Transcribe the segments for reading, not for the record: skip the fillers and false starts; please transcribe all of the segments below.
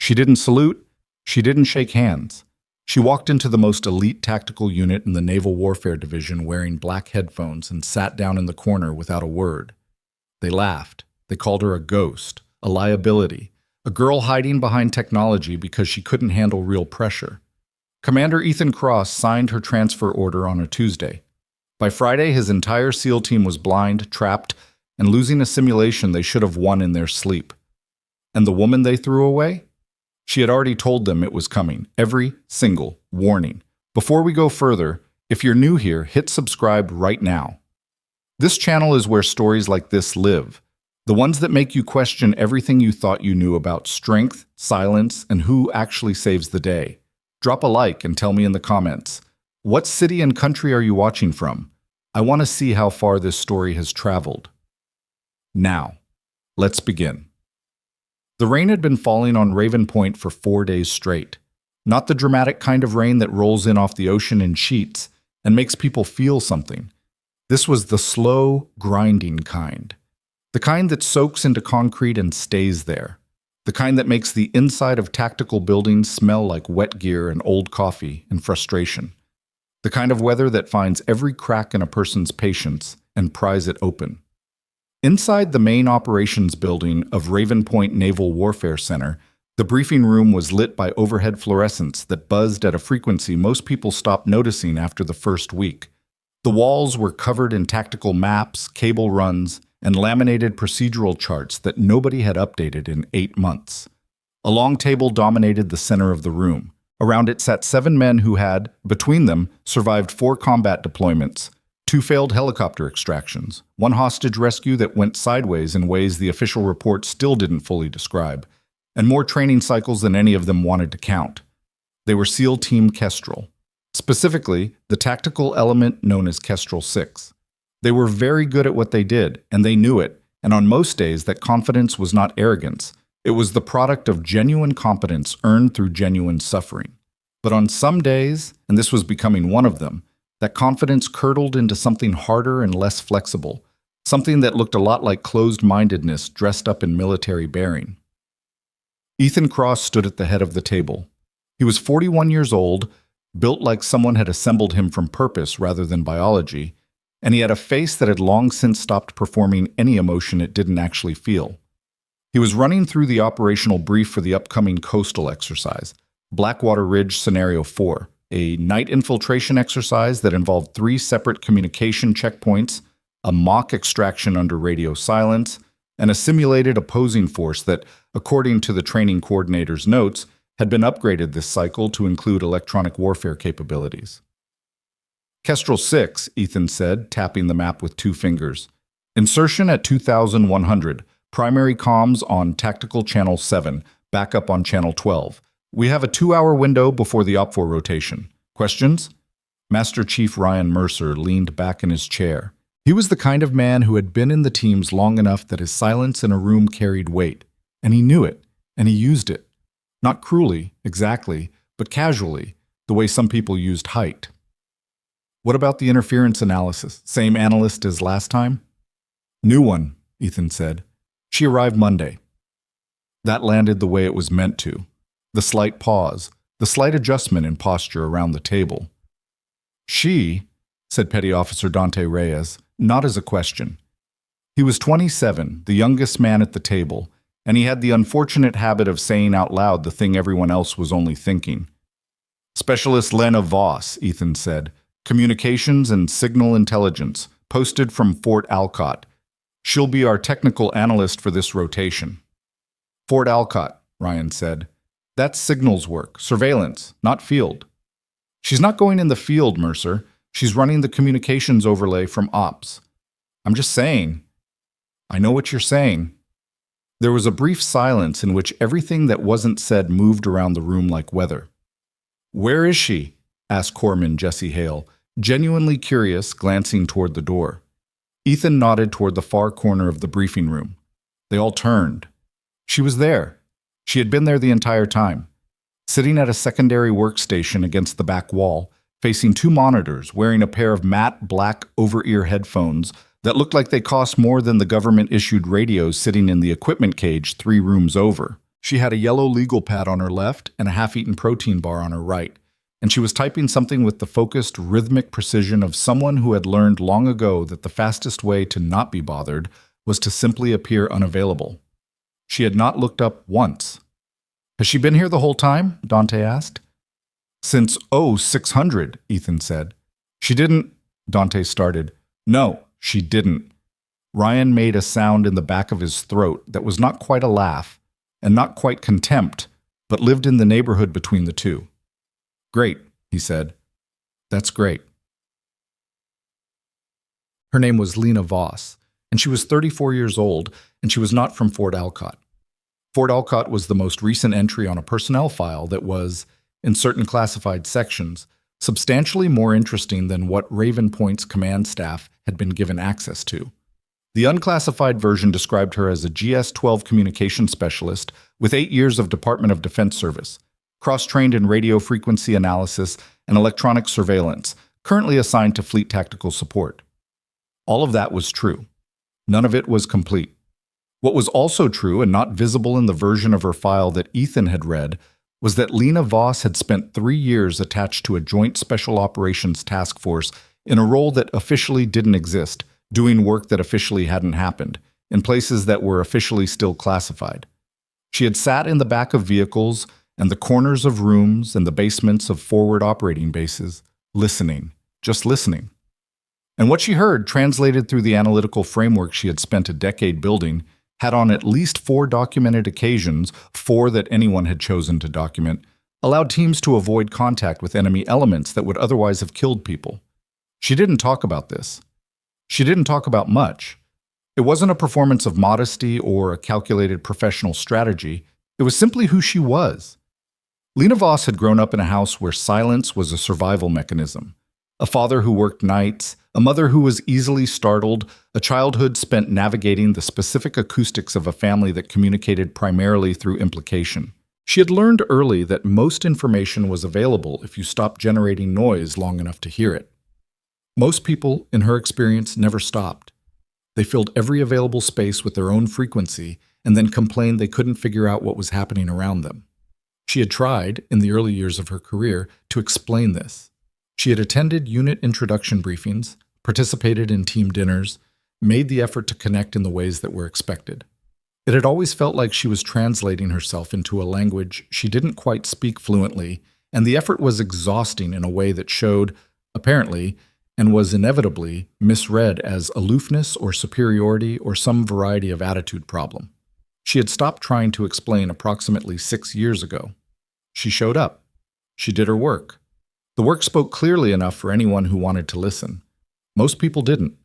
She didn't salute. She didn't shake hands. She walked into the most elite tactical unit in the Naval Warfare Division wearing black headphones and sat down in the corner without a word. They laughed. They called her a ghost, a liability, a girl hiding behind technology because she couldn't handle real pressure. Commander Ethan Cross signed her transfer order on a Tuesday. By Friday, his entire SEAL team was blind, trapped, and losing a simulation they should have won in their sleep. And the woman they threw away? She had already told them it was coming, every single warning. Before we go further, if you're new here, hit subscribe right now. This channel is where stories like this live, the ones that make you question everything you thought you knew about strength, silence, and who actually saves the day. Drop a like and tell me in the comments, what city and country are you watching from? I want to see how far this story has traveled. Now, let's begin. The rain had been falling on Raven Point for 4 days straight. Not the dramatic kind of rain that rolls in off the ocean in sheets and makes people feel something. This was the slow, grinding kind. The kind that soaks into concrete and stays there. The kind that makes the inside of tactical buildings smell like wet gear and old coffee and frustration. The kind of weather that finds every crack in a person's patience and pries it open. Inside the main operations building of Raven Point Naval Warfare Center, the briefing room was lit by overhead fluorescents that buzzed at a frequency most people stopped noticing after the first week. The walls were covered in tactical maps, cable runs, and laminated procedural charts that nobody had updated in 8 months. A long table dominated the center of the room. Around it sat 7 men who had, between them, survived 4 combat deployments, 2 failed helicopter extractions, 1 hostage rescue that went sideways in ways the official report still didn't fully describe, and more training cycles than any of them wanted to count. They were SEAL Team Kestrel, specifically the tactical element known as Kestrel 6. They were very good at what they did, and they knew it, and on most days that confidence was not arrogance. It was the product of genuine competence earned through genuine suffering. But on some days, and this was becoming one of them, that confidence curdled into something harder and less flexible, something that looked a lot like closed-mindedness dressed up in military bearing. Ethan Cross stood at the head of the table. He was 41 years old, built like someone had assembled him from purpose rather than biology, and he had a face that had long since stopped performing any emotion it didn't actually feel. He was running through the operational brief for the upcoming coastal exercise, Blackwater Ridge Scenario 4, a night infiltration exercise that involved 3 separate communication checkpoints, a mock extraction under radio silence, and a simulated opposing force that, according to the training coordinator's notes, had been upgraded this cycle to include electronic warfare capabilities. Kestrel 6, Ethan said, tapping the map with 2 fingers. Insertion at 2100, primary comms on Tactical Channel 7, backup on Channel 12. We have a 2-hour window before the OPFOR rotation. Questions? Master Chief Ryan Mercer leaned back in his chair. He was the kind of man who had been in the teams long enough that his silence in a room carried weight. And he knew it, and he used it. Not cruelly, exactly, but casually, the way some people used height. What about the interference analysis? Same analyst as last time? New one, Ethan said. She arrived Monday. That landed the way it was meant to. The slight pause, the slight adjustment in posture around the table. She, said Petty Officer Dante Reyes, not as a question. He was 27, the youngest man at the table, and he had the unfortunate habit of saying out loud the thing everyone else was only thinking. Specialist Lena Voss, Ethan said, Communications and Signal Intelligence, posted from Fort Alcott. She'll be our technical analyst for this rotation. Fort Alcott, Ryan said. That's signals work, surveillance, not field. She's not going in the field, Mercer. She's running the communications overlay from ops. I'm just saying. I know what you're saying. There was a brief silence in which everything that wasn't said moved around the room like weather. Where is she? Asked Corpsman Jesse Hale, genuinely curious, glancing toward the door. Ethan nodded toward the far corner of the briefing room. They all turned. She was there. She had been there the entire time, sitting at a secondary workstation against the back wall, facing 2 monitors, wearing a pair of matte black over-ear headphones that looked like they cost more than the government-issued radios sitting in the equipment cage 3 rooms over. She had a yellow legal pad on her left and a half-eaten protein bar on her right, and she was typing something with the focused, rhythmic precision of someone who had learned long ago that the fastest way to not be bothered was to simply appear unavailable. She had not looked up once. "Has she been here the whole time?" Dante asked. "Since 0600, Ethan said. "She didn't," Dante started. "No, she didn't." Ryan made a sound in the back of his throat that was not quite a laugh, and not quite contempt, but lived in the neighborhood between the two. "Great," he said. "That's great." Her name was Lena Voss, and she was 34 years old, and she was not from Fort Alcott. Fort Alcott was the most recent entry on a personnel file that was, in certain classified sections, substantially more interesting than what Raven Point's command staff had been given access to. The unclassified version described her as a GS-12 communication specialist with 8 years of Department of Defense service, cross-trained in radio frequency analysis and electronic surveillance, currently assigned to Fleet Tactical Support. All of that was true. None of it was complete. What was also true and not visible in the version of her file that Ethan had read was that Lena Voss had spent 3 years attached to a joint special operations task force in a role that officially didn't exist, doing work that officially hadn't happened, in places that were officially still classified. She had sat in the back of vehicles and the corners of rooms and the basements of forward operating bases, listening, just listening. And what she heard, translated through the analytical framework she had spent a decade building, had on at least 4 documented occasions, 4 that anyone had chosen to document, allowed teams to avoid contact with enemy elements that would otherwise have killed people. She didn't talk about this. She didn't talk about much. It wasn't a performance of modesty or a calculated professional strategy. It was simply who she was. Lena Voss had grown up in a house where silence was a survival mechanism. A father who worked nights, a mother who was easily startled, a childhood spent navigating the specific acoustics of a family that communicated primarily through implication. She had learned early that most information was available if you stopped generating noise long enough to hear it. Most people, in her experience, never stopped. They filled every available space with their own frequency and then complained they couldn't figure out what was happening around them. She had tried, in the early years of her career, to explain this. She had attended unit introduction briefings, participated in team dinners, made the effort to connect in the ways that were expected. It had always felt like she was translating herself into a language she didn't quite speak fluently, and the effort was exhausting in a way that showed, apparently, and was inevitably misread as aloofness or superiority or some variety of attitude problem. She had stopped trying to explain approximately 6 years ago. She showed up. She did her work. The work spoke clearly enough for anyone who wanted to listen. Most people didn't.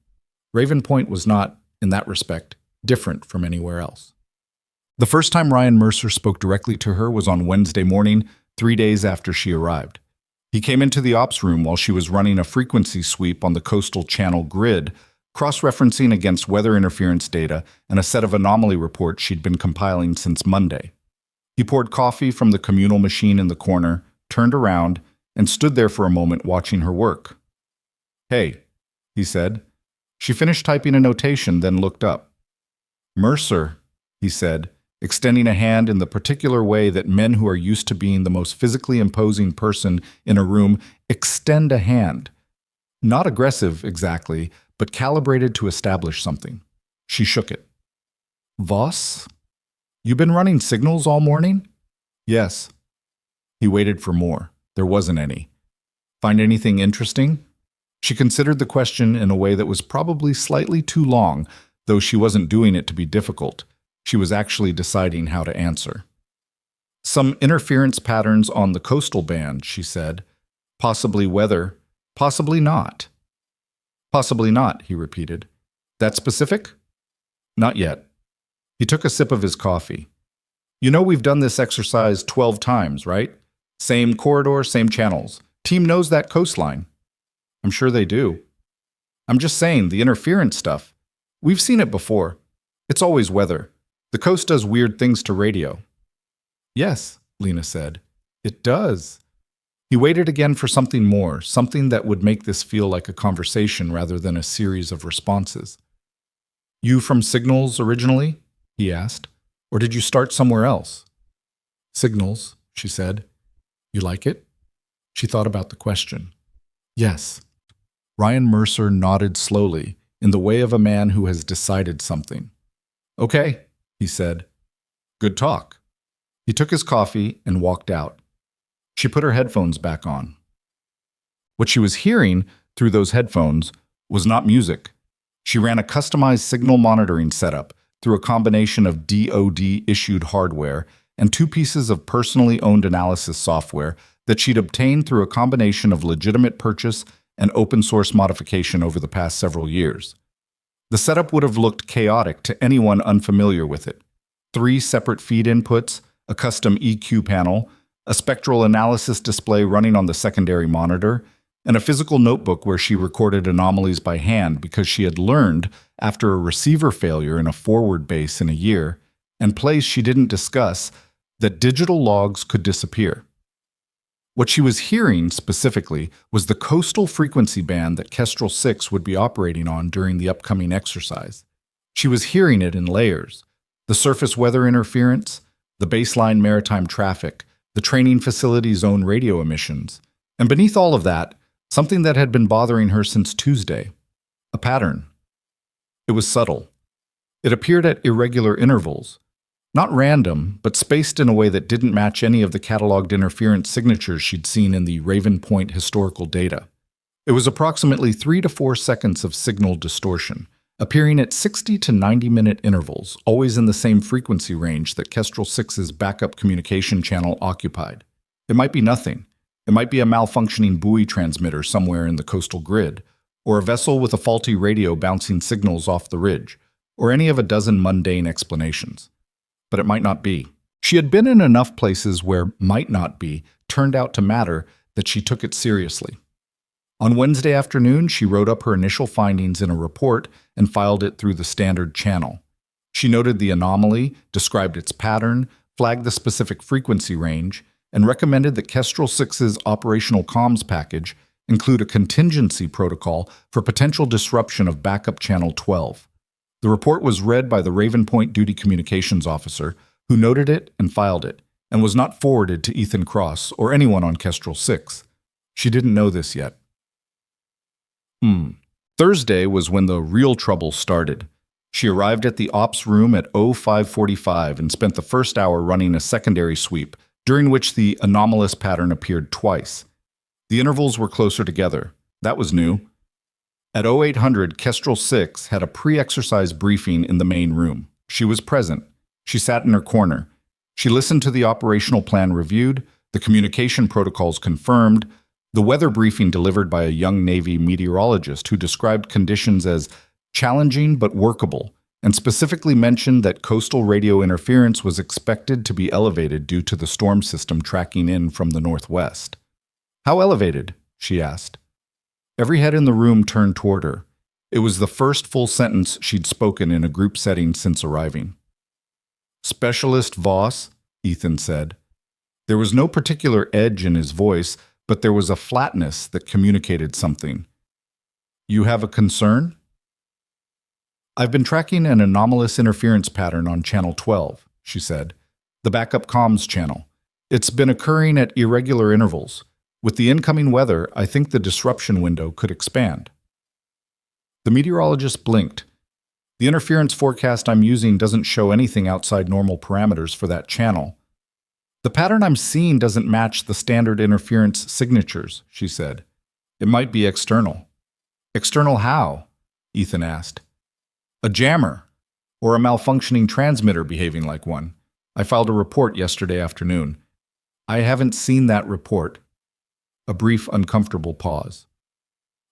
Raven Point was not, in that respect, different from anywhere else. The first time Ryan Mercer spoke directly to her was on Wednesday morning, 3 days after she arrived. He came into the ops room while she was running a frequency sweep on the coastal channel grid, cross-referencing against weather interference data and a set of anomaly reports she'd been compiling since Monday. He poured coffee from the communal machine in the corner, turned around, and stood there for a moment watching her work. "Hey," he said. She finished typing a notation, then looked up. "Mercer," he said, extending a hand in the particular way that men who are used to being the most physically imposing person in a room extend a hand. Not aggressive, exactly, but calibrated to establish something. She shook it. "Voss? You been running signals all morning?" "Yes." He waited for more. There wasn't any. "Find anything interesting?" She considered the question in a way that was probably slightly too long, though she wasn't doing it to be difficult. She was actually deciding how to answer. "Some interference patterns on the coastal band," she said. "Possibly weather. Possibly not." "Possibly not," he repeated. "That specific?" "Not yet." He took a sip of his coffee. "You know we've done this exercise 12 times, right? Same corridor, same channels. Team knows that coastline." "I'm sure they do." "I'm just saying, the interference stuff. We've seen it before. It's always weather. The coast does weird things to radio." "Yes," Lena said. "It does." He waited again for something more, something that would make this feel like a conversation rather than a series of responses. "You from Signals originally?" he asked. "Or did you start somewhere else?" Signals, she said. You like it? She thought about the question. Yes. Ryan Mercer nodded slowly, in the way of a man who has decided something. Okay, he said. Good talk. He took his coffee and walked out. She put her headphones back on. What she was hearing through those headphones was not music. She ran a customized signal monitoring setup through a combination of DoD-issued hardware and two pieces of personally owned analysis software that she'd obtained through a combination of legitimate purchase and open-source modification over the past several years. The setup would have looked chaotic to anyone unfamiliar with it. 3 separate feed inputs, a custom EQ panel, a spectral analysis display running on the secondary monitor, and a physical notebook where she recorded anomalies by hand because she had learned, after a receiver failure in a forward base in a year, and plays she didn't discuss, that digital logs could disappear. What she was hearing, specifically, was the coastal frequency band that Kestrel 6 would be operating on during the upcoming exercise. She was hearing it in layers: the surface weather interference, the baseline maritime traffic, the training facility's own radio emissions, and beneath all of that, something that had been bothering her since Tuesday: a pattern. It was subtle. It appeared at irregular intervals. Not random, but spaced in a way that didn't match any of the cataloged interference signatures she'd seen in the Raven Point historical data. It was approximately 3 to 4 seconds of signal distortion, appearing at 60 to 90-minute intervals, always in the same frequency range that Kestrel 6's backup communication channel occupied. It might be nothing. It might be a malfunctioning buoy transmitter somewhere in the coastal grid, or a vessel with a faulty radio bouncing signals off the ridge, or any of a dozen mundane explanations. But it might not be. She had been in enough places where might not be turned out to matter that she took it seriously. On Wednesday afternoon, she wrote up her initial findings in a report and filed it through the standard channel. She noted the anomaly, described its pattern, flagged the specific frequency range, and recommended that Kestrel 6's operational comms package include a contingency protocol for potential disruption of backup channel 12. The report was read by the Raven Point Duty Communications Officer, who noted it and filed it, and was not forwarded to Ethan Cross or anyone on Kestrel 6. She didn't know this yet. Thursday was when the real trouble started. She arrived at the ops room at 05:45 and spent the first hour running a secondary sweep, during which the anomalous pattern appeared twice. The intervals were closer together. That was new. At 0800, Kestrel 6 had a pre-exercise briefing in the main room. She was present. She sat in her corner. She listened to the operational plan reviewed, the communication protocols confirmed, the weather briefing delivered by a young Navy meteorologist who described conditions as challenging but workable, and specifically mentioned that coastal radio interference was expected to be elevated due to the storm system tracking in from the northwest. How elevated? She asked. Every head in the room turned toward her. It was the first full sentence she'd spoken in a group setting since arriving. Specialist Voss, Ethan said. There was no particular edge in his voice, but there was a flatness that communicated something. You have a concern? I've been tracking an anomalous interference pattern on channel 12, she said, the backup comms channel. It's been occurring at irregular intervals. With the incoming weather, I think the disruption window could expand. The meteorologist blinked. The interference forecast I'm using doesn't show anything outside normal parameters for that channel. The pattern I'm seeing doesn't match the standard interference signatures, she said. It might be external. External how? Ethan asked. A jammer, or a malfunctioning transmitter behaving like one. I filed a report yesterday afternoon. I haven't seen that report. A brief, uncomfortable pause.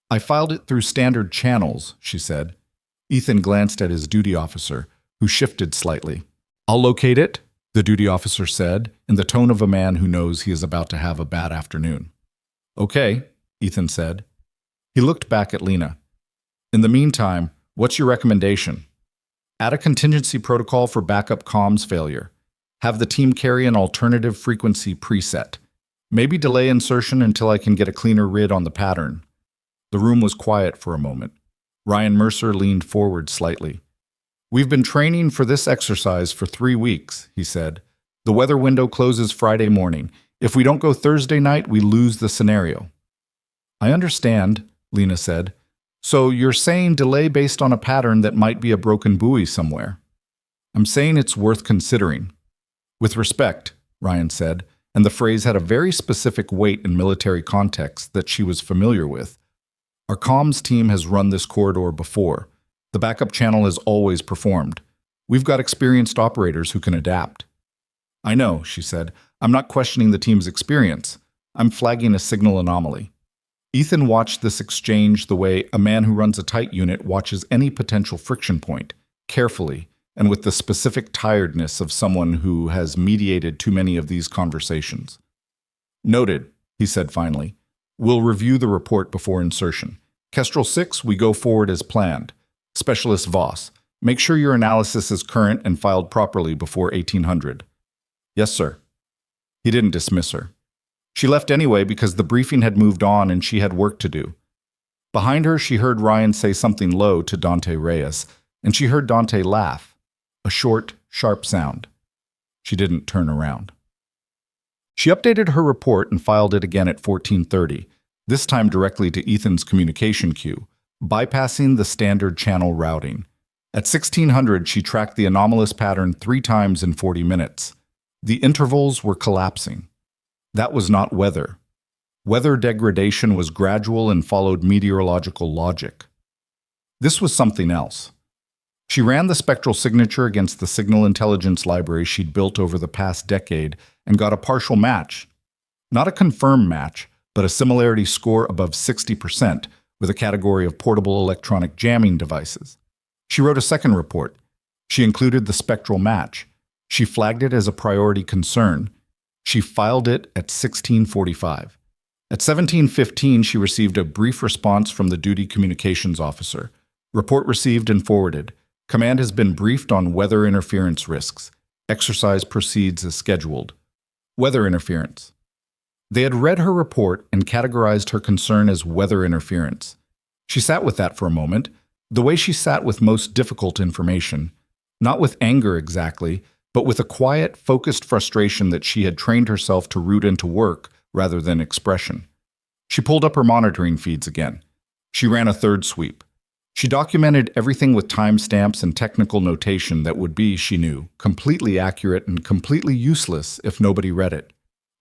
I filed it through standard channels, she said. Ethan glanced at his duty officer, who shifted slightly. I'll locate it, the duty officer said, in the tone of a man who knows he is about to have a bad afternoon. Okay, Ethan said. He looked back at Lena. In the meantime, what's your recommendation? Add a contingency protocol for backup comms failure. Have the team carry an alternative frequency preset. Maybe delay insertion until I can get a cleaner read on the pattern. The room was quiet for a moment. Ryan Mercer leaned forward slightly. We've been training for this exercise for 3 weeks, he said. The weather window closes Friday morning. If we don't go Thursday night, we lose the scenario. I understand, Lena said. So you're saying delay based on a pattern that might be a broken buoy somewhere? I'm saying it's worth considering. With respect, Ryan said, and the phrase had a very specific weight in military context that she was familiar with. Our comms team has run this corridor before. The backup channel has always performed. We've got experienced operators who can adapt. I know, she said. I'm not questioning the team's experience. I'm flagging a signal anomaly. Ethan watched this exchange the way a man who runs a tight unit watches any potential friction point, carefully, and with the specific tiredness of someone who has mediated too many of these conversations. Noted, he said finally. We'll review the report before insertion. Kestrel 6, we go forward as planned. Specialist Voss, make sure your analysis is current and filed properly before 1800. Yes, sir. He didn't dismiss her. She left anyway because the briefing had moved on and she had work to do. Behind her, she heard Ryan say something low to Dante Reyes, and she heard Dante laugh, a short, sharp sound. She didn't turn around. She updated her report and filed it again at 14:30, this time directly to Ethan's communication queue, bypassing the standard channel routing. At 1600, she tracked the anomalous pattern 3 times in 40 minutes. The intervals were collapsing. That was not weather. Weather degradation was gradual and followed meteorological logic. This was something else. She ran the spectral signature against the signal intelligence library she'd built over the past decade and got a partial match. Not a confirmed match, but a similarity score above 60%, with a category of portable electronic jamming devices. She wrote a second report. She included the spectral match. She flagged it as a priority concern. She filed it at 1645. At 1715, she received a brief response from the duty communications officer. Report received and forwarded. Command has been briefed on weather interference risks. Exercise proceeds as scheduled. Weather interference. They had read her report and categorized her concern as weather interference. She sat with that for a moment, the way she sat with most difficult information. Not with anger exactly, but with a quiet, focused frustration that she had trained herself to root into work rather than expression. She pulled up her monitoring feeds again. She ran a third sweep. She documented everything with timestamps and technical notation that would be, she knew, completely accurate and completely useless if nobody read it.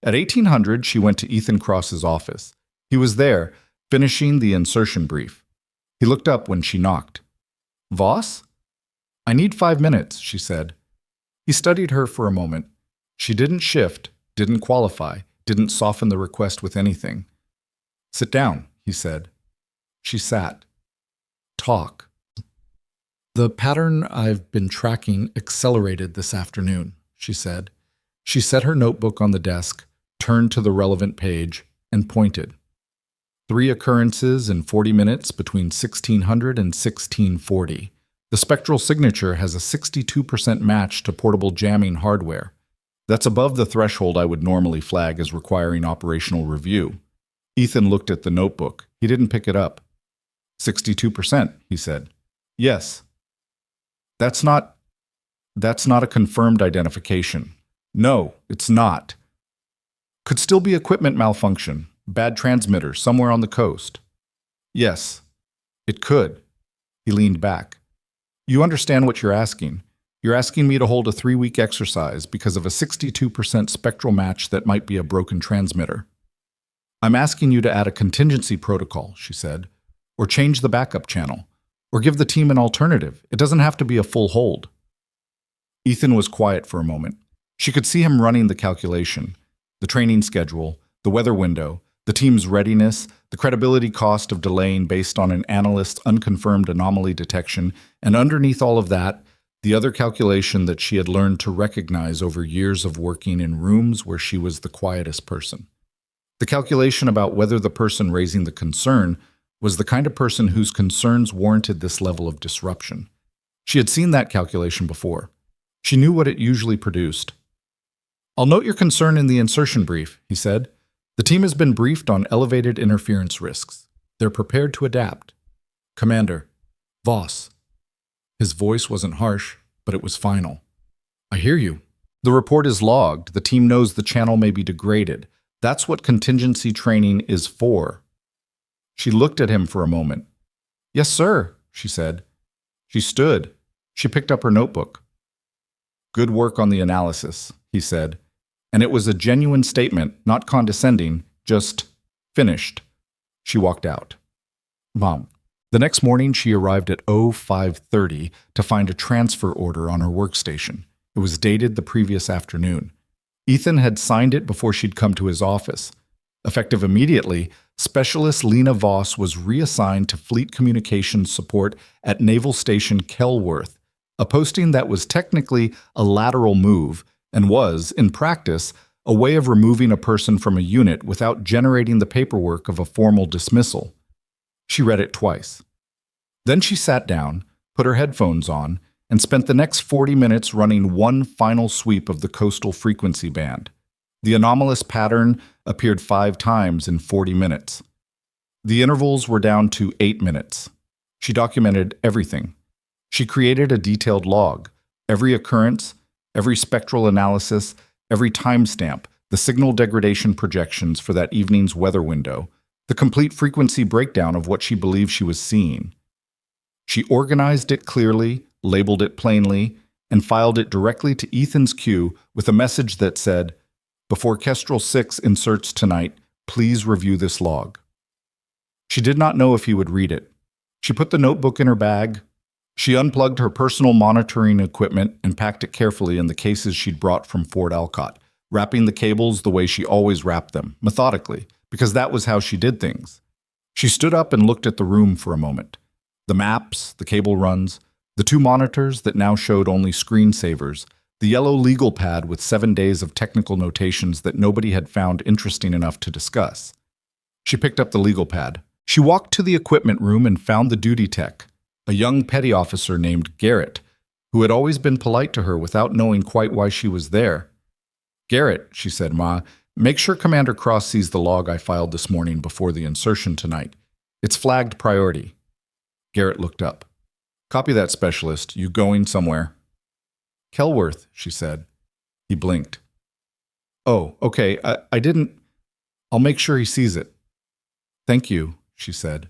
At 1800, she went to Ethan Cross's office. He was there, finishing the insertion brief. He looked up when she knocked. Voss? I need 5 minutes, she said. He studied her for a moment. She didn't shift, didn't qualify, didn't soften the request with anything. Sit down, he said. She sat. Talk. The pattern I've been tracking accelerated this afternoon, she said. She set her notebook on the desk, turned to the relevant page, and pointed. 3 occurrences in 40 minutes between 1600 and 1640. The spectral signature has a 62% match to portable jamming hardware. That's above the threshold I would normally flag as requiring operational review. Ethan looked at the notebook. He didn't pick it up. 62%, he said. Yes. That's not a confirmed identification. No, it's not. Could still be equipment malfunction, bad transmitter somewhere on the coast. Yes, it could. He leaned back. You understand what you're asking. You're asking me to hold a 3-week exercise because of a 62% spectral match that might be a broken transmitter. I'm asking you to add a contingency protocol, she said, or change the backup channel, or give the team an alternative. It doesn't have to be a full hold. Ethan was quiet for a moment. She could see him running the calculation, the training schedule, the weather window, the team's readiness, the credibility cost of delaying based on an analyst's unconfirmed anomaly detection, and underneath all of that, the other calculation that she had learned to recognize over years of working in rooms where she was the quietest person. The calculation about whether the person raising the concern was the kind of person whose concerns warranted this level of disruption. She had seen that calculation before. She knew what it usually produced. I'll note your concern in the insertion brief, he said. The team has been briefed on elevated interference risks. They're prepared to adapt. Commander, Voss. His voice wasn't harsh, but it was final. I hear you. The report is logged. The team knows the channel may be degraded. That's what contingency training is for. She looked at him for a moment. Yes, sir, she said. She stood. She picked up her notebook. Good work on the analysis, he said. And it was a genuine statement, not condescending, just finished. She walked out. Mom. The next morning, she arrived at 05:30 to find a transfer order on her workstation. It was dated the previous afternoon. Ethan had signed it before she'd come to his office. Effective immediately, Specialist Lena Voss was reassigned to Fleet Communications Support at Naval Station Kelworth, a posting that was technically a lateral move and was, in practice, a way of removing a person from a unit without generating the paperwork of a formal dismissal. She read it twice. Then she sat down, put her headphones on, and spent the next 40 minutes running one final sweep of the coastal frequency band. The anomalous pattern appeared 5 times in 40 minutes. The intervals were down to 8 minutes. She documented everything. She created a detailed log, every occurrence, every spectral analysis, every timestamp, the signal degradation projections for that evening's weather window, the complete frequency breakdown of what she believed she was seeing. She organized it clearly, labeled it plainly, and filed it directly to Ethan's queue with a message that said, "Before Kestrel 6 inserts tonight, please review this log." She did not know if he would read it. She put the notebook in her bag. She unplugged her personal monitoring equipment and packed it carefully in the cases she'd brought from Fort Alcott, wrapping the cables the way she always wrapped them, methodically, because that was how she did things. She stood up and looked at the room for a moment. The maps, the cable runs, the 2 monitors that now showed only screensavers, the yellow legal pad with 7 days of technical notations that nobody had found interesting enough to discuss. She picked up the legal pad. She walked to the equipment room and found the duty tech, a young petty officer named Garrett, who had always been polite to her without knowing quite why she was there. "Garrett," she said, "Ma, make sure Commander Cross sees the log I filed this morning before the insertion tonight. It's flagged priority." Garrett looked up. "Copy that, Specialist. You going somewhere?" "Kelworth," she said. He blinked. "Oh, okay. I didn't... I'll make sure he sees it." "Thank you," she said.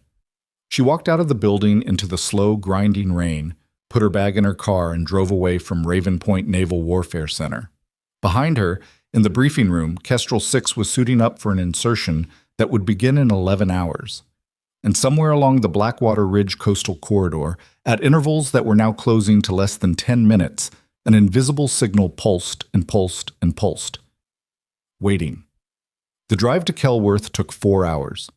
She walked out of the building into the slow, grinding rain, put her bag in her car, and drove away from Raven Point Naval Warfare Center. Behind her, in the briefing room, Kestrel 6 was suiting up for an insertion that would begin in 11 hours. And somewhere along the Blackwater Ridge coastal corridor, at intervals that were now closing to less than 10 minutes, an invisible signal pulsed and pulsed and pulsed. Waiting. The drive to Kelworth took 4 hours.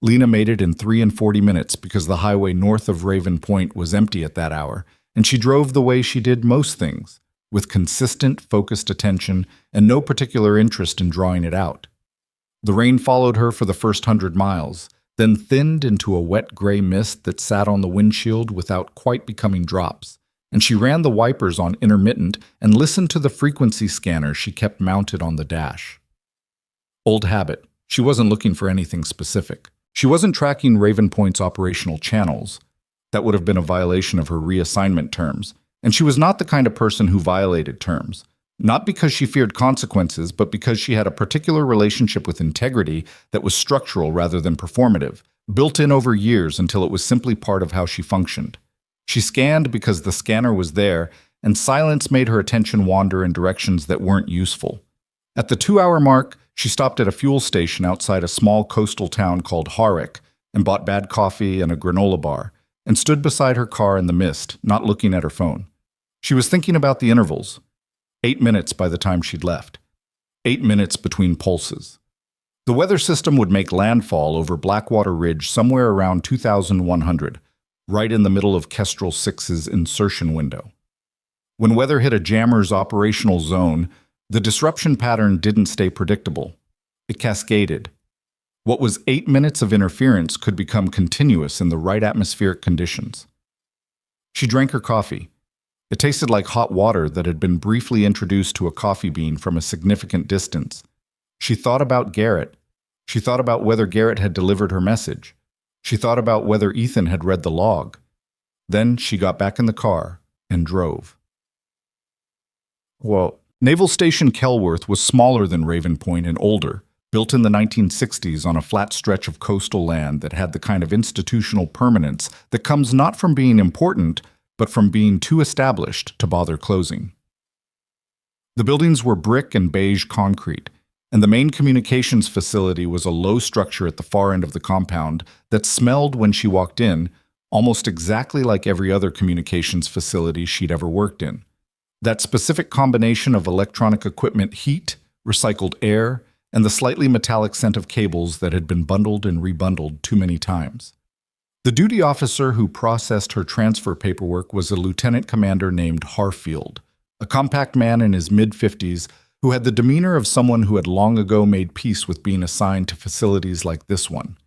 Lena made it in 3 and 40 minutes because the highway north of Raven Point was empty at that hour, and she drove the way she did most things, with consistent, focused attention and no particular interest in drawing it out. The rain followed her for the first 100 miles, then thinned into a wet gray mist that sat on the windshield without quite becoming drops, and she ran the wipers on intermittent and listened to the frequency scanner she kept mounted on the dash. Old habit. She wasn't looking for anything specific. She wasn't tracking Raven Point's operational channels. That would have been a violation of her reassignment terms, and she was not the kind of person who violated terms. Not because she feared consequences, but because she had a particular relationship with integrity that was structural rather than performative, built in over years until it was simply part of how she functioned. She scanned because the scanner was there, and silence made her attention wander in directions that weren't useful. At the 2-hour mark, she stopped at a fuel station outside a small coastal town called Harwick and bought bad coffee and a granola bar, and stood beside her car in the mist, not looking at her phone. She was thinking about the intervals. 8 minutes by the time she'd left. 8 minutes between pulses. The weather system would make landfall over Blackwater Ridge somewhere around 2100, right in the middle of Kestrel 6's insertion window. When weather hit a jammer's operational zone, the disruption pattern didn't stay predictable. It cascaded. What was 8 minutes of interference could become continuous in the right atmospheric conditions. She drank her coffee. It tasted like hot water that had been briefly introduced to a coffee bean from a significant distance. She thought about Garrett. She thought about whether Garrett had delivered her message. She thought about whether Ethan had read the log. Then she got back in the car and drove. Well, Naval Station Kelworth was smaller than Raven Point and older, built in the 1960s on a flat stretch of coastal land that had the kind of institutional permanence that comes not from being important, but from being too established to bother closing. The buildings were brick and beige concrete, and the main communications facility was a low structure at the far end of the compound that smelled when she walked in, almost exactly like every other communications facility she'd ever worked in. That specific combination of electronic equipment heat, recycled air, and the slightly metallic scent of cables that had been bundled and rebundled too many times. The duty officer who processed her transfer paperwork was a lieutenant commander named Harfield, a compact man in his mid-50s who had the demeanor of someone who had long ago made peace with being assigned to facilities like this one.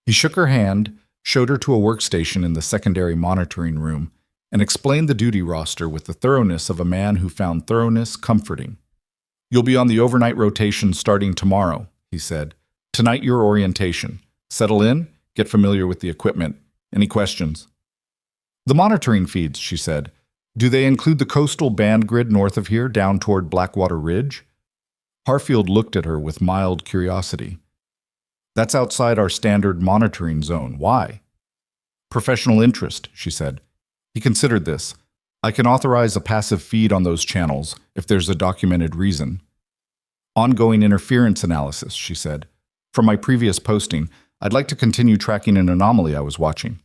He shook her hand, showed her to a workstation in the secondary monitoring room, and explained the duty roster with the thoroughness of a man who found thoroughness comforting. "You'll be on the overnight rotation starting tomorrow," he said. "Tonight your orientation. Settle in, get familiar with the equipment. Any questions?" "The monitoring feeds," she said. "Do they include the coastal band grid north of here down toward Blackwater Ridge?" Harfield looked at her with mild curiosity. "That's outside our standard monitoring zone. Why?" "Professional interest," she said. He considered this. "I can authorize a passive feed on those channels if there's a documented reason." "Ongoing interference analysis," she said. "From my previous posting, I'd like to continue tracking an anomaly I was watching."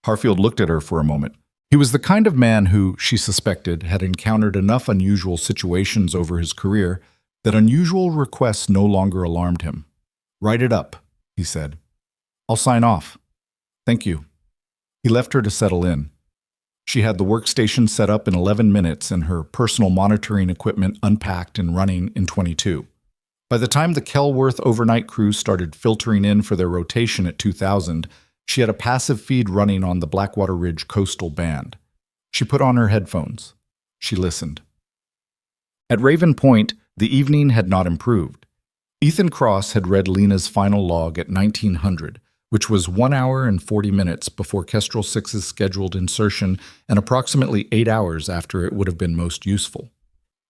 Harfield looked at her for a moment. He was the kind of man who, she suspected, had encountered enough unusual situations over his career that unusual requests no longer alarmed him. "Write it up," he said. "I'll sign off." "Thank you." He left her to settle in. She had the workstation set up in 11 minutes and her personal monitoring equipment unpacked and running in 22. By the time the Kelworth overnight crew started filtering in for their rotation at 2000, she had a passive feed running on the Blackwater Ridge coastal band. She put on her headphones. She listened. At Raven Point, the evening had not improved. Ethan Cross had read Lena's final log at 1900, which was 1 hour and 40 minutes before Kestrel 6's scheduled insertion and approximately 8 hours after it would have been most useful.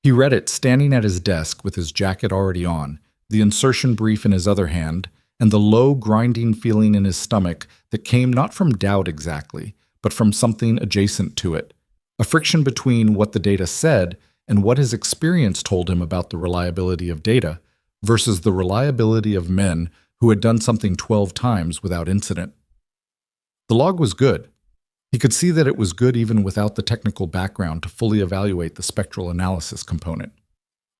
He read it standing at his desk with his jacket already on, the insertion brief in his other hand, and the low, grinding feeling in his stomach that came not from doubt exactly, but from something adjacent to it, a friction between what the data said and what his experience told him about the reliability of data versus the reliability of men who had done something 12 times without incident. The log was good. He could see that it was good even without the technical background to fully evaluate the spectral analysis component.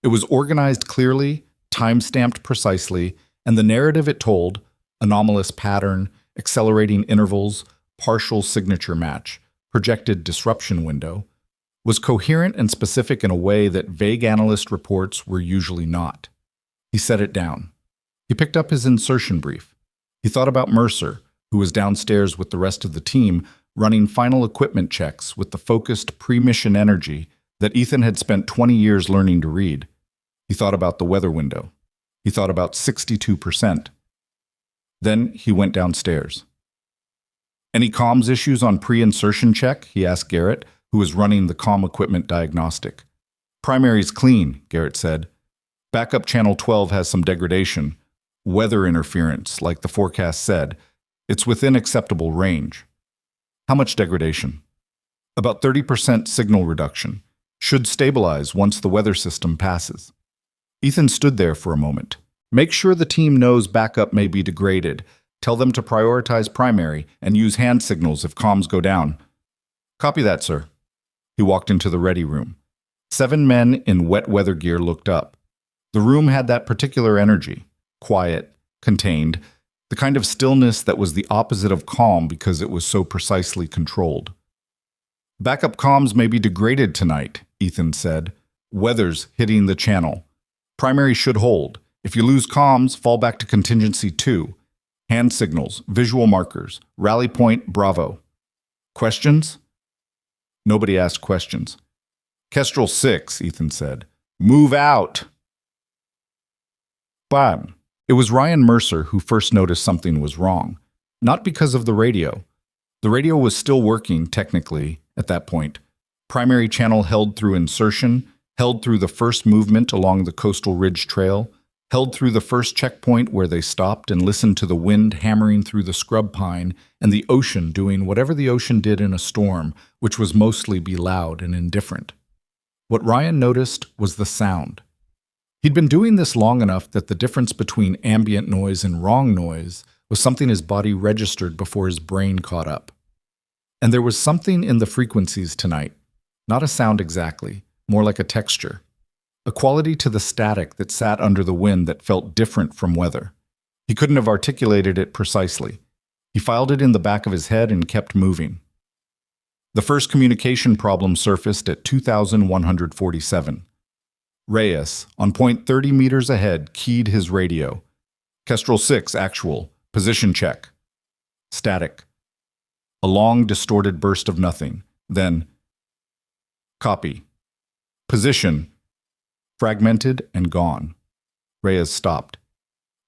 It was organized clearly, time-stamped precisely, and the narrative it told, anomalous pattern, accelerating intervals, partial signature match, projected disruption window, was coherent and specific in a way that vague analyst reports were usually not. He set it down. He picked up his insertion brief. He thought about Mercer, who was downstairs with the rest of the team, running final equipment checks with the focused pre-mission energy that Ethan had spent 20 years learning to read. He thought about the weather window. He thought about 62%. Then he went downstairs. "Any comms issues on pre-insertion check?" he asked Garrett, who was running the comm equipment diagnostic. "Primary's clean," Garrett said. "Backup channel 12 has some degradation. Weather interference, like the forecast said. It's within acceptable range." "How much degradation?" "About 30% signal reduction. Should stabilize once the weather system passes." Ethan stood there for a moment. "Make sure the team knows backup may be degraded. Tell them to prioritize primary and use hand signals if comms go down." "Copy that, sir." He walked into the ready room. 7 men in wet weather gear looked up. The room had that particular energy, quiet, contained, the kind of stillness that was the opposite of calm because it was so precisely controlled. "Backup comms may be degraded tonight," Ethan said. "Weather's hitting the channel. Primary should hold. If you lose comms, fall back to contingency 2. Hand signals, visual markers, rally point, Bravo." "Questions?" Nobody asked questions. "Kestrel 6, Ethan said. Move out!" Bam! It was Ryan Mercer who first noticed something was wrong. Not because of the radio. The radio was still working, technically, at that point. Primary channel held through insertion, held through the first movement along the coastal ridge trail, held through the first checkpoint where they stopped and listened to the wind hammering through the scrub pine and the ocean doing whatever the ocean did in a storm, which was mostly be loud and indifferent. What Ryan noticed was the sound. He'd been doing this long enough that the difference between ambient noise and wrong noise was something his body registered before his brain caught up. And there was something in the frequencies tonight, not a sound exactly, more like a texture. A quality to the static that sat under the wind that felt different from weather. He couldn't have articulated it precisely. He filed it in the back of his head and kept moving. The first communication problem surfaced at 2147. Reyes, on point 30 meters ahead, keyed his radio. Kestrel 6, actual. Position check. Static. A long, distorted burst of nothing. Then, copy. Position. Fragmented and gone. Reyes stopped.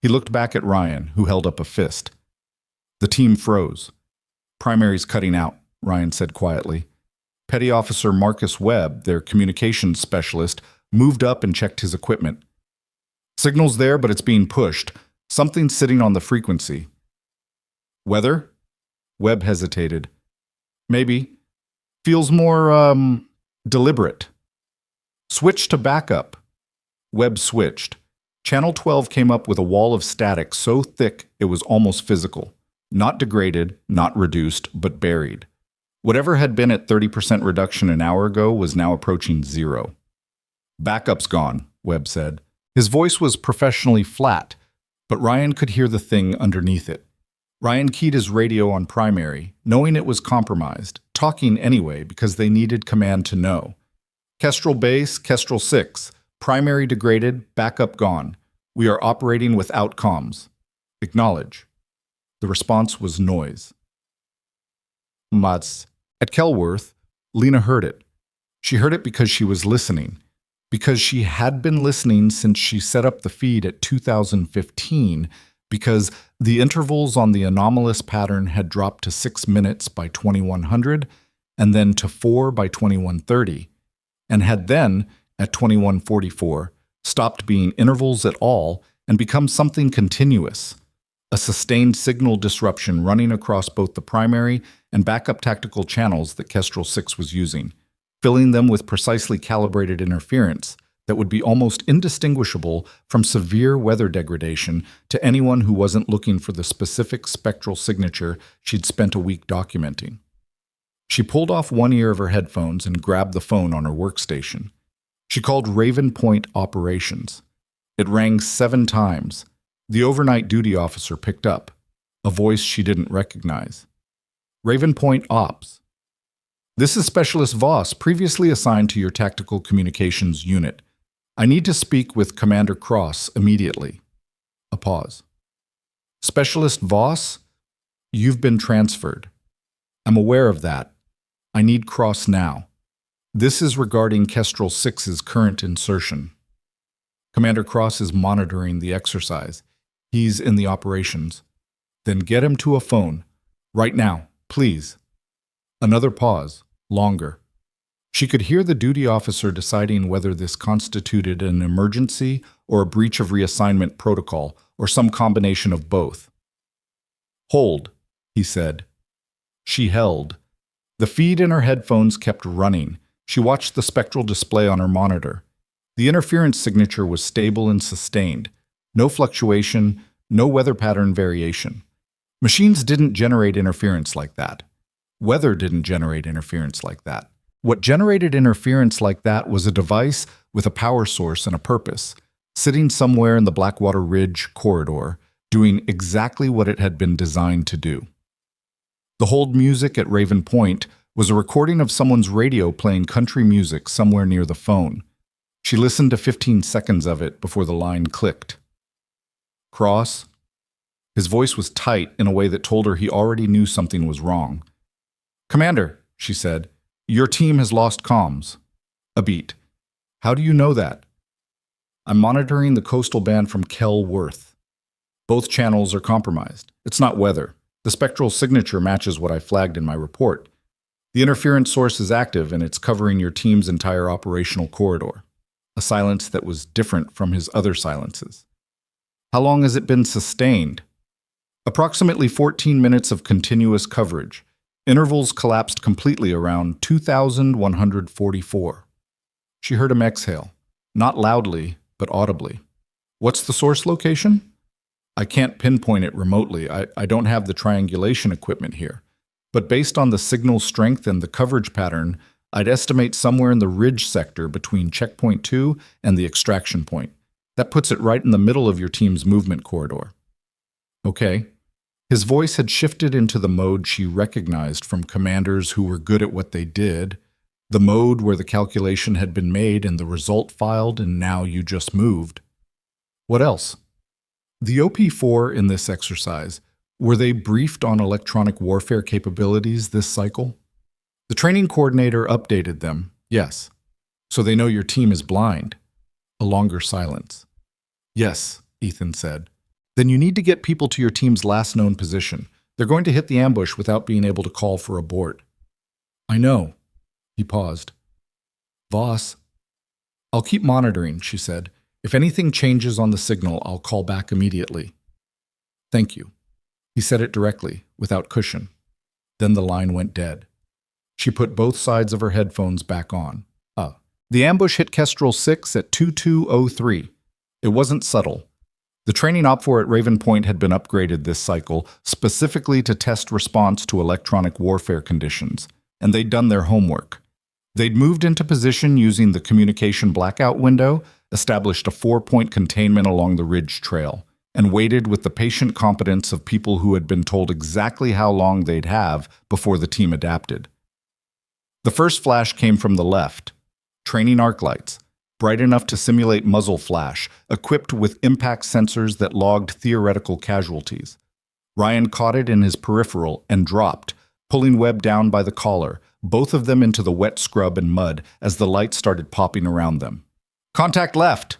He looked back at Ryan, who held up a fist. The team froze. Primary's cutting out, Ryan said quietly. Petty Officer Marcus Webb, their communications specialist, moved up and checked his equipment. Signal's there, but it's being pushed. Something's sitting on the frequency. Weather? Webb hesitated. Maybe. Feels more, deliberate. Switch to backup. Webb switched. Channel 12 came up with a wall of static so thick it was almost physical. Not degraded, not reduced, but buried. Whatever had been at 30% reduction an hour ago was now approaching 0. Backup's gone, Webb said. His voice was professionally flat, but Ryan could hear the thing underneath it. Ryan keyed his radio on primary, knowing it was compromised, talking anyway because they needed command to know. Kestrel base, Kestrel 6. Primary degraded, backup gone. We are operating without comms. Acknowledge. The response was noise. Mats. At Kelworth, Lena heard it. She heard it because she was listening. Because she had been listening since she set up the feed at 2015. Because the intervals on the anomalous pattern had dropped to 6 minutes by 2100 and then to 4 by 2130. And had then, at 2144, stopped being intervals at all and become something continuous, a sustained signal disruption running across both the primary and backup tactical channels that Kestrel 6 was using, filling them with precisely calibrated interference that would be almost indistinguishable from severe weather degradation to anyone who wasn't looking for the specific spectral signature she'd spent a week documenting. She pulled off one ear of her headphones and grabbed the phone on her workstation. She called Raven Point Operations. It rang 7 times. The overnight duty officer picked up, a voice she didn't recognize. Raven Point Ops. This is Specialist Voss, previously assigned to your Tactical Communications Unit. I need to speak with Commander Cross immediately. A pause. Specialist Voss, you've been transferred. I'm aware of that. I need Cross now. This is regarding Kestrel 6's current insertion. Commander Cross is monitoring the exercise. He's in the operations. Then get him to a phone. Right now, please. Another pause, longer. She could hear the duty officer deciding whether this constituted an emergency or a breach of reassignment protocol, or some combination of both. Hold, he said. She held. The feed in her headphones kept running. She watched the spectral display on her monitor. The interference signature was stable and sustained. No fluctuation, no weather pattern variation. Machines didn't generate interference like that. Weather didn't generate interference like that. What generated interference like that was a device with a power source and a purpose, sitting somewhere in the Blackwater Ridge corridor, doing exactly what it had been designed to do. The hold music at Raven Point was a recording of someone's radio playing country music somewhere near the phone. She listened to 15 seconds of it before the line clicked. Cross? His voice was tight in a way that told her he already knew something was wrong. Commander, she said, your team has lost comms. A beat. How do you know that? I'm monitoring the coastal band from Kelworth. Both channels are compromised. It's not weather. The spectral signature matches what I flagged in my report. The interference source is active and it's covering your team's entire operational corridor. a silence that was different from his other silences. How long has it been sustained? Approximately 14 minutes of continuous coverage. Intervals collapsed completely around 2,144. She heard him exhale, not loudly, but audibly. What's the source location? I can't pinpoint it remotely. I don't have the triangulation equipment here. But based on the signal strength and the coverage pattern, I'd estimate somewhere in the ridge sector between checkpoint 2 and the extraction point. That puts it right in the middle of your team's movement corridor. Okay. His voice had shifted into the mode she recognized from commanders who were good at what they did, the mode where the calculation had been made and the result filed and now you just moved. What else? The OP4 in this exercise, were they briefed on electronic warfare capabilities this cycle? The training coordinator updated them, yes. So they know your team is blind. A longer silence. Yes, Ethan said. Then you need to get people to your team's last known position. They're going to hit the ambush without being able to call for abort. I know. He paused. Voss. I'll keep monitoring, she said. If anything changes on the signal, I'll call back immediately. Thank you. He said it directly, without cushion. Then the line went dead. She put both sides of her headphones back on. The ambush hit Kestrel 6 at 2203. It wasn't subtle. The training OPFOR at Raven Point had been upgraded this cycle, specifically to test response to electronic warfare conditions, and they'd done their homework. They'd moved into position using the communication blackout window, established a 4-point containment along the ridge trail, and waited with the patient competence of people who had been told exactly how long they'd have before the team adapted. The first flash came from the left. Training arc lights, bright enough to simulate muzzle flash, equipped with impact sensors that logged theoretical casualties. Ryan caught it in his peripheral and dropped, pulling Webb down by the collar, both of them into the wet scrub and mud as the lights started popping around them. Contact left!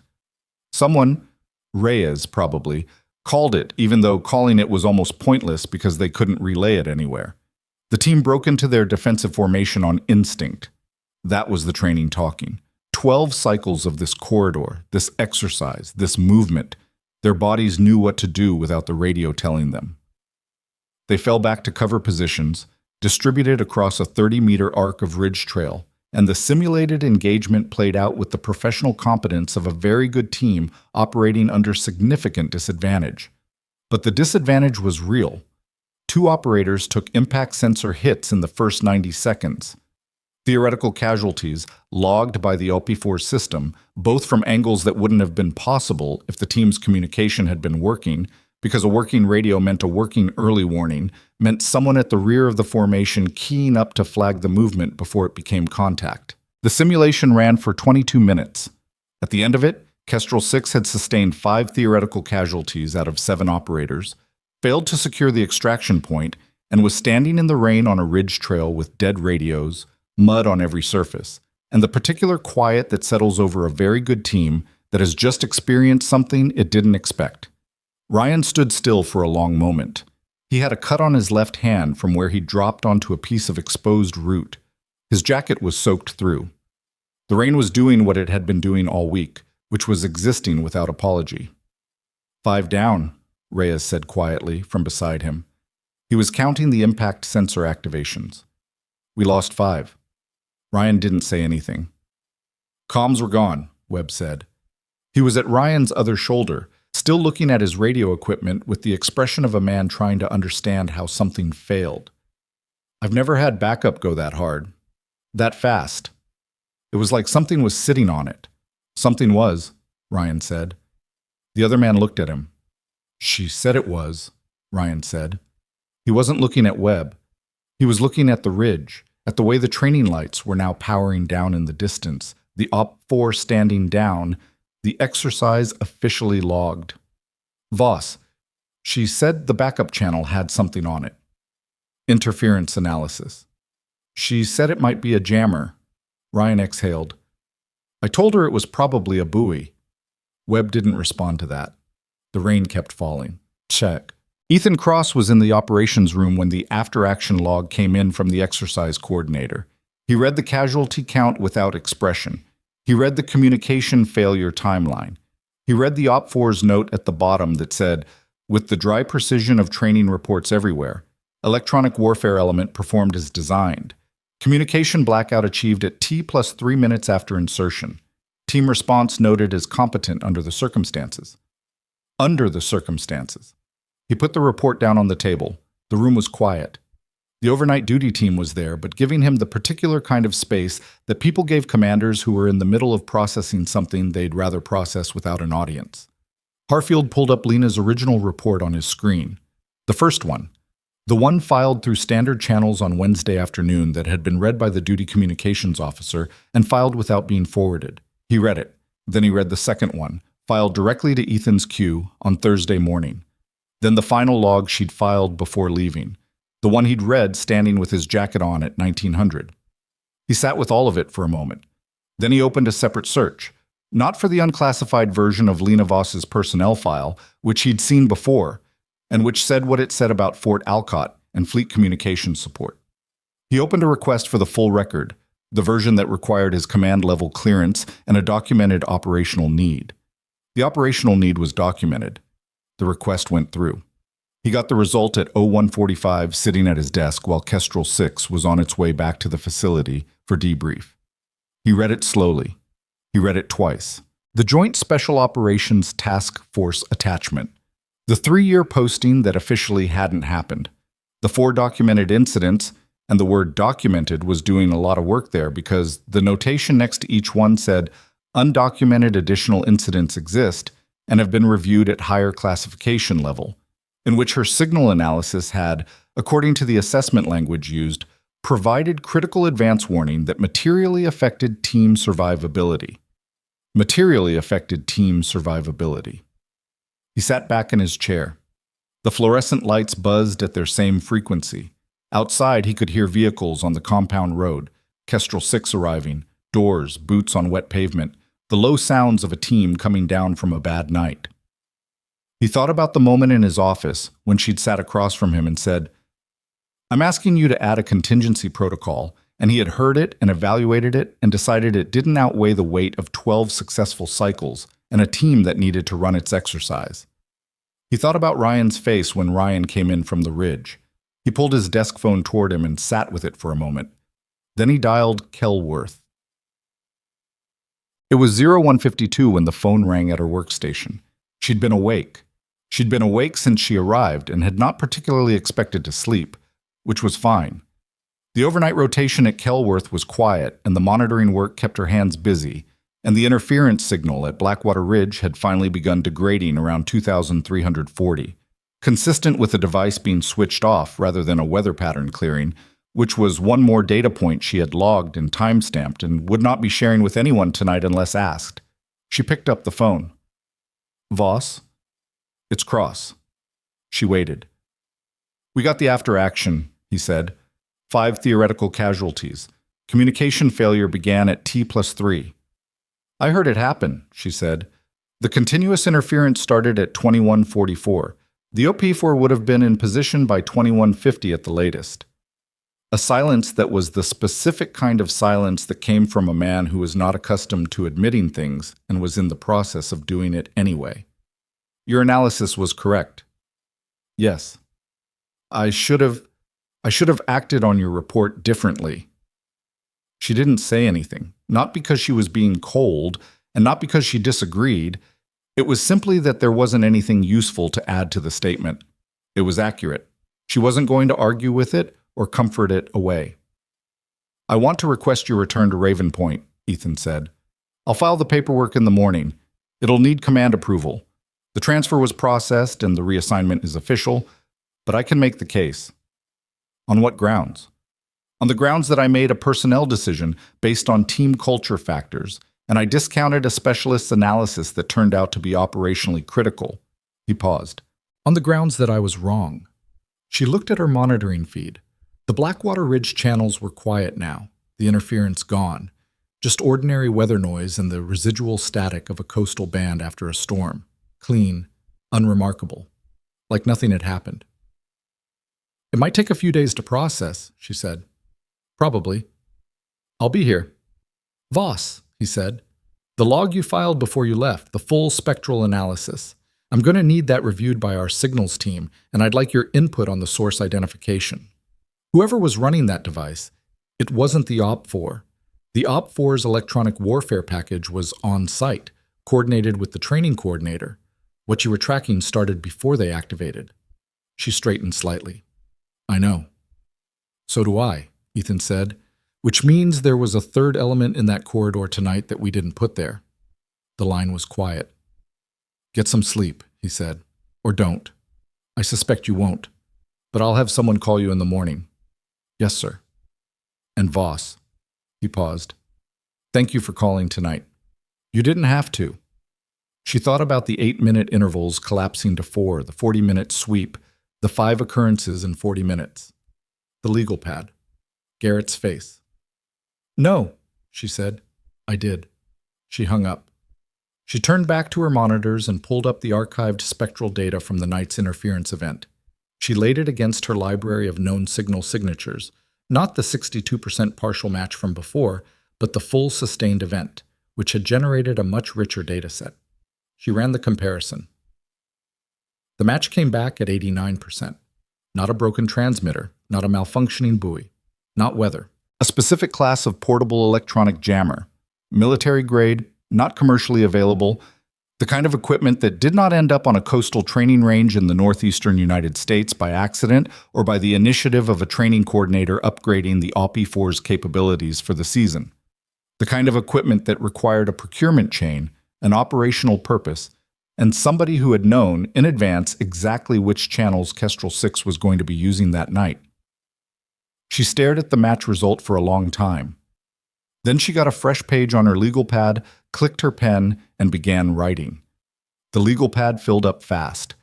Someone, Reyes probably, called it, even though calling it was almost pointless because they couldn't relay it anywhere. The team broke into their defensive formation on instinct. That was the training talking. 12 cycles of this corridor, this exercise, this movement. Their bodies knew what to do without the radio telling them. They fell back to cover positions, distributed across a 30-meter arc of ridge trail, and the simulated engagement played out with the professional competence of a very good team operating under significant disadvantage. But the disadvantage was real. 2 operators took impact sensor hits in the first 90 seconds. Theoretical casualties, logged by the LP4 system, both from angles that wouldn't have been possible if the team's communication had been working, because a working radio meant a working early warning, meant someone at the rear of the formation keying up to flag the movement before it became contact. The simulation ran for 22 minutes. At the end of it, Kestrel 6 had sustained 5 theoretical casualties out of 7 operators, failed to secure the extraction point, and was standing in the rain on a ridge trail with dead radios, mud on every surface, and the particular quiet that settles over a very good team that has just experienced something it didn't expect. Ryan stood still for a long moment. He had a cut on his left hand from where he dropped onto a piece of exposed root. His jacket was soaked through. The rain was doing what it had been doing all week, which was existing without apology. 5 down, Reyes said quietly from beside him. He was counting the impact sensor activations. We lost 5. Ryan didn't say anything. Comms were gone, Webb said. He was at Ryan's other shoulder, still looking at his radio equipment with the expression of a man trying to understand how something failed. I've never had backup go that hard. That fast. It was like something was sitting on it. Something was, Ryan said. The other man looked at him. She said it was, Ryan said. He wasn't looking at Webb. He was looking at the ridge, at the way the training lights were now powering down in the distance, the OP4 standing down, the exercise officially logged. Voss, she said the backup channel had something on it. Interference analysis. She said it might be a jammer. Ryan exhaled. I told her it was probably a buoy. Webb didn't respond to that. The rain kept falling. Check. Ethan Cross was in the operations room when the after-action log came in from the exercise coordinator. He read the casualty count without expression. He read the communication failure timeline. He read the Op4's note at the bottom that said, "With the dry precision of training reports everywhere, electronic warfare element performed as designed. Communication blackout achieved at T plus 3 minutes after insertion. Team response noted as competent under the circumstances." Under the circumstances. He put the report down on the table. The room was quiet. The overnight duty team was there, but giving him the particular kind of space that people gave commanders who were in the middle of processing something they'd rather process without an audience. Harfield pulled up Lena's original report on his screen. The first one. The one filed through standard channels on Wednesday afternoon that had been read by the duty communications officer and filed without being forwarded. He read it. Then he read the second one, filed directly to Ethan's queue on Thursday morning. Then the final log she'd filed before leaving. The one he'd read standing with his jacket on at 1900. He sat with all of it for a moment. Then he opened a separate search, not for the unclassified version of Lena Voss's personnel file, which he'd seen before, and which said what it said about Fort Alcott and fleet communications support. He opened a request for the full record, the version that required his command-level clearance and a documented operational need. The operational need was documented. The request went through. He got the result at 01:45 sitting at his desk while Kestrel 6 was on its way back to the facility for debrief. He read it slowly. He read it twice. The Joint Special Operations Task Force Attachment. The 3-year posting that officially hadn't happened. The 4 documented incidents, and the word documented was doing a lot of work there because the notation next to each one said undocumented additional incidents exist and have been reviewed at higher classification level, in which her signal analysis had, according to the assessment language used, provided critical advance warning that materially affected team survivability. Materially affected team survivability. He sat back in his chair. The fluorescent lights buzzed at their same frequency. Outside, he could hear vehicles on the compound road, Kestrel 6 arriving, doors, boots on wet pavement, the low sounds of a team coming down from a bad night. He thought about the moment in his office when she'd sat across from him and said, "I'm asking you to add a contingency protocol," and he had heard it and evaluated it and decided it didn't outweigh the weight of 12 successful cycles and a team that needed to run its exercise. He thought about Ryan's face when Ryan came in from the ridge. He pulled his desk phone toward him and sat with it for a moment. Then he dialed Kelworth. It was 01:52 when the phone rang at her workstation. She'd been awake. She'd been awake since she arrived and had not particularly expected to sleep, which was fine. The overnight rotation at Kelworth was quiet, and the monitoring work kept her hands busy, and the interference signal at Blackwater Ridge had finally begun degrading around 2340, consistent with the device being switched off rather than a weather pattern clearing, which was one more data point she had logged and timestamped and would not be sharing with anyone tonight unless asked. She picked up the phone. "Voss? It's Cross." She waited. "We got the after action," he said. 5 theoretical casualties. Communication failure began at T plus 3. "I heard it happen," she said. "The continuous interference started at 2144. The OP4 would have been in position by 2150 at the latest." A silence that was the specific kind of silence that came from a man who was not accustomed to admitting things and was in the process of doing it anyway. "Your analysis was correct." "Yes. I should have acted on your report differently." She didn't say anything, not because she was being cold and not because she disagreed. It was simply that there wasn't anything useful to add to the statement. It was accurate. She wasn't going to argue with it or comfort it away. "I want to request your return to Raven Point," Ethan said. "I'll file the paperwork in the morning. It'll need command approval. The transfer was processed and the reassignment is official, but I can make the case." "On what grounds?" "On the grounds that I made a personnel decision based on team culture factors, and I discounted a specialist's analysis that turned out to be operationally critical." He paused. "On the grounds that I was wrong." She looked at her monitoring feed. The Blackwater Ridge channels were quiet now, the interference gone, just ordinary weather noise and the residual static of a coastal band after a storm. Clean, unremarkable, like nothing had happened. "It might take a few days to process," she said. "Probably. I'll be here." "Voss," he said. The log you filed before you left, the full spectral analysis. I'm going to need that reviewed by our signals team, and I'd like your input on the source identification. Whoever was running that device, it wasn't the OP4. The OP4's electronic warfare package was on site, coordinated with the training coordinator. What you were tracking started before they activated. She straightened slightly. I know. So do I, Ethan said, which means there was a third element in that corridor tonight that we didn't put there. The line was quiet. Get some sleep, he said. Or don't. I suspect you won't, but I'll have someone call you in the morning. Yes, sir. And Voss. He paused. Thank you for calling tonight. You didn't have to. She thought about the 8-minute intervals collapsing to 4, the 40-minute sweep, the 5 occurrences in 40 minutes. The legal pad. Garrett's face. No, she said. I did. She hung up. She turned back to her monitors and pulled up the archived spectral data from the night's interference event. She laid it against her library of known signal signatures, not the 62% partial match from before, but the full sustained event, which had generated a much richer dataset. She ran the comparison. The match came back at 89%. Not a broken transmitter, not a malfunctioning buoy, not weather. A specific class of portable electronic jammer, military grade, not commercially available, the kind of equipment that did not end up on a coastal training range in the northeastern United States by accident or by the initiative of a training coordinator upgrading the OP4's capabilities for the season. The kind of equipment that required a procurement chain, an operational purpose, and somebody who had known in advance exactly which channels Kestrel 6 was going to be using that night. She stared at the match result for a long time. Then she got a fresh page on her legal pad, clicked her pen, and began writing. The legal pad filled up fast.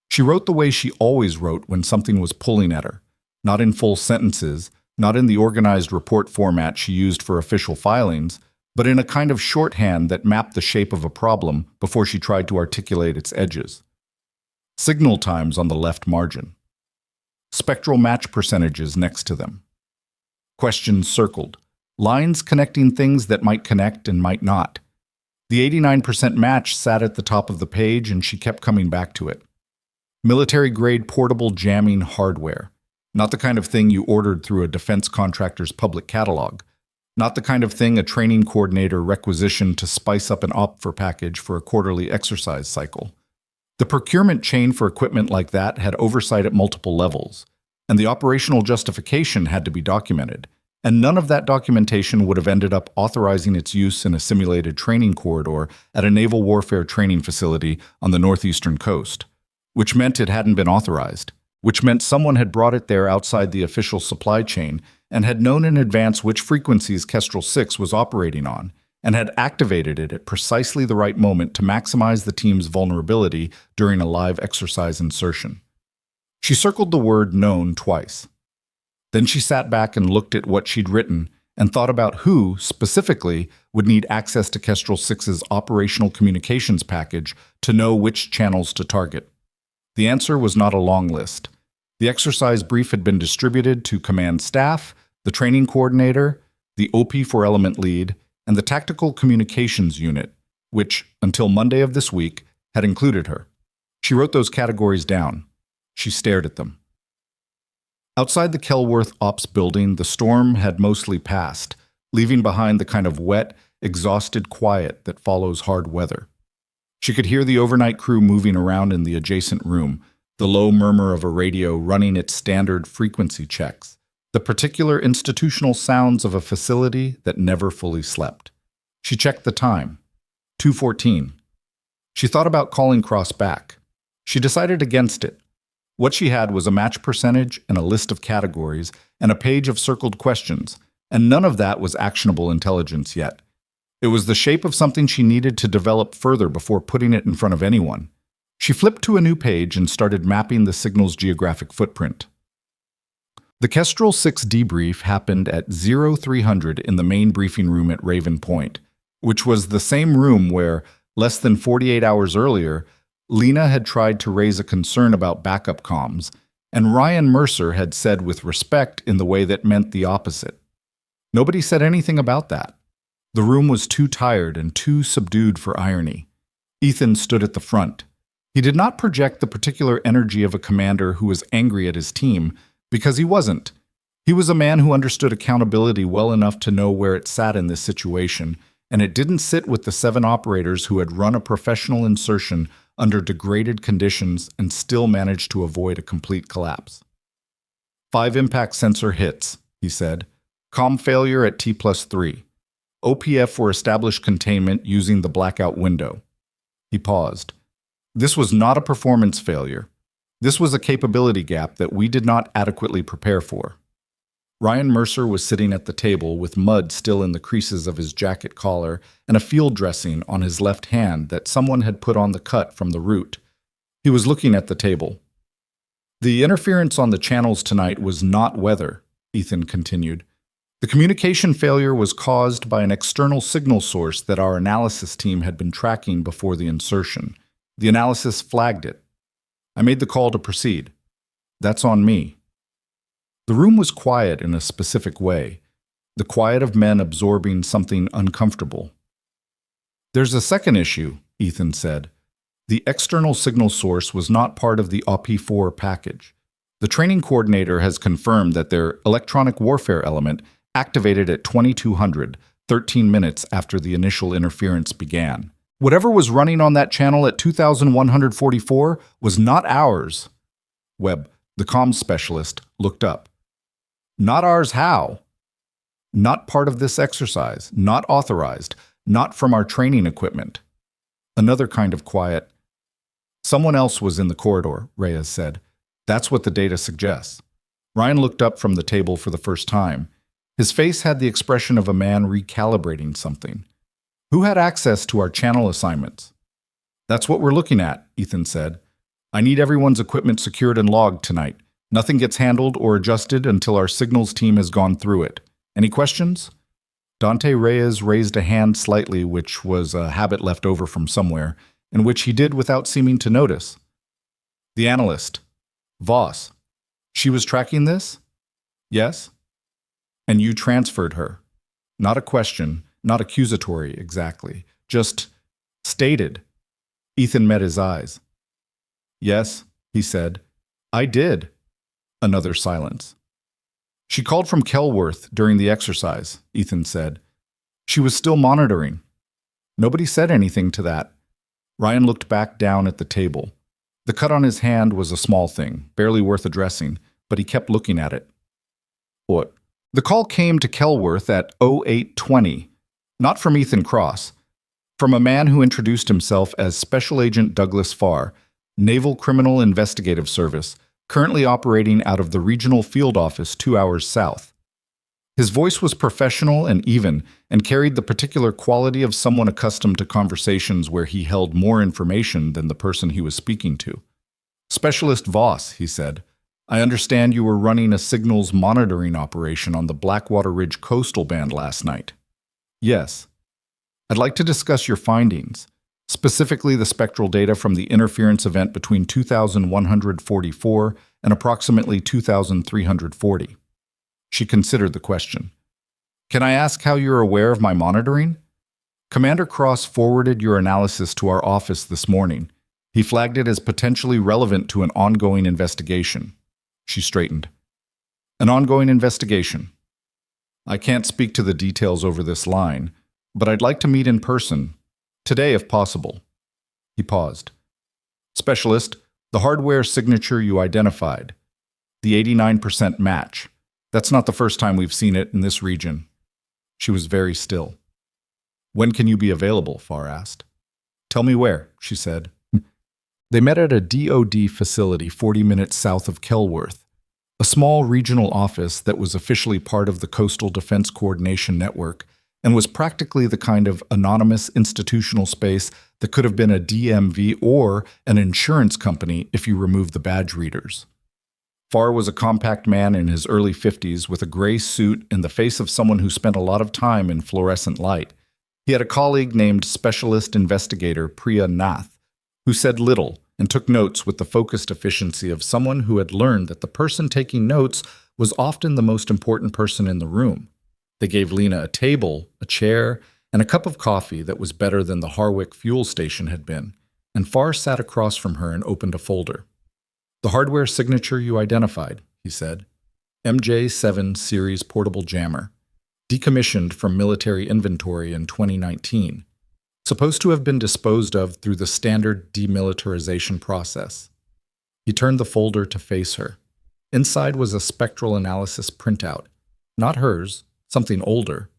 She wrote the way she always wrote when something was pulling at her, not in full sentences, not in the organized report format she used for official filings, but in a kind of shorthand that mapped the shape of a problem before she tried to articulate its edges. Signal times on the left margin. Spectral match percentages next to them. Questions circled. Lines connecting things that might connect and might not. The 89% match sat at the top of the page, and she kept coming back to it. Military-grade portable jamming hardware. Not the kind of thing you ordered through a defense contractor's public catalog. Not the kind of thing a training coordinator requisitioned to spice up an OP4 package for a quarterly exercise cycle. The procurement chain for equipment like that had oversight at multiple levels, and the operational justification had to be documented, and none of that documentation would have ended up authorizing its use in a simulated training corridor at a naval warfare training facility on the northeastern coast, which meant it hadn't been authorized, which meant someone had brought it there outside the official supply chain and had known in advance which frequencies Kestrel 6 was operating on, and had activated it at precisely the right moment to maximize the team's vulnerability during a live exercise insertion. She circled the word known twice. Then she sat back and looked at what she'd written and thought about who, specifically, would need access to Kestrel 6's operational communications package to know which channels to target. The answer was not a long list. The exercise brief had been distributed to command staff, the training coordinator, the OP4 element lead, and the Tactical Communications Unit, which, until Monday of this week, had included her. She wrote those categories down. She stared at them. Outside the Kelworth Ops building, the storm had mostly passed, leaving behind the kind of wet, exhausted quiet that follows hard weather. She could hear the overnight crew moving around in the adjacent room, the low murmur of a radio running its standard frequency checks, the particular institutional sounds of a facility that never fully slept. She checked the time. 2:14. She thought about calling Cross back. She decided against it. What she had was a match percentage and a list of categories and a page of circled questions, and none of that was actionable intelligence yet. It was the shape of something she needed to develop further before putting it in front of anyone. She flipped to a new page and started mapping the signal's geographic footprint. The Kestrel 6 debrief happened at 0300 in the main briefing room at Raven Point, which was the same room where, less than 48 hours earlier, Lena had tried to raise a concern about backup comms, and Ryan Mercer had said with respect in the way that meant the opposite. Nobody said anything about that. The room was too tired and too subdued for irony. Ethan stood at the front. He did not project the particular energy of a commander who was angry at his team, because he wasn't. He was a man who understood accountability well enough to know where it sat in this situation, and it didn't sit with the 7 operators who had run a professional insertion under degraded conditions and still managed to avoid a complete collapse. 5 impact sensor hits, he said. Comm failure at T+3. OPF for established containment using the blackout window. He paused. This was not a performance failure. This was a capability gap that we did not adequately prepare for. Ryan Mercer was sitting at the table with mud still in the creases of his jacket collar and a field dressing on his left hand that someone had put on the cut from the root. He was looking at the table. The interference on the channels tonight was not weather, Ethan continued. The communication failure was caused by an external signal source that our analysis team had been tracking before the insertion. The analysis flagged it. I made the call to proceed. That's on me. The room was quiet in a specific way, the quiet of men absorbing something uncomfortable. There's a second issue, Ethan said. The external signal source was not part of the OP4 package. The training coordinator has confirmed that their electronic warfare element activated at 2200, 13 minutes after the initial interference began. Whatever was running on that channel at 2144 was not ours. Webb, the comms specialist, looked up. Not ours how? Not part of this exercise, not authorized, not from our training equipment. Another kind of quiet. Someone else was in the corridor, Reyes said. That's what the data suggests. Ryan looked up from the table for the first time. His face had the expression of a man recalibrating something. Who had access to our channel assignments? That's what we're looking at, Ethan said. I need everyone's equipment secured and logged tonight. Nothing gets handled or adjusted until our signals team has gone through it. Any questions? Dante Reyes raised a hand slightly, which was a habit left over from somewhere, and which he did without seeming to notice. The analyst. Voss. She was tracking this? Yes? And you transferred her. Not a question, not accusatory exactly, just stated. Ethan met his eyes. Yes, he said. I did. Another silence. She called from Kelworth during the exercise, Ethan said. She was still monitoring. Nobody said anything to that. Ryan looked back down at the table. The cut on his hand was a small thing, barely worth addressing, but he kept looking at it. What? The call came to Kelworth at 0820, not from Ethan Cross, from a man who introduced himself as Special Agent Douglas Farr, Naval Criminal Investigative Service, currently operating out of the regional field office 2 hours south. His voice was professional and even, and carried the particular quality of someone accustomed to conversations where he held more information than the person he was speaking to. Specialist Voss, he said, I understand you were running a signals monitoring operation on the Blackwater Ridge coastal band last night. Yes. I'd like to discuss your findings, specifically the spectral data from the interference event between 2144 and approximately 2340. She considered the question. Can I ask how you're aware of my monitoring? Commander Cross forwarded your analysis to our office this morning. He flagged it as potentially relevant to an ongoing investigation. She straightened. An ongoing investigation. I can't speak to the details over this line, but I'd like to meet in person, today if possible. He paused. Specialist, the hardware signature you identified, the 89% match. That's not the first time we've seen it in this region. She was very still. When can you be available? Farr asked. Tell me where, she said. They met at a DoD facility 40 minutes south of Kelworth, a small regional office that was officially part of the Coastal Defense Coordination Network and was practically the kind of anonymous institutional space that could have been a DMV or an insurance company if you removed the badge readers. Farr was a compact man in his early 50s with a gray suit and the face of someone who spent a lot of time in fluorescent light. He had a colleague named Specialist Investigator Priya Nath, who said little and took notes with the focused efficiency of someone who had learned that the person taking notes was often the most important person in the room. They gave Lena a table, a chair, and a cup of coffee that was better than the Harwick fuel station had been, and Farr sat across from her and opened a folder. "The hardware signature you identified," he said. "MJ7 series portable jammer. Decommissioned from military inventory in 2019. Supposed to have been disposed of through the standard demilitarization process." He turned the folder to face her. Inside was a spectral analysis printout. Not hers, something older.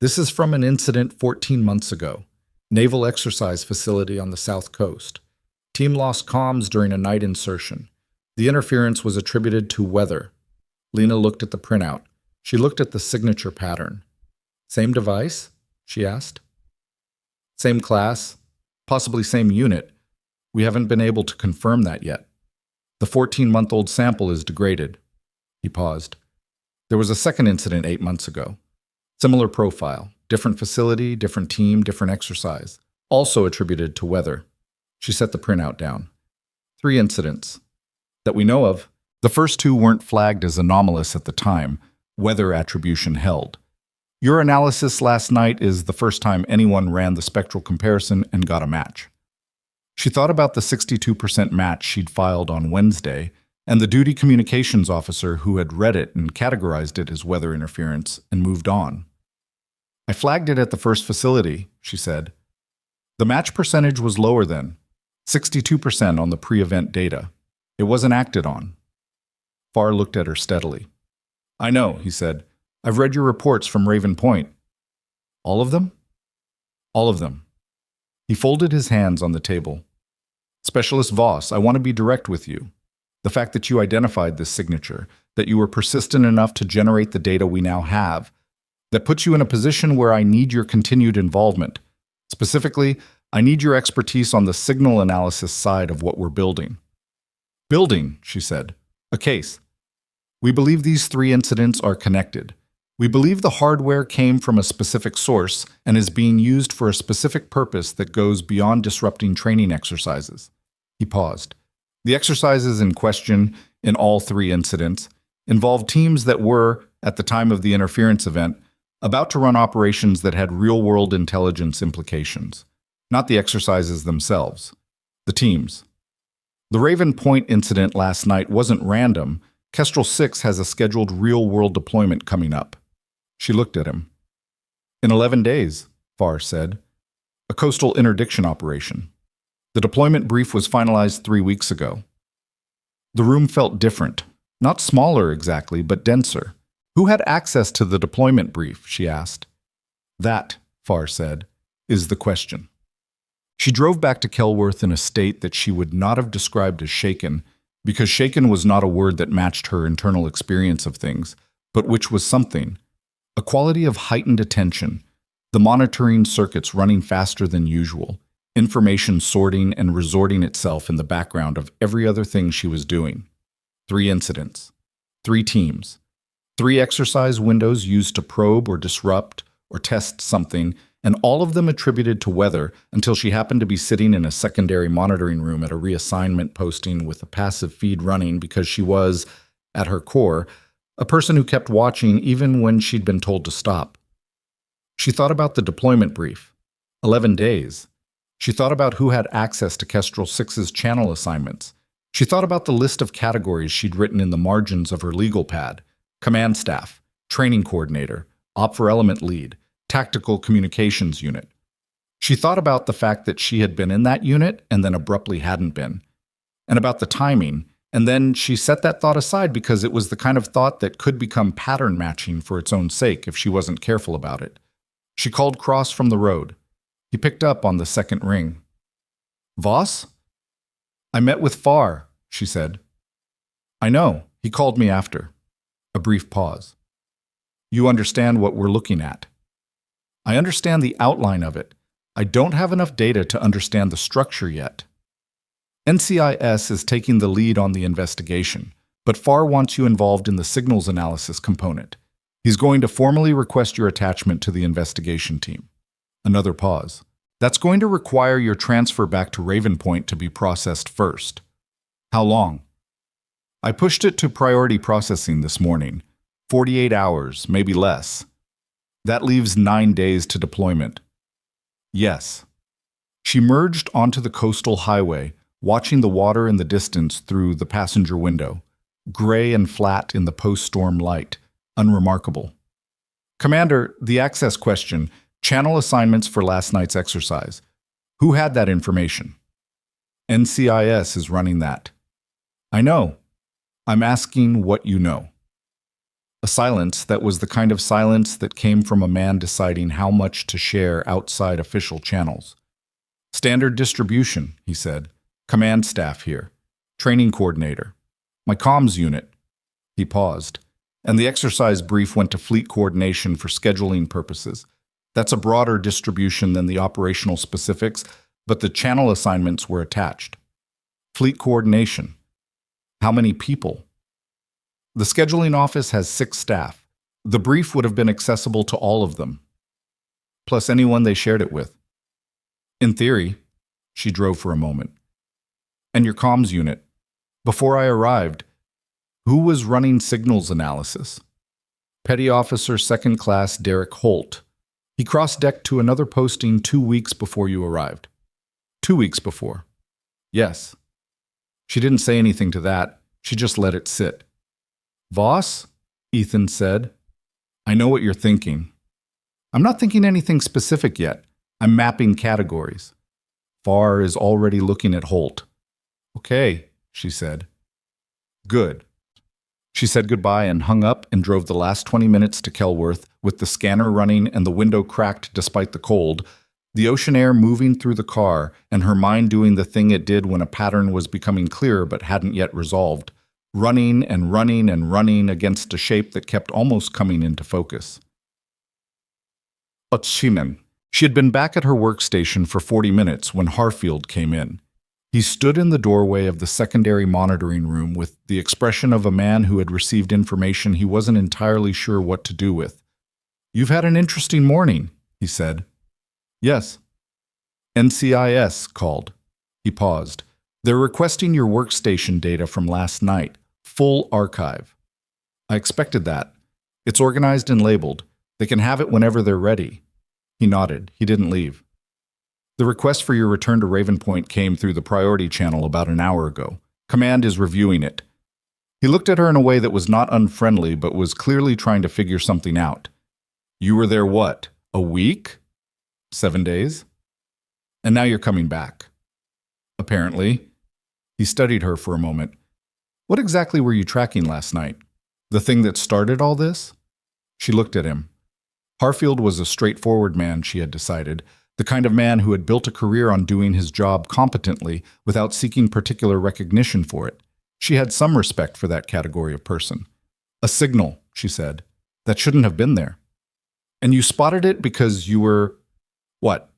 "This is from an incident 14 months ago. Naval exercise facility on the south coast. Team lost comms during a night insertion. The interference was attributed to weather." Lena looked at the printout. She looked at the signature pattern. "Same device?" she asked. "Same class, possibly same unit. We haven't been able to confirm that yet. The 14-month-old sample is degraded." He paused. "There was a second incident 8 months ago. Similar profile, different facility, different team, different exercise. Also attributed to weather." She set the printout down. 3 incidents. That we know of. The first 2 weren't flagged as anomalous at the time. Weather attribution held. Your analysis last night is the first time anyone ran the spectral comparison and got a match. She thought about the 62% match she'd filed on Wednesday and the duty communications officer who had read it and categorized it as weather interference and moved on. "I flagged it at the first facility," she said. "The match percentage was lower then, 62% on the pre-event data. It wasn't acted on." Farr looked at her steadily. "I know," he said. "I've read your reports from Raven Point." "All of them?" "All of them." He folded his hands on the table. "Specialist Voss, I want to be direct with you. The fact that you identified this signature, that you were persistent enough to generate the data we now have, that puts you in a position where I need your continued involvement. Specifically, I need your expertise on the signal analysis side of what we're building." "Building," she said. "A case. We believe these 3 incidents are connected. We believe the hardware came from a specific source and is being used for a specific purpose that goes beyond disrupting training exercises." He paused. "The exercises in question, in all 3 incidents, involved teams that were, at the time of the interference event, about to run operations that had real-world intelligence implications. Not the exercises themselves. The teams. The Raven Point incident last night wasn't random. Kestrel 6 has a scheduled real-world deployment coming up." She looked at him. "In 11 days, Farr said. A coastal interdiction operation. The deployment brief was finalized 3 weeks ago." The room felt different. Not smaller exactly, but denser. "Who had access to the deployment brief?" she asked. "That," Farr said, "is the question." She drove back to Kelworth in a state that she would not have described as shaken, because shaken was not a word that matched her internal experience of things, but which was something. A quality of heightened attention, the monitoring circuits running faster than usual, information sorting and resorting itself in the background of every other thing she was doing. 3 incidents. 3 teams. 3 exercise windows used to probe or disrupt or test something, and all of them attributed to weather until she happened to be sitting in a secondary monitoring room at a reassignment posting with a passive feed running because she was, at her core, a person who kept watching even when she'd been told to stop. She thought about the deployment brief. 11 days. She thought about who had access to Kestrel 6's channel assignments. She thought about the list of categories she'd written in the margins of her legal pad. Command staff, training coordinator, Op for Element lead, tactical communications unit. She thought about the fact that she had been in that unit and then abruptly hadn't been, and about the timing, and then she set that thought aside because it was the kind of thought that could become pattern matching for its own sake if she wasn't careful about it. She called Cross from the road. He picked up on the second ring. "Voss?" "I met with Farr," she said. "I know. He called me after." A brief pause. "You understand what we're looking at?" "I understand the outline of it. I don't have enough data to understand the structure yet." NCIS is taking the lead on the investigation, but Farr wants you involved in the signals analysis component. He's going to formally request your attachment to the investigation team. Another pause. "That's going to require your transfer back to Raven Point to be processed first." "How long?" "I pushed it to priority processing this morning. 48 hours, maybe less. That leaves 9 days to deployment. Yes. She merged onto the coastal highway, watching the water in the distance through the passenger window, gray and flat in the post-storm light, unremarkable. Commander, the access question, channel assignments for last night's exercise. Who had that information? NCIS is running that. I know. I'm asking what you know. A silence that was the kind of silence that came from a man deciding how much to share outside official channels. Standard distribution, he said. Command staff here. Training coordinator. My comms unit. He paused, and the exercise brief went to fleet coordination for scheduling purposes. That's a broader distribution than the operational specifics, but the channel assignments were attached. Fleet coordination. How many people? The scheduling office has 6 staff. The brief would have been accessible to all of them, plus anyone they shared it with. In theory, she drove for a moment. And your comms unit. Before I arrived, who was running signals analysis? Petty Officer 2nd Class Derek Holt. He cross-decked to another posting 2 weeks before you arrived. 2 weeks before. Yes. She didn't say anything to that. She just let it sit. Voss? Ethan said. I know what you're thinking. I'm not thinking anything specific yet. I'm mapping categories. Farr is already looking at Holt. Okay, she said. Good. She said goodbye and hung up and drove the last 20 minutes to Kelworth with the scanner running and the window cracked despite the cold, the ocean air moving through the car and her mind doing the thing it did when a pattern was becoming clear but hadn't yet resolved, running and running and running against a shape that kept almost coming into focus. Otshimen. She had been back at her workstation for 40 minutes when Harfield came in. He stood in the doorway of the secondary monitoring room with the expression of a man who had received information he wasn't entirely sure what to do with. You've had an interesting morning, he said. Yes. NCIS called. He paused. They're requesting your workstation data from last night. Full archive. I expected that. It's organized and labeled. They can have it whenever they're ready. He nodded. He didn't leave. The request for your return to Raven Point came through the priority channel about an hour ago. Command is reviewing it. He looked at her in a way that was not unfriendly, but was clearly trying to figure something out. You were there what? A week? 7 days? And now you're coming back. Apparently. He studied her for a moment. What exactly were you tracking last night? The thing that started all this? She looked at him. Harfield was a straightforward man, she had decided, the kind of man who had built a career on doing his job competently without seeking particular recognition for it. She had some respect for that category of person. A signal, she said, that shouldn't have been there. And you spotted it because you were, what,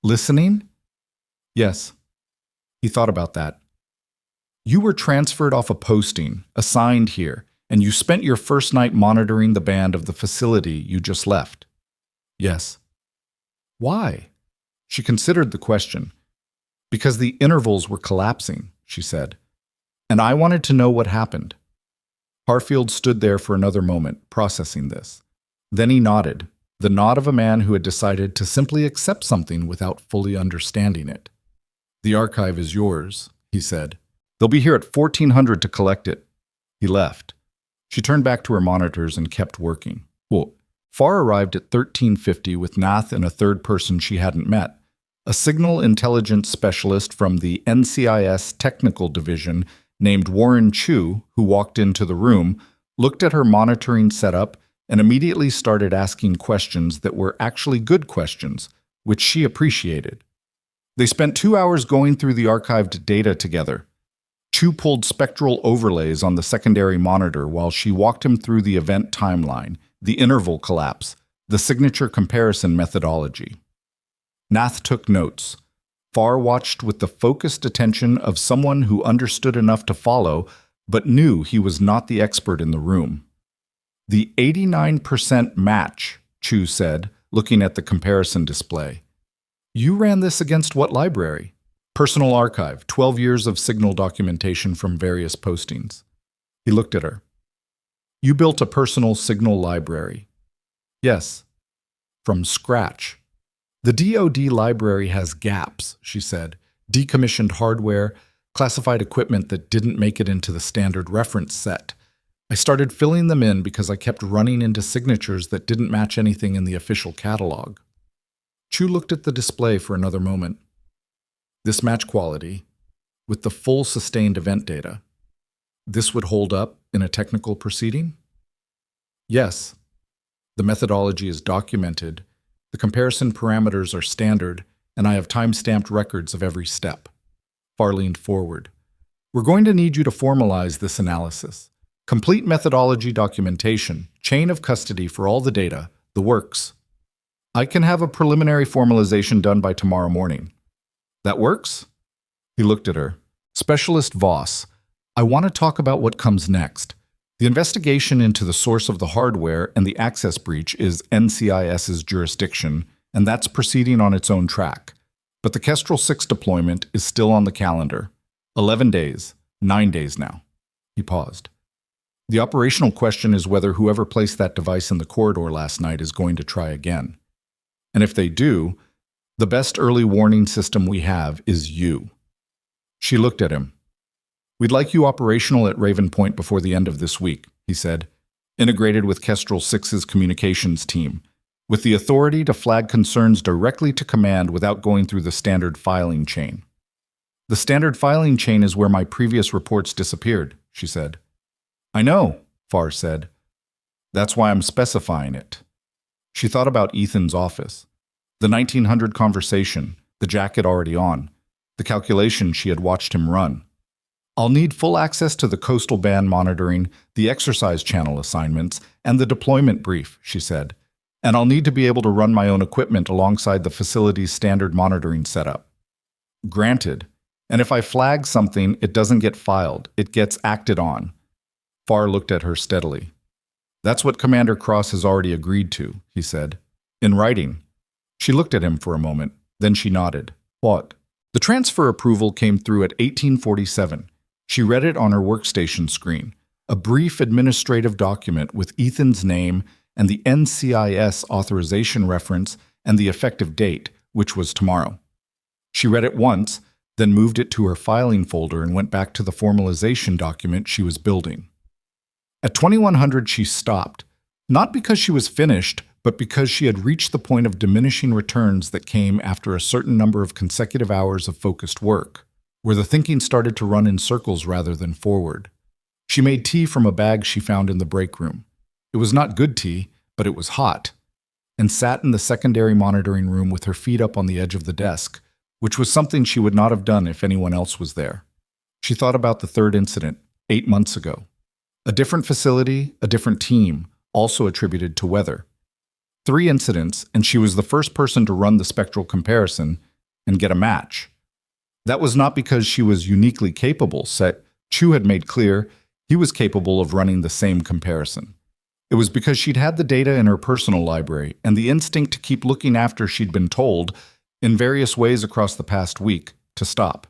listening? Yes. He thought about that. You were transferred off a posting, assigned here, and you spent your first night monitoring the band of the facility you just left. Yes. Why? She considered the question. Because the intervals were collapsing, she said. And I wanted to know what happened. Harfield stood there for another moment, processing this. Then he nodded, the nod of a man who had decided to simply accept something without fully understanding it. The archive is yours, he said. They'll be here at 1400 to collect it. He left. She turned back to her monitors and kept working. Well, Farr arrived at 1350 with Nath and a third person she hadn't met, a signal intelligence specialist from the NCIS Technical Division named Warren Chu, who walked into the room, looked at her monitoring setup, and immediately started asking questions that were actually good questions, which she appreciated. They spent 2 hours going through the archived data together. Chu pulled spectral overlays on the secondary monitor while she walked him through the event timeline, the interval collapse, the signature comparison methodology. Nath took notes. Farr watched with the focused attention of someone who understood enough to follow, but knew he was not the expert in the room. The 89% match, Chu said, looking at the comparison display. You ran this against what library? Personal archive, 12 years of signal documentation from various postings. He looked at her. You built a personal signal library. Yes. From scratch. The DoD library has gaps, she said. Decommissioned hardware, classified equipment that didn't make it into the standard reference set. I started filling them in because I kept running into signatures that didn't match anything in the official catalog. Chu looked at the display for another moment. This match quality, with the full sustained event data, this would hold up in a technical proceeding? Yes. The methodology is documented, the comparison parameters are standard, and I have time-stamped records of every step. Farr leaned forward. We're going to need you to formalize this analysis. Complete methodology documentation, chain of custody for all the data, the works. I can have a preliminary formalization done by tomorrow morning. That works? He looked at her. Specialist Voss, I want to talk about what comes next. The investigation into the source of the hardware and the access breach is NCIS's jurisdiction, and that's proceeding on its own track. But the Kestrel 6 deployment is still on the calendar. 11 days, 9 days now. He paused. The operational question is whether whoever placed that device in the corridor last night is going to try again. And if they do, the best early warning system we have is you. She looked at him. We'd like you operational at Raven Point before the end of this week, he said, integrated with Kestrel 6's communications team, with the authority to flag concerns directly to command without going through the standard filing chain. The standard filing chain is where my previous reports disappeared, she said. I know, Farr said. That's why I'm specifying it. She thought about Ethan's office, the 1900 conversation, the jacket already on, the calculation she had watched him run. I'll need full access to the coastal band monitoring, the exercise channel assignments, and the deployment brief, she said. And I'll need to be able to run my own equipment alongside the facility's standard monitoring setup. Granted. And if I flag something, it doesn't get filed, it gets acted on. Farr looked at her steadily. That's what Commander Cross has already agreed to, he said. In writing. She looked at him for a moment, then she nodded. What? The transfer approval came through at 1847. She read it on her workstation screen, a brief administrative document with Ethan's name and the NCIS authorization reference and the effective date, which was tomorrow. She read it once, then moved it to her filing folder and went back to the formalization document she was building. At 2100 she stopped, not because she was finished, but because she had reached the point of diminishing returns that came after a certain number of consecutive hours of focused work, where the thinking started to run in circles rather than forward. She made tea from a bag she found in the break room. It was not good tea, but it was hot, and sat in the secondary monitoring room with her feet up on the edge of the desk, which was something she would not have done if anyone else was there. She thought about the third incident, 8 months ago. A different facility, a different team, also attributed to weather. 3 incidents, and she was the first person to run the spectral comparison and get a match. That was not because she was uniquely capable, Chu had made clear he was capable of running the same comparison. It was because she'd had the data in her personal library and the instinct to keep looking after she'd been told, in various ways across the past week, to stop.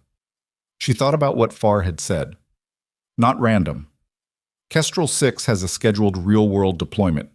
She thought about what Farr had said. Not random. Kestrel 6 has a scheduled real-world deployment.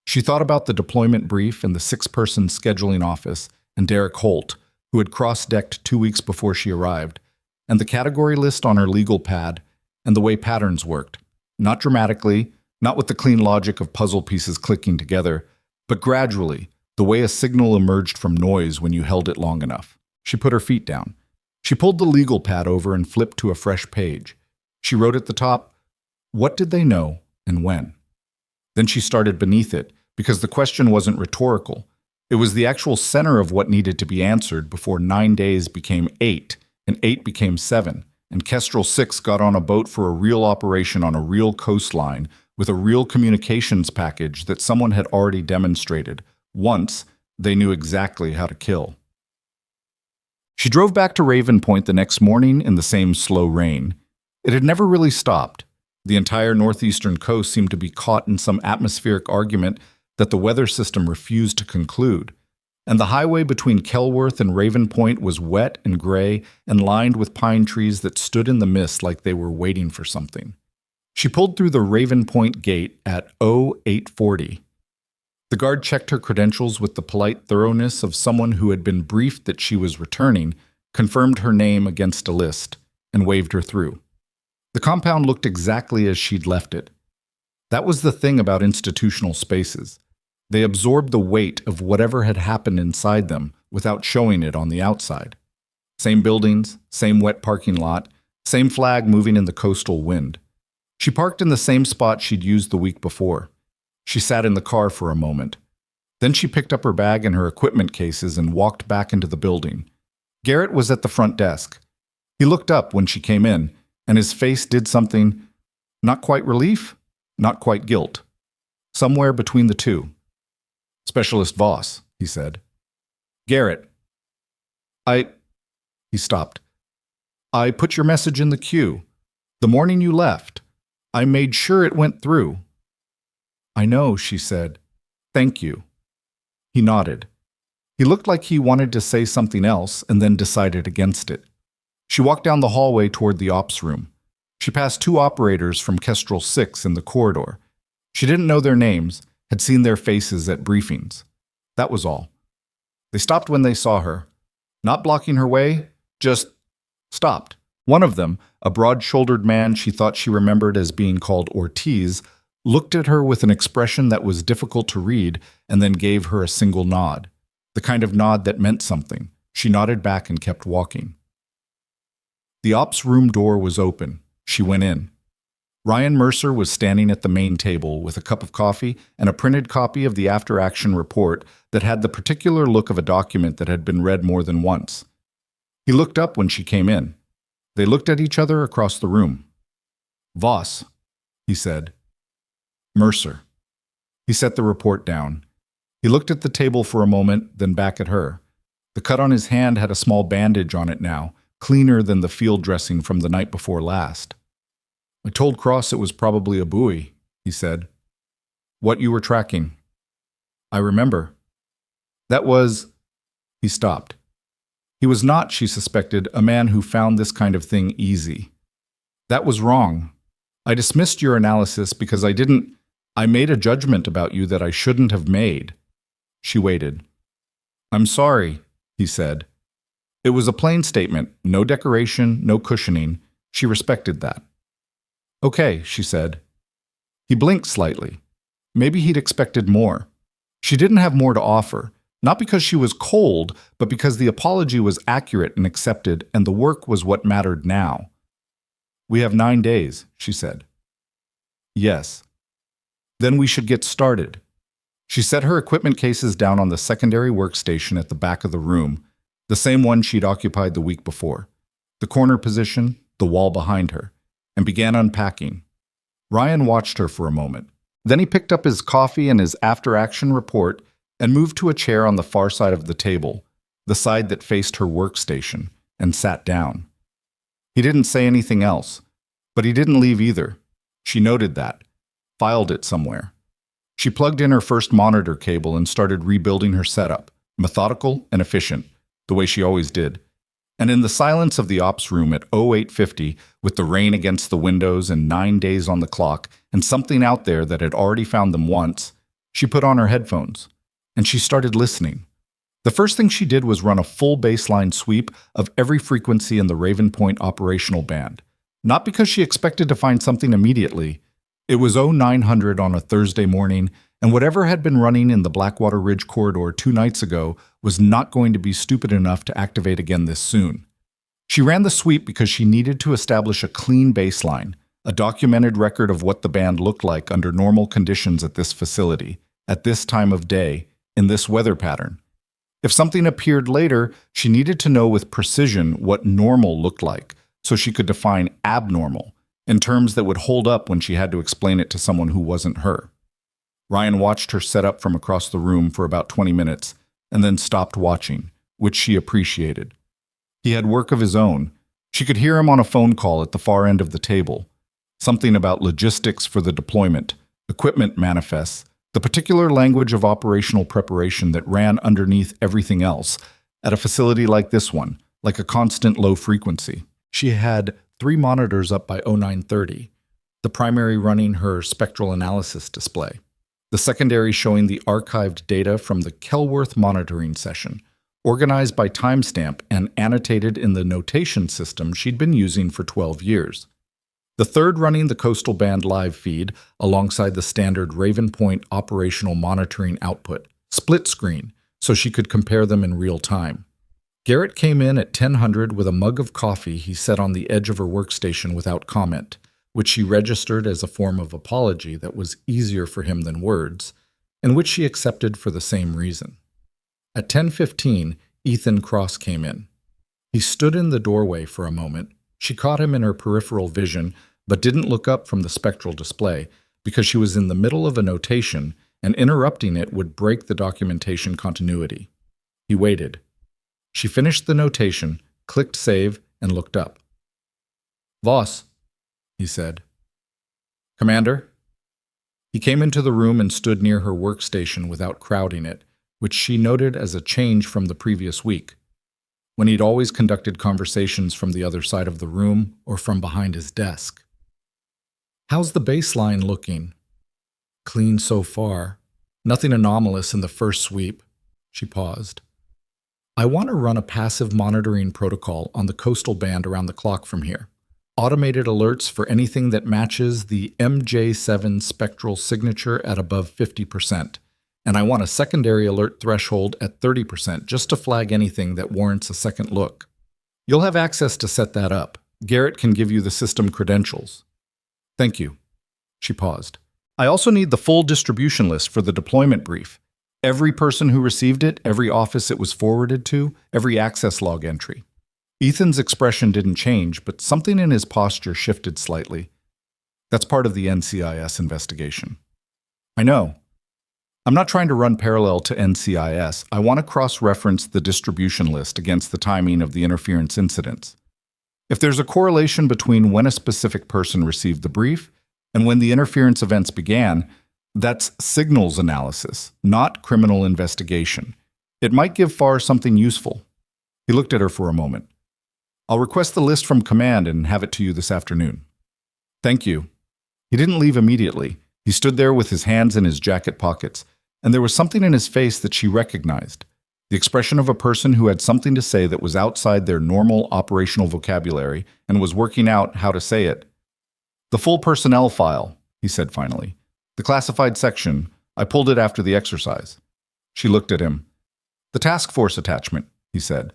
She thought about the deployment brief and the 6-person scheduling office and Derek Holt, who had cross-decked 2 weeks before she arrived, and the category list on her legal pad, and the way patterns worked. Not dramatically, not with the clean logic of puzzle pieces clicking together, but gradually, the way a signal emerged from noise when you held it long enough. She put her feet down. She pulled the legal pad over and flipped to a fresh page. She wrote at the top, what did they know and when? Then she started beneath it, because the question wasn't rhetorical. It was the actual center of what needed to be answered before 9 days became 8, and 8 became 7, and Kestrel 6 got on a boat for a real operation on a real coastline with a real communications package that someone had already demonstrated. Once, they knew exactly how to kill. She drove back to Raven Point the next morning in the same slow rain. It had never really stopped. The entire northeastern coast seemed to be caught in some atmospheric argument that the weather system refused to conclude, and the highway between Kelworth and Raven Point was wet and gray and lined with pine trees that stood in the mist like they were waiting for something. She pulled through the Raven Point gate at 0840. The guard checked her credentials with the polite thoroughness of someone who had been briefed that she was returning, confirmed her name against a list, and waved her through. The compound looked exactly as she'd left it. That was the thing about institutional spaces. They absorbed the weight of whatever had happened inside them without showing it on the outside. Same buildings, same wet parking lot, same flag moving in the coastal wind. She parked in the same spot she'd used the week before. She sat in the car for a moment. Then she picked up her bag and her equipment cases and walked back into the building. Garrett was at the front desk. He looked up when she came in, and his face did something, not quite relief, not quite guilt. Somewhere between the two. "Specialist Voss," he said. "Garrett, He stopped. "I put your message in the queue. The morning you left. I made sure it went through." "I know," she said. "Thank you." He nodded. He looked like he wanted to say something else and then decided against it. She walked down the hallway toward the ops room. She passed 2 operators from Kestrel 6 in the corridor. She didn't know their names, had seen their faces at briefings. That was all. They stopped when they saw her. Not blocking her way, just stopped. One of them, a broad-shouldered man she thought she remembered as being called Ortiz, looked at her with an expression that was difficult to read and then gave her a single nod. The kind of nod that meant something. She nodded back and kept walking. The ops room door was open. She went in. Ryan Mercer was standing at the main table with a cup of coffee and a printed copy of the after-action report that had the particular look of a document that had been read more than once. He looked up when she came in. They looked at each other across the room. "Voss," he said. "Mercer." He set the report down. He looked at the table for a moment, then back at her. The cut on his hand had a small bandage on it now, cleaner than the field dressing from the night before last. "I told Cross it was probably a buoy," he said. "What you were tracking." "I remember." "That was—" He stopped. He was not, she suspected, a man who found this kind of thing easy. "That was wrong. I dismissed your analysis because I made a judgment about you that I shouldn't have made." She waited. "I'm sorry," he said. It was a plain statement, no decoration, no cushioning. She respected that. "Okay," she said. He blinked slightly. Maybe he'd expected more. She didn't have more to offer, not because she was cold, but because the apology was accurate and accepted, and the work was what mattered now. "We have 9 days," she said. "Yes." "Then we should get started." She set her equipment cases down on the secondary workstation at the back of the room, the same one she'd occupied the week before, the corner position, the wall behind her, and began unpacking. Ryan watched her for a moment. Then he picked up his coffee and his after-action report and moved to a chair on the far side of the table, the side that faced her workstation, and sat down. He didn't say anything else, but he didn't leave either. She noted that, filed it somewhere. She plugged in her first monitor cable and started rebuilding her setup, methodical and efficient, the way she always did. And in the silence of the ops room at 0850, with the rain against the windows and 9 days on the clock, and something out there that had already found them once, she put on her headphones, and she started listening. The first thing she did was run a full baseline sweep of every frequency in the Raven Point operational band. Not because she expected to find something immediately. It was 0900 on a Thursday morning, and whatever had been running in the Blackwater Ridge corridor 2 nights ago was not going to be stupid enough to activate again this soon. She ran the sweep because she needed to establish a clean baseline, a documented record of what the band looked like under normal conditions at this facility, at this time of day, in this weather pattern. If something appeared later, she needed to know with precision what normal looked like, so she could define abnormal, in terms that would hold up when she had to explain it to someone who wasn't her. Ryan watched her set up from across the room for about 20 minutes, and then stopped watching, which she appreciated. He had work of his own. She could hear him on a phone call at the far end of the table. Something about logistics for the deployment, equipment manifests, the particular language of operational preparation that ran underneath everything else, at a facility like this one, like a constant low frequency. She had 3 monitors up by 0930, the primary running her spectral analysis display. The secondary showing the archived data from the Kelworth monitoring session, organized by timestamp and annotated in the notation system she'd been using for 12 years. The third running the Coastal Band live feed alongside the standard Raven Point operational monitoring output, split screen, so she could compare them in real time. Garrett came in at 10:00 with a mug of coffee he set on the edge of her workstation without comment, which she registered as a form of apology that was easier for him than words, and which she accepted for the same reason. At 10:15, Ethan Cross came in. He stood in the doorway for a moment. She caught him in her peripheral vision, but didn't look up from the spectral display because she was in the middle of a notation, and interrupting it would break the documentation continuity. He waited. She finished the notation, clicked save, and looked up. "Voss," he said. "Commander?" He came into the room and stood near her workstation without crowding it, which she noted as a change from the previous week, when he'd always conducted conversations from the other side of the room or from behind his desk. "How's the baseline looking?" "Clean so far. Nothing anomalous in the first sweep." She paused. "I want to run a passive monitoring protocol on the coastal band around the clock from here. Automated alerts for anything that matches the MJ7 spectral signature at above 50%. And I want a secondary alert threshold at 30% just to flag anything that warrants a second look. You'll have access to set that up. Garrett can give you the system credentials." "Thank you." She paused. "I also need the full distribution list for the deployment brief. Every person who received it, every office it was forwarded to, every access log entry." Ethan's expression didn't change, but something in his posture shifted slightly. "That's part of the NCIS investigation." "I know. I'm not trying to run parallel to NCIS. I want to cross-reference the distribution list against the timing of the interference incidents. If there's a correlation between when a specific person received the brief and when the interference events began, that's signals analysis, not criminal investigation. It might give FAR something useful." He looked at her for a moment. "I'll request the list from command and have it to you this afternoon." "Thank you." He didn't leave immediately. He stood there with his hands in his jacket pockets, and there was something in his face that she recognized, the expression of a person who had something to say that was outside their normal operational vocabulary and was working out how to say it. "The full personnel file," he said finally. "The classified section. I pulled it after the exercise." She looked at him. "The task force attachment," he said.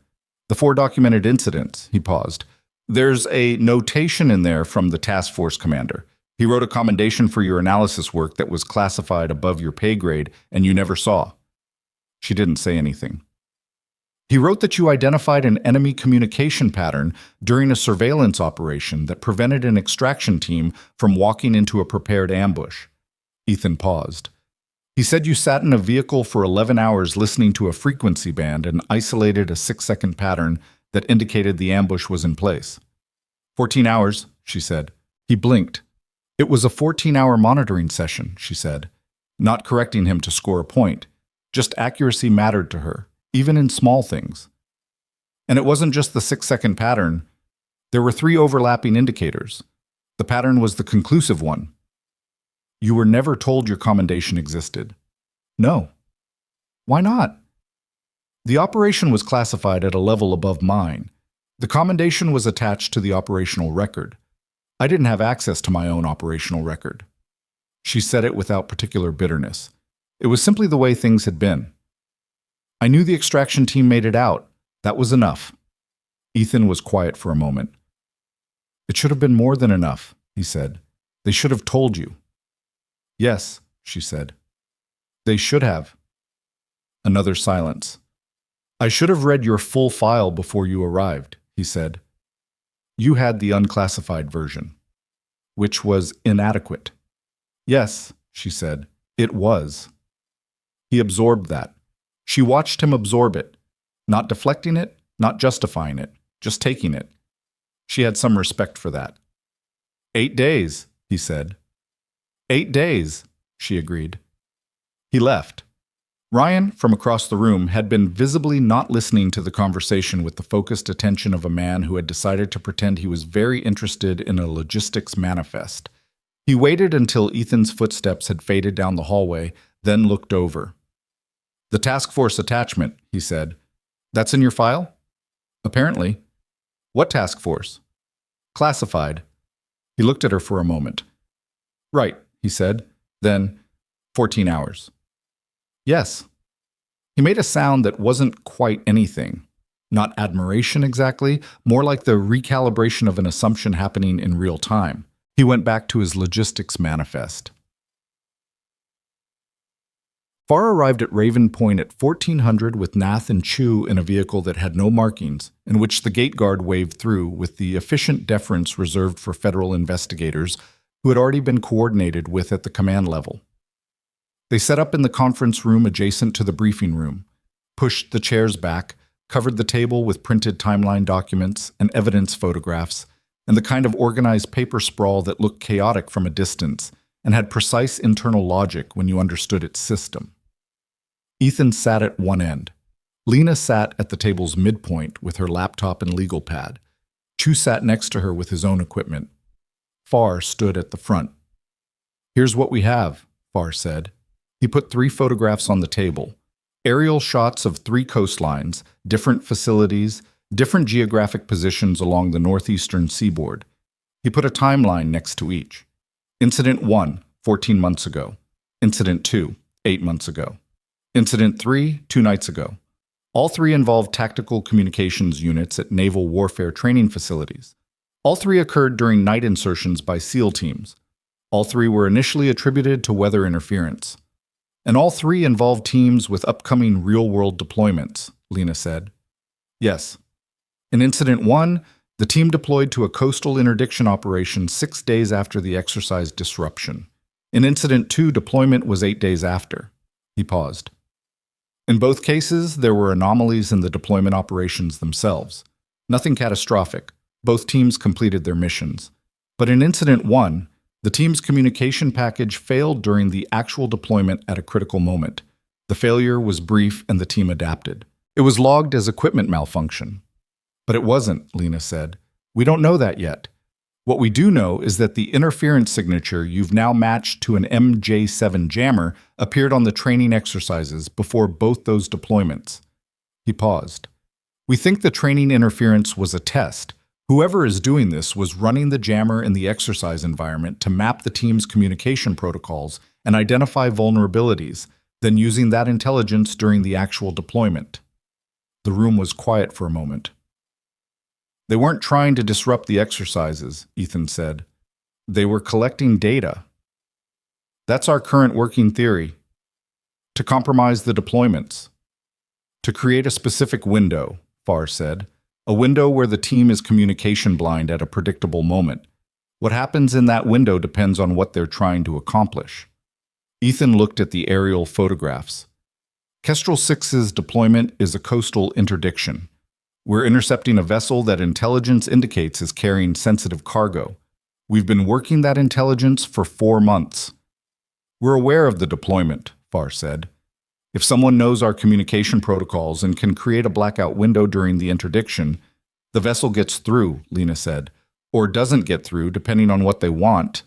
"The 4 documented incidents." He paused. "There's a notation in there from the task force commander. He wrote a commendation for your analysis work that was classified above your pay grade and you never saw." She didn't say anything. "He wrote that you identified an enemy communication pattern during a surveillance operation that prevented an extraction team from walking into a prepared ambush." Ethan paused. "He said you sat in a vehicle for 11 hours listening to a frequency band and isolated a 6-second pattern that indicated the ambush was in place." 14 hours, she said. He blinked. "It was a 14-hour monitoring session," she said, not correcting him to score a point. Just accuracy mattered to her, even in small things. "And it wasn't just the 6-second pattern. There were 3 overlapping indicators. The pattern was the conclusive one." "You were never told your commendation existed." "No." "Why not?" "The operation was classified at a level above mine. The commendation was attached to the operational record. I didn't have access to my own operational record." She said it without particular bitterness. It was simply the way things had been. "I knew the extraction team made it out. That was enough." Ethan was quiet for a moment. "It should have been more than enough," he said. "They should have told you." "Yes," she said. "They should have." Another silence. "I should have read your full file before you arrived," he said. "You had the unclassified version." "Which was inadequate." "Yes," she said. "It was." He absorbed that. She watched him absorb it, not deflecting it, not justifying it, just taking it. She had some respect for that. 8 days, he said. 8 days, she agreed. He left. Ryan, from across the room, had been visibly not listening to the conversation with the focused attention of a man who had decided to pretend he was very interested in a logistics manifest. He waited until Ethan's footsteps had faded down the hallway, then looked over. "The task force attachment," he said. "That's in your file?" "Apparently." "What task force?" "Classified." He looked at her for a moment. "Right," he said. Then, 14 hours. "Yes." He made a sound that wasn't quite anything. Not admiration exactly, more like the recalibration of an assumption happening in real time. He went back to his logistics manifest. Farr arrived at Raven Point at 1400 with Nath and Chu in a vehicle that had no markings, in which the gate guard waved through with the efficient deference reserved for federal investigators who had already been coordinated with at the command level. They set up in the conference room adjacent to the briefing room, pushed the chairs back, covered the table with printed timeline documents and evidence photographs, and the kind of organized paper sprawl that looked chaotic from a distance and had precise internal logic when you understood its system. Ethan sat at one end. Lena sat at the table's midpoint with her laptop and legal pad. Chu sat next to her with his own equipment. Farr stood at the front. "Here's what we have," Farr said. He put 3 photographs on the table. Aerial shots of 3 coastlines, different facilities, different geographic positions along the northeastern seaboard. He put a timeline next to each. Incident 1, 14 months ago. Incident 2, 8 months ago. Incident 3, 2 nights ago. All 3 involved tactical communications units at naval warfare training facilities. All 3 occurred during night insertions by SEAL teams. All 3 were initially attributed to weather interference. And all 3 involved teams with upcoming real-world deployments, Lena said. "Yes. In Incident 1, the team deployed to a coastal interdiction operation 6 days after the exercise disruption. In Incident 2, deployment was 8 days after." He paused. "In both cases, there were anomalies in the deployment operations themselves. Nothing catastrophic. Both teams completed their missions. But in Incident 1, the team's communication package failed during the actual deployment at a critical moment. The failure was brief and the team adapted. It was logged as equipment malfunction." "But it wasn't," Lena said. "We don't know that yet. What we do know is that the interference signature you've now matched to an MJ7 jammer appeared on the training exercises before both those deployments." He paused. "We think the training interference was a test. Whoever is doing this was running the jammer in the exercise environment to map the team's communication protocols and identify vulnerabilities, then using that intelligence during the actual deployment." The room was quiet for a moment. "They weren't trying to disrupt the exercises," Ethan said. "They were collecting data. That's our current working theory. To compromise the deployments. To create a specific window," Farr said. "A window where the team is communication blind at a predictable moment. What happens in that window depends on what they're trying to accomplish." Ethan looked at the aerial photographs. "Kestrel 6's deployment is a coastal interdiction. We're intercepting a vessel that intelligence indicates is carrying sensitive cargo. We've been working that intelligence for 4 months. We're aware of the deployment," Farr said. "If someone knows our communication protocols and can create a blackout window during the interdiction, the vessel gets through," Lena said, "or doesn't get through depending on what they want.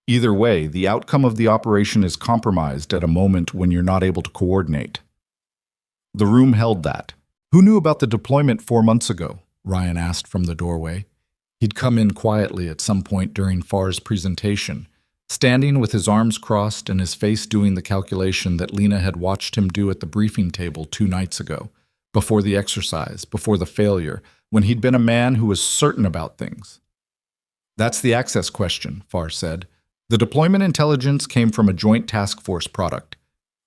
Either way, the outcome of the operation is compromised at a moment when you're not able to coordinate." The room held that. "Who knew about the deployment 4 months ago?" Ryan asked from the doorway. He'd come in quietly at some point during Farr's presentation, standing with his arms crossed and his face doing the calculation that Lena had watched him do at the briefing table 2 nights ago, before the exercise, before the failure, when he'd been a man who was certain about things. "That's the access question," Farr said. "The deployment intelligence came from a joint task force product.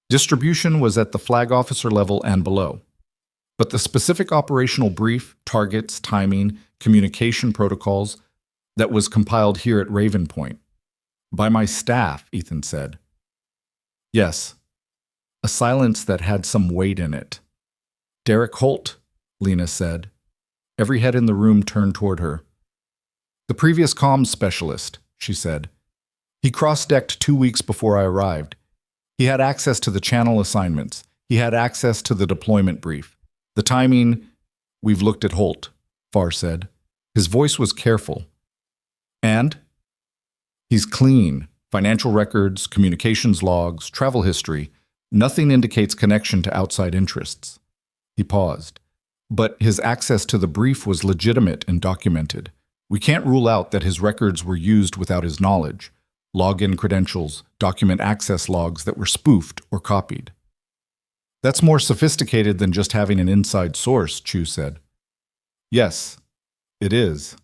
Distribution was at the flag officer level and below. But the specific operational brief, targets, timing, communication protocols, that was compiled here at Raven Point. By my staff," Ethan said. "Yes." A silence that had some weight in it. "Derek Holt," Lena said. Every head in the room turned toward her. "The previous comms specialist," she said. "He cross-decked 2 weeks before I arrived. He had access to the channel assignments. He had access to the deployment brief. The timing, we've looked at Holt," Farr said. His voice was careful. "And?" He's clean. Financial records, communications logs, travel history. Nothing indicates connection to outside interests. He paused. But his access to the brief was legitimate and documented. We can't rule out that his records were used without his knowledge. Login credentials, document access logs that were spoofed or copied. That's more sophisticated than just having an inside source, Chu said. Yes, it is.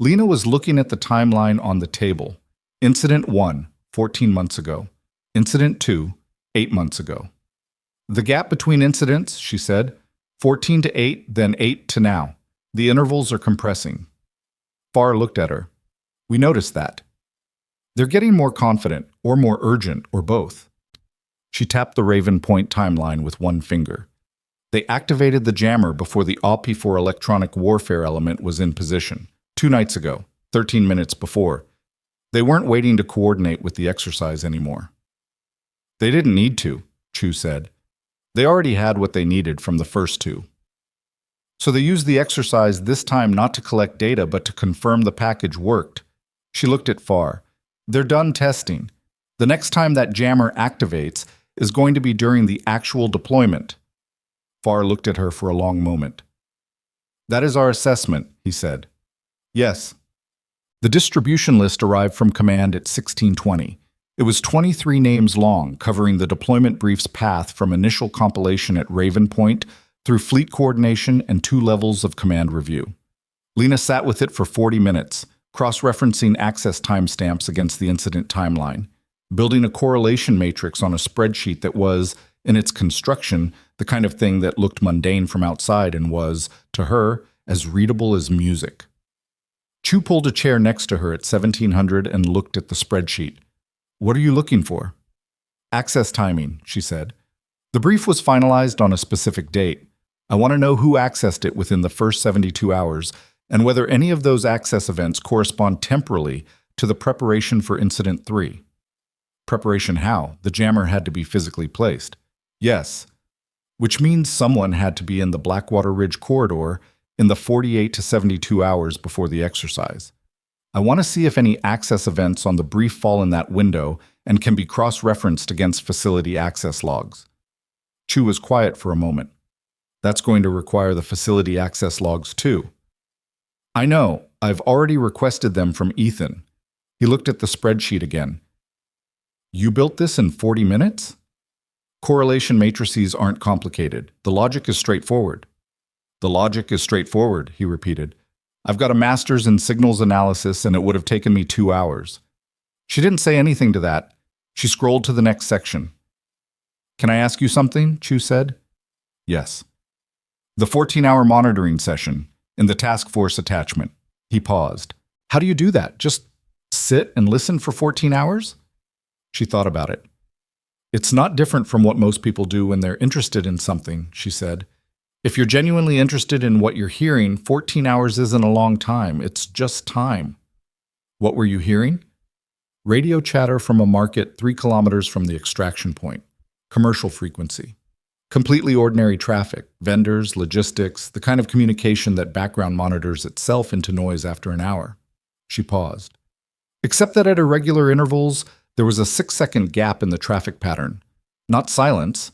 Lena was looking at the timeline on the table. Incident 1, 14 months ago. Incident 2, 8 months ago. The gap between incidents, she said, 14 to 8, then 8 to now. The intervals are compressing. Farr looked at her. We noticed that. They're getting more confident, or more urgent, or both. She tapped the Raven Point timeline with one finger. They activated the jammer before the OP4 electronic warfare element was in position, 2 nights ago, 13 minutes before. They weren't waiting to coordinate with the exercise anymore. They didn't need to, Chu said. They already had what they needed from the first 2. So they used the exercise this time not to collect data but to confirm the package worked. She looked at Farr. They're done testing. The next time that jammer activates is going to be during the actual deployment. Farr looked at her for a long moment. That is our assessment, he said. Yes. The distribution list arrived from command at 1620. It was 23 names long, covering the deployment brief's path from initial compilation at Raven Point through fleet coordination and 2 levels of command review. Lena sat with it for 40 minutes, cross-referencing access timestamps against the incident timeline, building a correlation matrix on a spreadsheet that was, in its construction, the kind of thing that looked mundane from outside and was, to her, as readable as music. Chu pulled a chair next to her at 1700 and looked at the spreadsheet. What are you looking for? Access timing, she said. The brief was finalized on a specific date. I want to know who accessed it within the first 72 hours and whether any of those access events correspond temporally to the preparation for Incident 3. Preparation how? The jammer had to be physically placed. Yes. Which means someone had to be in the Blackwater Ridge corridor in the 48 to 72 hours before the exercise. I want to see if any access events on the brief fall in that window and can be cross-referenced against facility access logs. Chu was quiet for a moment. That's going to require the facility access logs too. I know. I've already requested them from Ethan. He looked at the spreadsheet again. You built this in 40 minutes? Correlation matrices aren't complicated. The logic is straightforward. The logic is straightforward, he repeated. I've got a master's in signals analysis and it would have taken me 2 hours. She didn't say anything to that. She scrolled to the next section. Can I ask you something? Chu said. Yes. The 14-hour monitoring session in the task force attachment. He paused. How do you do that? Just sit and listen for 14 hours? She thought about it. It's not different from what most people do when they're interested in something, she said. If you're genuinely interested in what you're hearing, 14 hours isn't a long time. It's just time. What were you hearing? Radio chatter from a market 3 kilometers from the extraction point. Commercial frequency. Completely ordinary traffic, vendors, logistics, the kind of communication that background monitors itself into noise after an hour. She paused. Except that at irregular intervals, there was a 6-second gap in the traffic pattern. Not silence.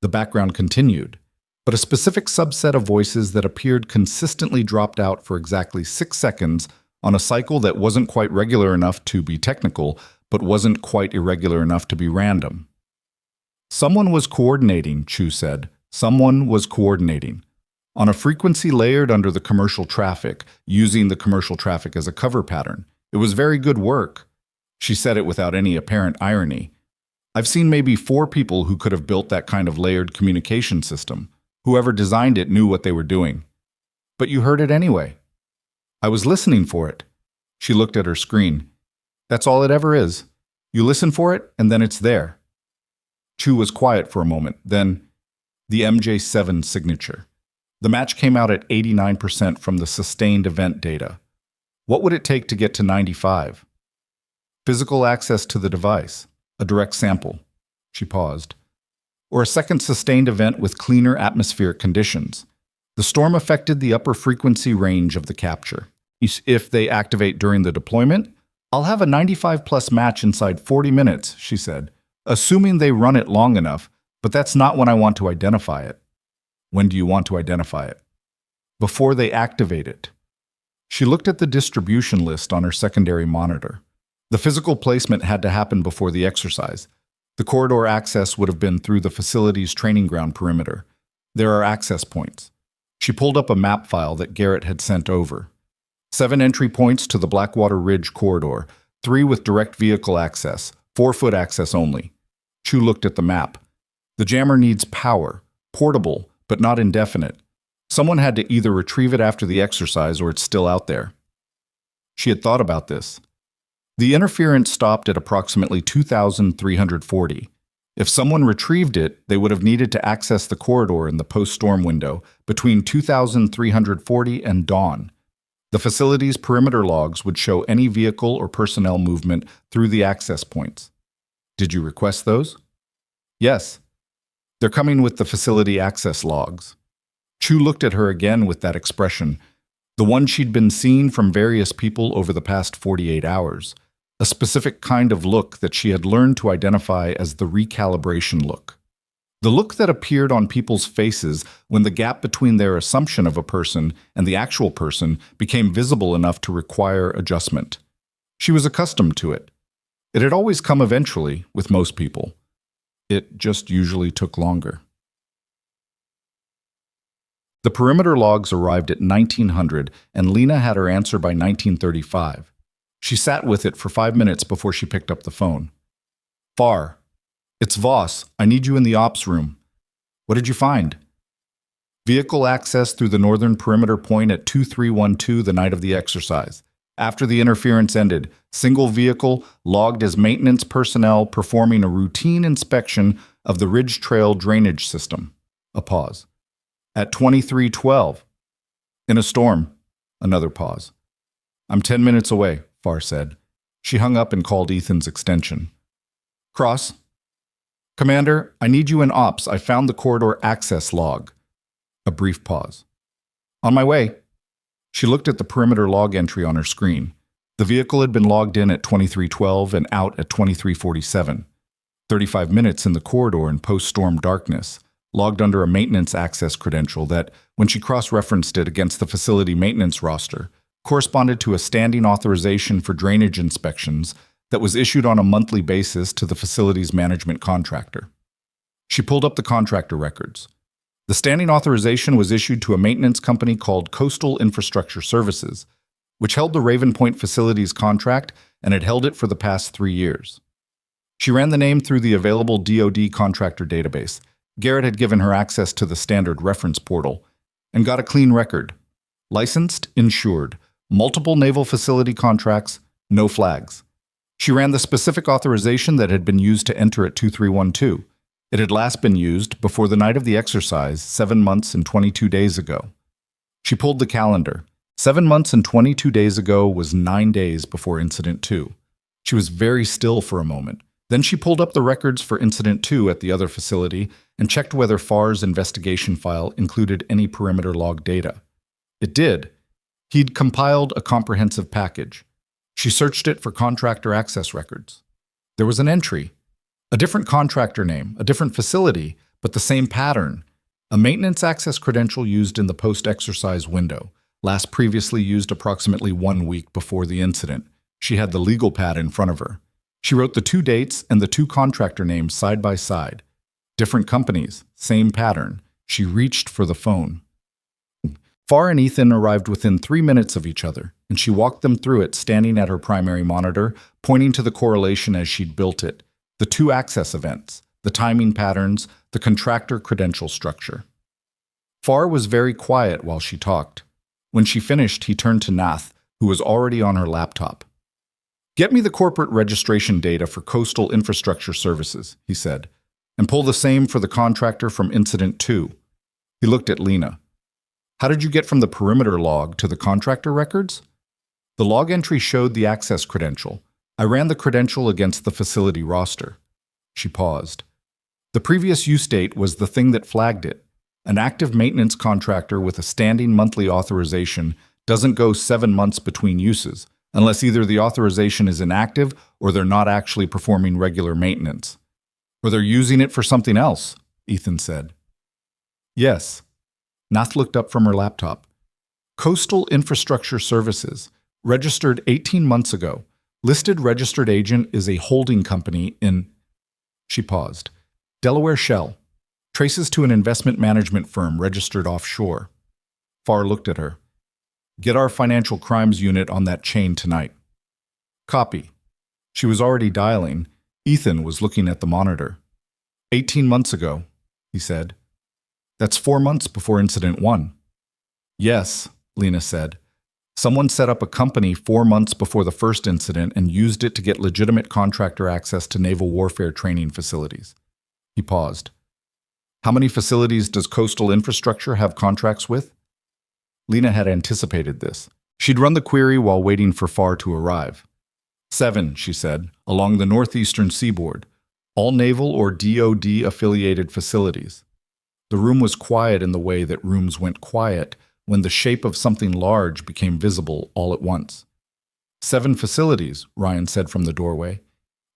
The background continued. But a specific subset of voices that appeared consistently dropped out for exactly 6 seconds on a cycle that wasn't quite regular enough to be technical, but wasn't quite irregular enough to be random. Someone was coordinating, Chu said. Someone was coordinating. On a frequency layered under the commercial traffic, using the commercial traffic as a cover pattern. It was very good work. She said it without any apparent irony. I've seen maybe 4 people who could have built that kind of layered communication system. Whoever designed it knew what they were doing. But you heard it anyway. I was listening for it. She looked at her screen. That's all it ever is. You listen for it, and then it's there. Chu was quiet for a moment. Then, the MJ7 signature. The match came out at 89% from the sustained event data. What would it take to get to 95? Physical access to the device. A direct sample. She paused. Or a second sustained event with cleaner atmospheric conditions. The storm affected the upper frequency range of the capture. If they activate during the deployment, I'll have a 95-plus match inside 40 minutes, she said, assuming they run it long enough, but that's not when I want to identify it. When do you want to identify it? Before they activate it. She looked at the distribution list on her secondary monitor. The physical placement had to happen before the exercise. The corridor access would have been through the facility's training ground perimeter. There are access points. She pulled up a map file that Garrett had sent over. 7 entry points to the Blackwater Ridge corridor, 3 with direct vehicle access, 4-foot access only. Chu looked at the map. The jammer needs power, portable, but not indefinite. Someone had to either retrieve it after the exercise or it's still out there. She had thought about this. The interference stopped at approximately 2,340. If someone retrieved it, they would have needed to access the corridor in the post-storm window between 2,340 and dawn. The facility's perimeter logs would show any vehicle or personnel movement through the access points. Did you request those? Yes. They're coming with the facility access logs. Chu looked at her again with that expression, the one she'd been seeing from various people over the past 48 hours, a specific kind of look that she had learned to identify as the recalibration look. The look that appeared on people's faces when the gap between their assumption of a person and the actual person became visible enough to require adjustment. She was accustomed to it. It had always come eventually, with most people. It just usually took longer. The perimeter logs arrived at 1900, and Lena had her answer by 1935. She sat with it for 5 minutes before she picked up the phone. Far. It's Voss. I need you in the ops room. What did you find? Vehicle access through the northern perimeter point at 2312 the night of the exercise. After the interference ended, single vehicle logged as maintenance personnel performing a routine inspection of the Ridge Trail drainage system. A pause. At 2312. In a storm. Another pause. I'm 10 minutes away, Farr said. She hung up and called Ethan's extension. Cross. Commander, I need you in ops. I found the corridor access log. A brief pause. On my way. She looked at the perimeter log entry on her screen. The vehicle had been logged in at 2312 and out at 2347. 35 minutes in the corridor in post-storm darkness, logged under a maintenance access credential that, when she cross-referenced it against the facility maintenance roster, corresponded to a standing authorization for drainage inspections that was issued on a monthly basis to the facility's management contractor. She pulled up the contractor records. The standing authorization was issued to a maintenance company called Coastal Infrastructure Services, which held the Raven Point facility's contract and had held it for the past 3 years. She ran the name through the available DoD contractor database. Garrett had given her access to the standard reference portal and got a clean record. Licensed, insured, multiple naval facility contracts, no flags. She ran the specific authorization that had been used to enter at 2312. It had last been used before the night of the exercise 7 months and 22 days ago. She pulled the calendar. 7 months and 22 days ago was 9 days before Incident 2. She was very still for a moment. Then she pulled up the records for Incident 2 at the other facility and checked whether Farr's investigation file included any perimeter log data. It did. He'd compiled a comprehensive package. She searched it for contractor access records. There was an entry. A different contractor name, a different facility, but the same pattern. A maintenance access credential used in the post-exercise window, last previously used approximately 1 week before the incident. She had the legal pad in front of her. She wrote the 2 dates and the 2 contractor names side by side. Different companies, same pattern. She reached for the phone. Farr and Ethan arrived within 3 minutes of each other, and she walked them through it standing at her primary monitor, pointing to the correlation as she'd built it, the 2 access events, the timing patterns, the contractor credential structure. Farr was very quiet while she talked. When she finished, he turned to Nath, who was already on her laptop. Get me the corporate registration data for Coastal Infrastructure Services, he said, and pull the same for the contractor from Incident 2. He looked at Lena. How did you get from the perimeter log to the contractor records? The log entry showed the access credential. I ran the credential against the facility roster. She paused. The previous use date was the thing that flagged it. An active maintenance contractor with a standing monthly authorization doesn't go 7 months between uses, unless either the authorization is inactive or they're not actually performing regular maintenance. Or they're using it for something else, Ethan said. Yes. Nath looked up from her laptop. Coastal Infrastructure Services, registered 18 months ago. Listed registered agent is a holding company in... She paused. Delaware Shell. Traces to an investment management firm registered offshore. Farr looked at her. Get our financial crimes unit on that chain tonight. Copy. She was already dialing. Ethan was looking at the monitor. 18 months ago, he said. That's 4 months before Incident 1. Yes, Lena said. Someone set up a company 4 months before the first incident and used it to get legitimate contractor access to naval warfare training facilities. He paused. How many facilities does Coastal Infrastructure have contracts with? Lena had anticipated this. She'd run the query while waiting for Farr to arrive. 7, she said, along the northeastern seaboard, all naval or DoD-affiliated facilities. The room was quiet in the way that rooms went quiet when the shape of something large became visible all at once. 7 facilities, Ryan said from the doorway.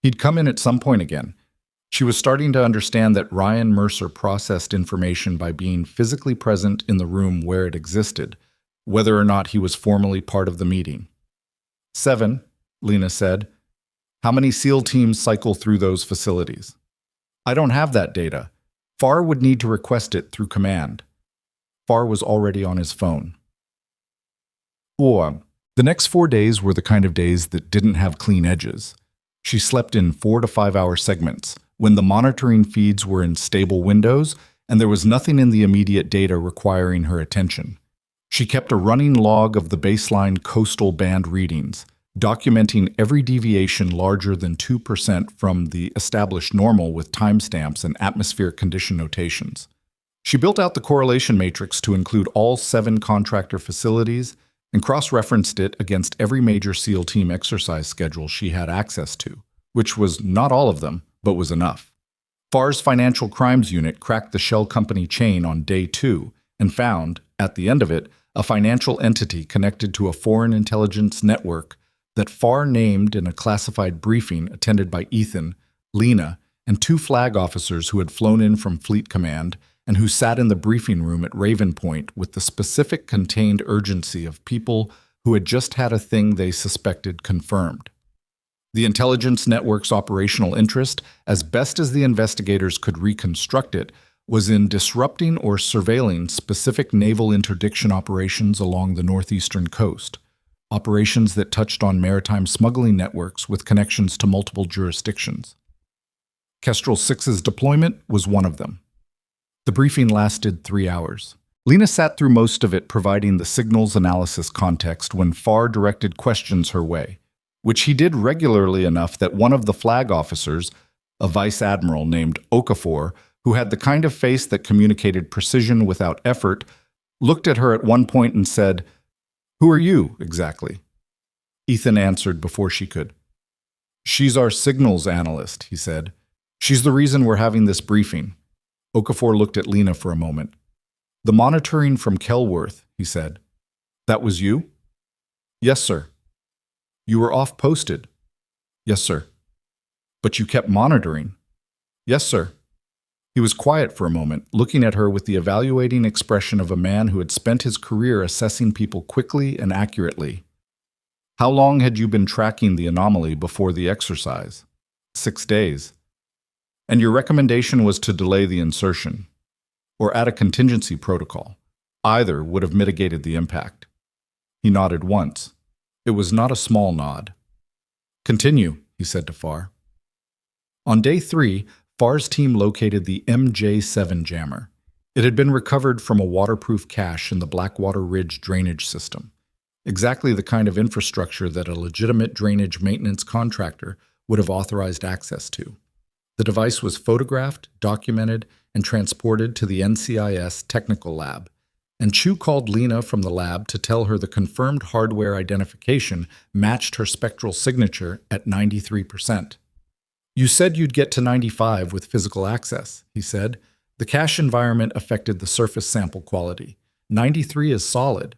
He'd come in at some point again. She was starting to understand that Ryan Mercer processed information by being physically present in the room where it existed, whether or not he was formally part of the meeting. 7, Lena said. How many SEAL teams cycle through those facilities? I don't have that data. Farr would need to request it through command. Farr was already on his phone. 4. The next 4 days were the kind of days that didn't have clean edges. She slept in 4 to 5 hour segments, when the monitoring feeds were in stable windows and there was nothing in the immediate data requiring her attention. She kept a running log of the baseline coastal band readings, documenting every deviation larger than 2% from the established normal with timestamps and atmospheric condition notations. She built out the correlation matrix to include all 7 contractor facilities and cross-referenced it against every major SEAL team exercise schedule she had access to, which was not all of them, but was enough. Farr's Financial Crimes Unit cracked the shell company chain on day 2 and found, at the end of it, a financial entity connected to a foreign intelligence network that Farr named in a classified briefing attended by Ethan, Lena, and 2 flag officers who had flown in from Fleet Command and who sat in the briefing room at Raven Point with the specific contained urgency of people who had just had a thing they suspected confirmed. The intelligence network's operational interest, as best as the investigators could reconstruct it, was in disrupting or surveilling specific naval interdiction operations along the northeastern coast, operations that touched on maritime smuggling networks with connections to multiple jurisdictions. Kestrel 6's deployment was one of them. The briefing lasted 3 hours. Lena sat through most of it providing the signals analysis context when Farr directed questions her way, which he did regularly enough that one of the flag officers, a vice admiral named Okafor, who had the kind of face that communicated precision without effort, looked at her at one point and said, "Who are you, exactly?" Ethan answered before she could. "She's our signals analyst," he said. "She's the reason we're having this briefing." Okafor looked at Lena for a moment. "The monitoring from Kelworth," he said. "That was you?" "Yes, sir." "You were off-posted?" "Yes, sir." "But you kept monitoring?" "Yes, sir." He was quiet for a moment, looking at her with the evaluating expression of a man who had spent his career assessing people quickly and accurately. "How long had you been tracking the anomaly before the exercise?" 6 days. "And your recommendation was to delay the insertion, or add a contingency protocol. Either would have mitigated the impact." He nodded once. It was not a small nod. "Continue," he said to Farr. On day 3, Farr's team located the MJ7 jammer. It had been recovered from a waterproof cache in the Blackwater Ridge drainage system, exactly the kind of infrastructure that a legitimate drainage maintenance contractor would have authorized access to. The device was photographed, documented, and transported to the NCIS technical lab, and Chu called Lena from the lab to tell her the confirmed hardware identification matched her spectral signature at 93%. "You said you'd get to 95 with physical access," he said. "The cache environment affected the surface sample quality. 93 is solid."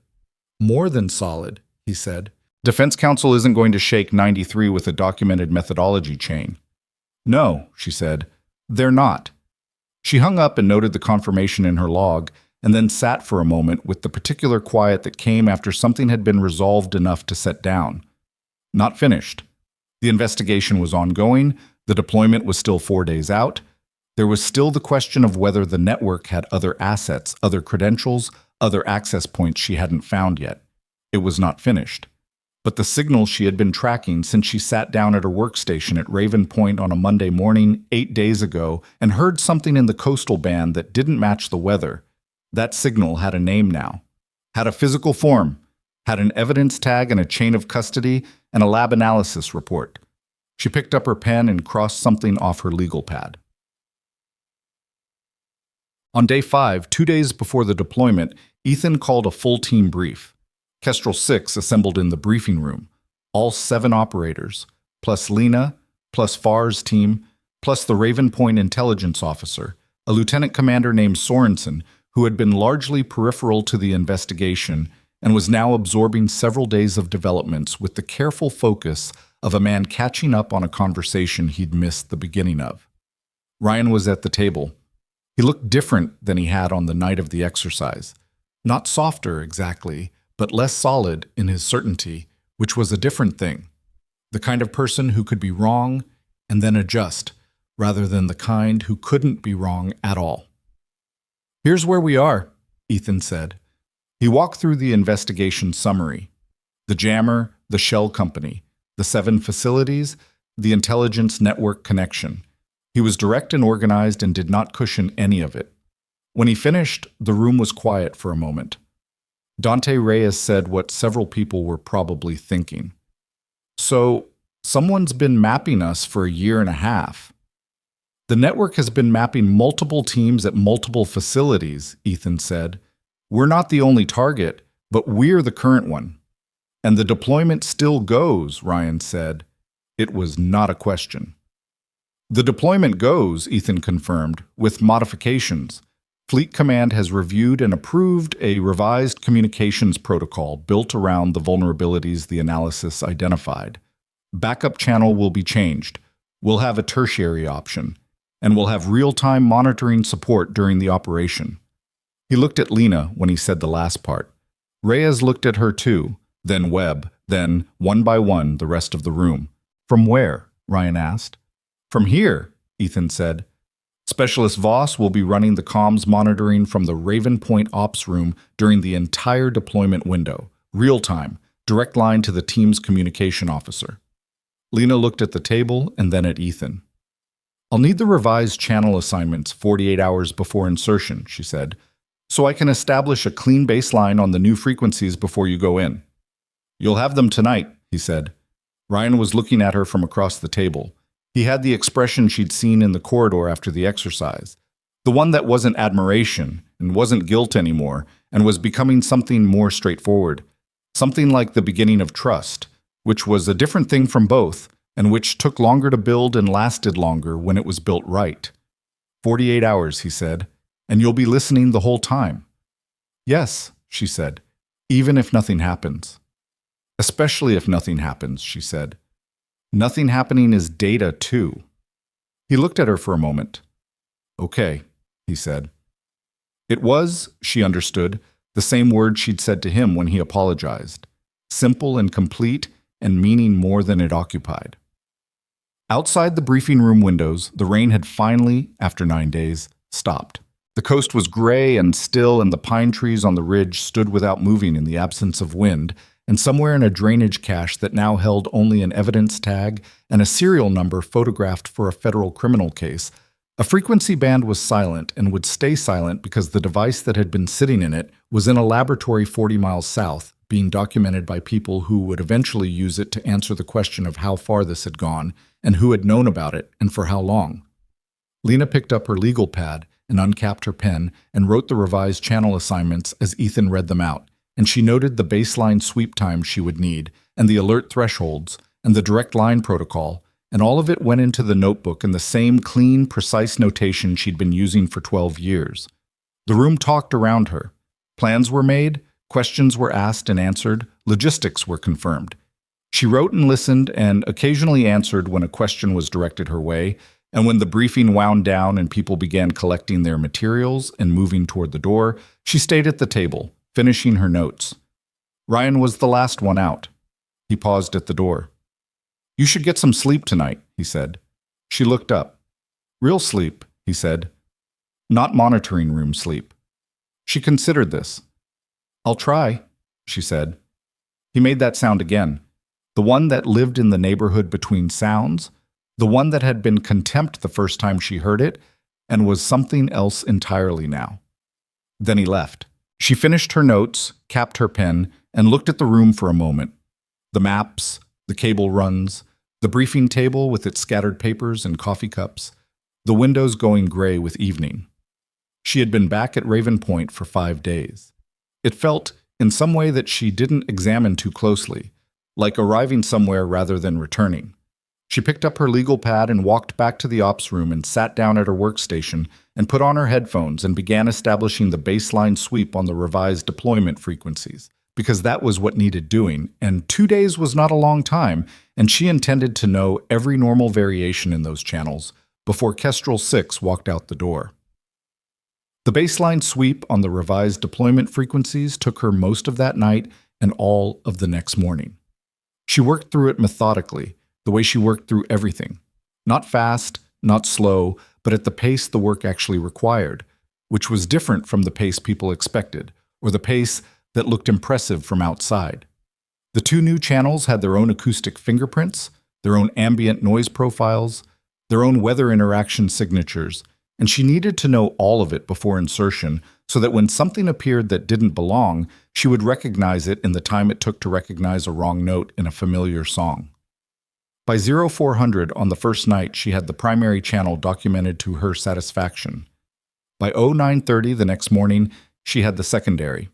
"More than solid," he said. Defense counsel isn't going to shake 93 with a documented methodology chain. No, she said, they're not. She hung up and noted the confirmation in her log, and then sat for a moment with the particular quiet that came after something had been resolved enough to set down. Not finished. The investigation was ongoing, the deployment was still 4 days out. There was still the question of whether the network had other assets, other credentials, other access points she hadn't found yet. It was not finished. But the signal she had been tracking since she sat down at her workstation at Raven Point on a Monday morning 8 days ago and heard something in the coastal band that didn't match the weather, that signal had a name now, had a physical form, had an evidence tag and a chain of custody and a lab analysis report. She picked up her pen and crossed something off her legal pad. On day 5, 2 days before the deployment, Ethan called a full team brief. Kestrel 6 assembled in the briefing room, all 7 operators, plus Lena, plus Farr's team, plus the Raven Point intelligence officer, a lieutenant commander named Sorensen, who had been largely peripheral to the investigation and was now absorbing several days of developments with the careful focus of a man catching up on a conversation he'd missed the beginning of. Ryan was at the table. He looked different than he had on the night of the exercise. Not softer, exactly, but less solid in his certainty, which was a different thing. The kind of person who could be wrong and then adjust, rather than the kind who couldn't be wrong at all. Here's where we are, Ethan said. He walked through the investigation summary. The jammer, the shell company, the 7 facilities, the intelligence network connection. He was direct and organized and did not cushion any of it. When he finished, the room was quiet for a moment. Dante Reyes said what several people were probably thinking. So, someone's been mapping us for a year and a half. The network has been mapping multiple teams at multiple facilities, Ethan said. We're not the only target, but we're the current one. And the deployment still goes, Ryan said. It was not a question. The deployment goes, Ethan confirmed, with modifications. Fleet Command has reviewed and approved a revised communications protocol built around the vulnerabilities the analysis identified. Backup channel will be changed. We'll have a tertiary option, and we'll have real-time monitoring support during the operation. He looked at Lena when he said the last part. Reyes looked at her too, then Webb, then, one by one, the rest of the room. From where? Ryan asked. From here, Ethan said. Specialist Voss will be running the comms monitoring from the Raven Point Ops room during the entire deployment window, real-time, direct line to the team's communication officer. Lena looked at the table and then at Ethan. I'll need the revised channel assignments 48 hours before insertion, she said, so I can establish a clean baseline on the new frequencies before you go in. You'll have them tonight, he said. Ryan was looking at her from across the table. He had the expression she'd seen in the corridor after the exercise, the one that wasn't admiration and wasn't guilt anymore and was becoming something more straightforward, something like the beginning of trust, which was a different thing from both and which took longer to build and lasted longer when it was built right. 48 hours, he said, and you'll be listening the whole time. Yes, she said, even if nothing happens. Especially if nothing happens, she said. Nothing happening is data, too. He looked at her for a moment. Okay, he said. It was, she understood, the same word she'd said to him when he apologized. Simple and complete and meaning more than it occupied. Outside the briefing room windows, the rain had finally, after 9 days, stopped. The coast was gray and still, and the pine trees on the ridge stood without moving in the absence of wind, and somewhere in a drainage cache that now held only an evidence tag and a serial number photographed for a federal criminal case, a frequency band was silent and would stay silent because the device that had been sitting in it was in a laboratory 40 miles south, being documented by people who would eventually use it to answer the question of how far this had gone and who had known about it and for how long. Lena picked up her legal pad and uncapped her pen and wrote the revised channel assignments as Ethan read them out, and she noted the baseline sweep time she would need, and the alert thresholds, and the direct line protocol, and all of it went into the notebook in the same clean, precise notation she'd been using for 12 years. The room talked around her. Plans were made, questions were asked and answered, logistics were confirmed. She wrote and listened and occasionally answered when a question was directed her way, and when the briefing wound down and people began collecting their materials and moving toward the door, she stayed at the table, finishing her notes. Ryan was the last one out. He paused at the door. "You should get some sleep tonight," he said. She looked up. "Real sleep," he said. "Not monitoring room sleep." She considered this. "I'll try," she said. He made that sound again. The one that lived in the neighborhood between sounds, the one that had been contempt the first time she heard it, and was something else entirely now. Then he left. She finished her notes, capped her pen, and looked at the room for a moment. The maps, the cable runs, the briefing table with its scattered papers and coffee cups, the windows going gray with evening. She had been back at Raven Point for 5 days. It felt, in some way, that she didn't examine too closely, like arriving somewhere rather than returning. She picked up her legal pad and walked back to the ops room and sat down at her workstation and put on her headphones and began establishing the baseline sweep on the revised deployment frequencies, because that was what needed doing, and 2 days was not a long time, and she intended to know every normal variation in those channels before Kestrel 6 walked out the door. The baseline sweep on the revised deployment frequencies took her most of that night and all of the next morning. She worked through it methodically, the way she worked through everything. Not fast, not slow, but at the pace the work actually required, which was different from the pace people expected, or the pace that looked impressive from outside. The 2 new channels had their own acoustic fingerprints, their own ambient noise profiles, their own weather interaction signatures, and she needed to know all of it before insertion so that when something appeared that didn't belong, she would recognize it in the time it took to recognize a wrong note in a familiar song. By 0400 on the first night, she had the primary channel documented to her satisfaction. By 0930 the next morning, she had the secondary.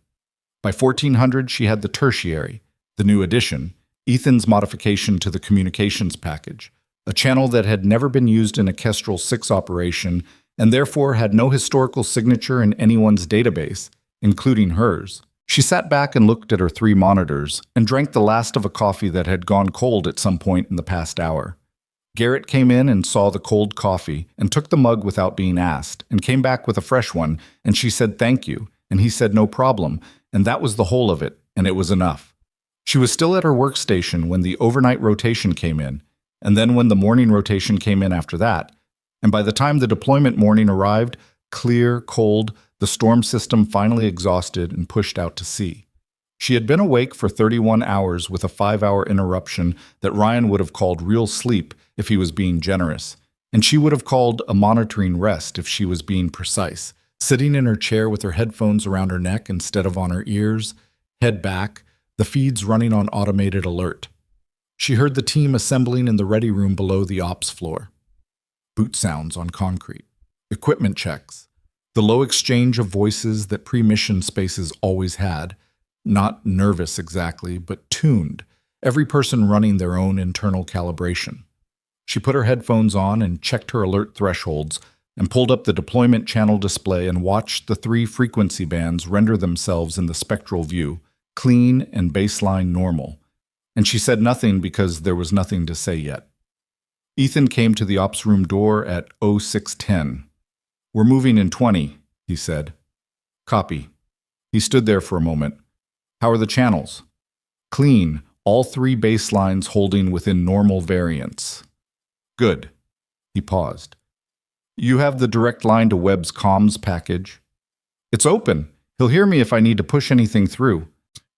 By 1400, she had the tertiary, the new addition, Ethan's modification to the communications package, a channel that had never been used in a Kestrel 6 operation and therefore had no historical signature in anyone's database, including hers. She sat back and looked at her 3 monitors and drank the last of a coffee that had gone cold at some point in the past hour. Garrett came in and saw the cold coffee and took the mug without being asked and came back with a fresh one, and she said thank you, and he said no problem, and that was the whole of it, and it was enough. She was still at her workstation when the overnight rotation came in, and then when the morning rotation came in after that, and by the time the deployment morning arrived, clear, cold, the storm system finally exhausted and pushed out to sea. She had been awake for 31 hours with a 5-hour interruption that Ryan would have called real sleep if he was being generous, and she would have called a monitoring rest if she was being precise, sitting in her chair with her headphones around her neck instead of on her ears, head back, the feeds running on automated alert. She heard the team assembling in the ready room below the ops floor. Boot sounds on concrete, equipment checks, the low exchange of voices that pre-mission spaces always had, not nervous exactly, but tuned, every person running their own internal calibration. She put her headphones on and checked her alert thresholds and pulled up the deployment channel display and watched the 3 frequency bands render themselves in the spectral view, clean and baseline normal. And she said nothing because there was nothing to say yet. Ethan came to the ops room door at 0610. "We're moving in 20, he said. "Copy." He stood there for a moment. "How are the channels?" "Clean, all 3 baselines holding within normal variance." "Good." He paused. "You have the direct line to Webb's comms package?" "It's open. He'll hear me if I need to push anything through."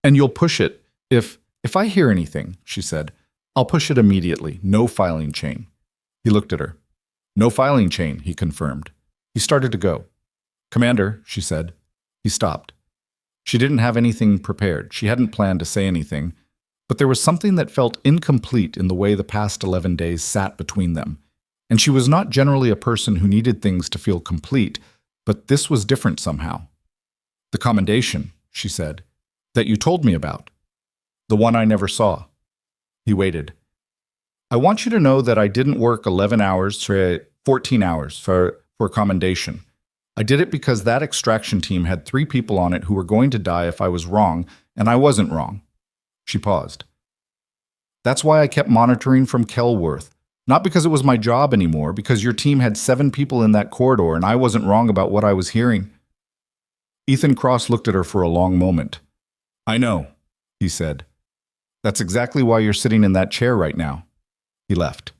"And you'll push it if I hear anything," she said. "I'll push it immediately. No filing chain." He looked at her. "No filing chain," he confirmed. He started to go. "Commander," she said. He stopped. She didn't have anything prepared. She hadn't planned to say anything, but there was something that felt incomplete in the way the past 11 days sat between them. And she was not generally a person who needed things to feel complete, but this was different somehow. "The commendation," she said, "that you told me about. The one I never saw." He waited. "I want you to know that I didn't work 11 hours, 14 hours for commendation. I did it because that extraction team had 3 people on it who were going to die if I was wrong, and I wasn't wrong." She paused. That's why I kept monitoring from Kelworth. Not because it was my job anymore, because your team had 7 people in that corridor and I wasn't wrong about what I was hearing. Ethan Cross looked at her for a long moment. I know, he said. That's exactly why you're sitting in that chair right now. He left.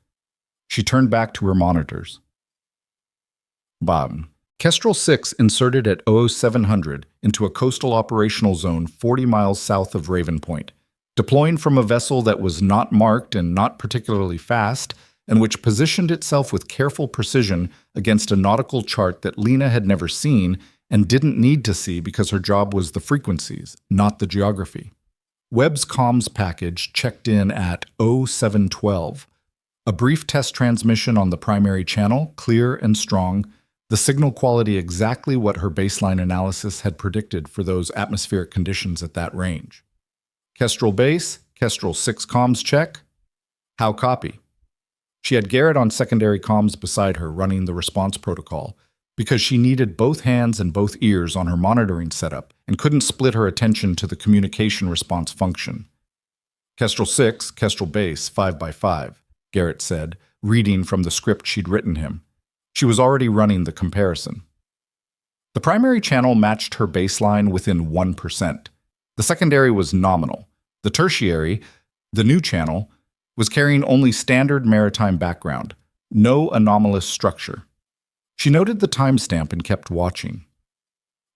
She turned back to her monitors. Bob. Kestrel 6 inserted at 0700 into a coastal operational zone 40 miles south of Raven Point, deploying from a vessel that was not marked and not particularly fast, and which positioned itself with careful precision against a nautical chart that Lena had never seen and didn't need to see because her job was the frequencies, not the geography. Webb's comms package checked in at 0712. A brief test transmission on the primary channel, clear and strong, the signal quality exactly what her baseline analysis had predicted for those atmospheric conditions at that range. Kestrel Base, Kestrel 6 comms check. How copy? She had Garrett on secondary comms beside her running the response protocol because she needed both hands and both ears on her monitoring setup and couldn't split her attention to the communication response function. Kestrel 6, Kestrel Base, 5x5, Garrett said, reading from the script she'd written him. She was already running the comparison. The primary channel matched her baseline within 1%. The secondary was nominal. The tertiary, the new channel, was carrying only standard maritime background, no anomalous structure. She noted the timestamp and kept watching.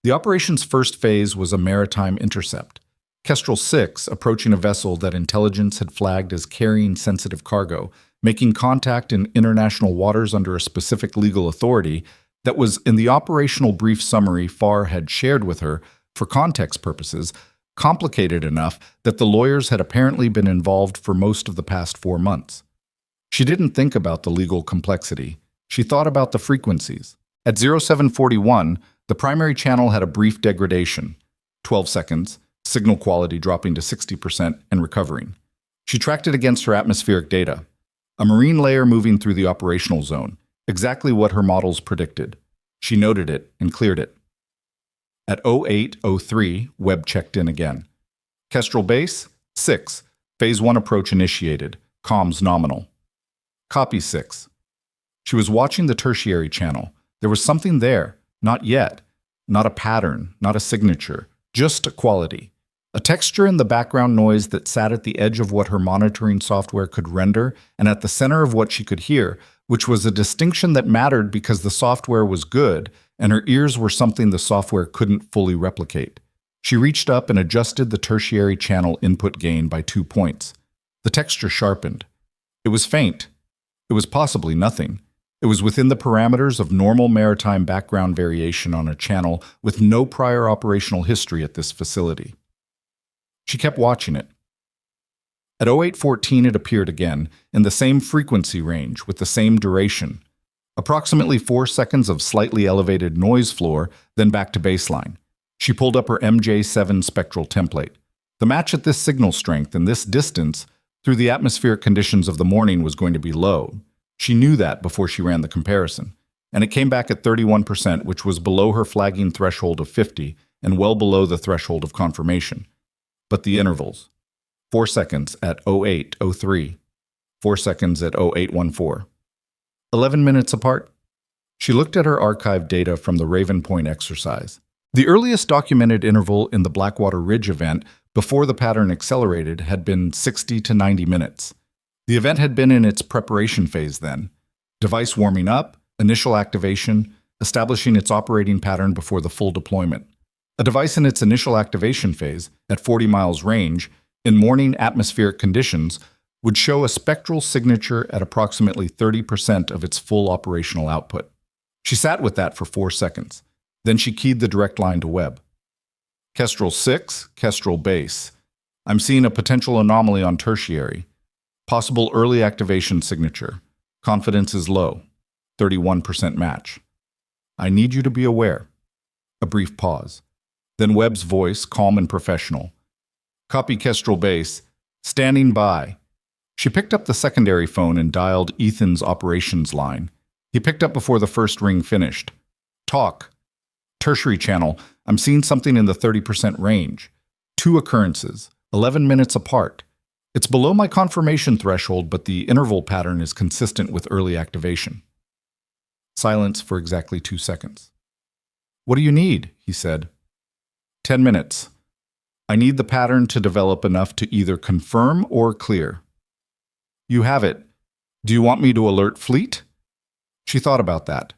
The operation's first phase was a maritime intercept. Kestrel 6 approaching a vessel that intelligence had flagged as carrying sensitive cargo, making contact in international waters under a specific legal authority that was in the operational brief summary FAR had shared with her for context purposes, complicated enough that the lawyers had apparently been involved for most of the past 4 months. She didn't think about the legal complexity. She thought about the frequencies. At 0741, the primary channel had a brief degradation, 12 seconds, signal quality dropping to 60% and recovering. She tracked it against her atmospheric data. A marine layer moving through the operational zone, exactly what her models predicted. She noted it and cleared it. At 0803, Webb checked in again. Kestrel Base, 6, Phase 1 approach initiated, comms nominal. Copy 6. She was watching the tertiary channel. There was something there, not yet, not a pattern, not a signature, just a quality. A texture in the background noise that sat at the edge of what her monitoring software could render and at the center of what she could hear, which was a distinction that mattered because the software was good and her ears were something the software couldn't fully replicate. She reached up and adjusted the tertiary channel input gain by 2 points. The texture sharpened. It was faint. It was possibly nothing. It was within the parameters of normal maritime background variation on a channel with no prior operational history at this facility. She kept watching it. At 0814 it appeared again, in the same frequency range with the same duration. Approximately 4 seconds of slightly elevated noise floor, then back to baseline. She pulled up her MJ7 spectral template. The match at this signal strength and this distance through the atmospheric conditions of the morning was going to be low. She knew that before she ran the comparison. And it came back at 31%, which was below her flagging threshold of 50 and well below the threshold of confirmation. But the intervals. 4 seconds at 0803, 4 seconds at 0814. 11 minutes apart. She looked at her archived data from the Raven Point exercise. The earliest documented interval in the Blackwater Ridge event before the pattern accelerated had been 60 to 90 minutes. The event had been in its preparation phase then. Device warming up, initial activation, establishing its operating pattern before the full deployment. A device in its initial activation phase, at 40 miles range, in morning atmospheric conditions, would show a spectral signature at approximately 30% of its full operational output. She sat with that for 4 seconds. Then she keyed the direct line to Webb. Kestrel 6, Kestrel Base. I'm seeing a potential anomaly on tertiary. Possible early activation signature. Confidence is low. 31% match. I need you to be aware. A brief pause. Then Webb's voice, calm and professional. Copy Kestrel Base. Standing by. She picked up the secondary phone and dialed Ethan's operations line. He picked up before the first ring finished. Talk. Tertiary channel. I'm seeing something in the 30% range. 2 occurrences, 11 minutes apart. It's below my confirmation threshold, but the interval pattern is consistent with early activation. Silence for exactly 2 seconds. What do you need? He said. 10 minutes. I need the pattern to develop enough to either confirm or clear. You have it. Do you want me to alert Fleet? She thought about that.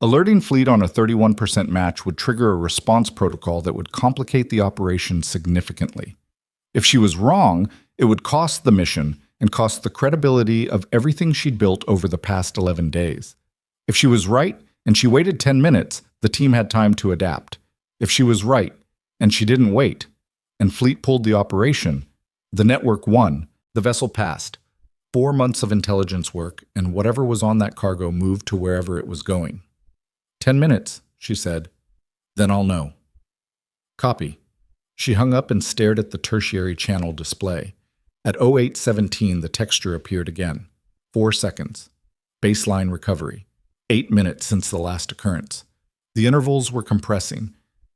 Alerting Fleet on a 31% match would trigger a response protocol that would complicate the operation significantly. If she was wrong, it would cost the mission and cost the credibility of everything she'd built over the past 11 days. If she was right and she waited 10 minutes, the team had time to adapt. If she was right and she didn't wait, and Fleet pulled the operation, the network won. The vessel passed. 4 months of intelligence work, and whatever was on that cargo moved to wherever it was going. 10 minutes, she said. Then I'll know. Copy. She hung up and stared at the tertiary channel display. At 08:17, the texture appeared again. 4 seconds. Baseline recovery. 8 minutes since the last occurrence. The intervals were compressing.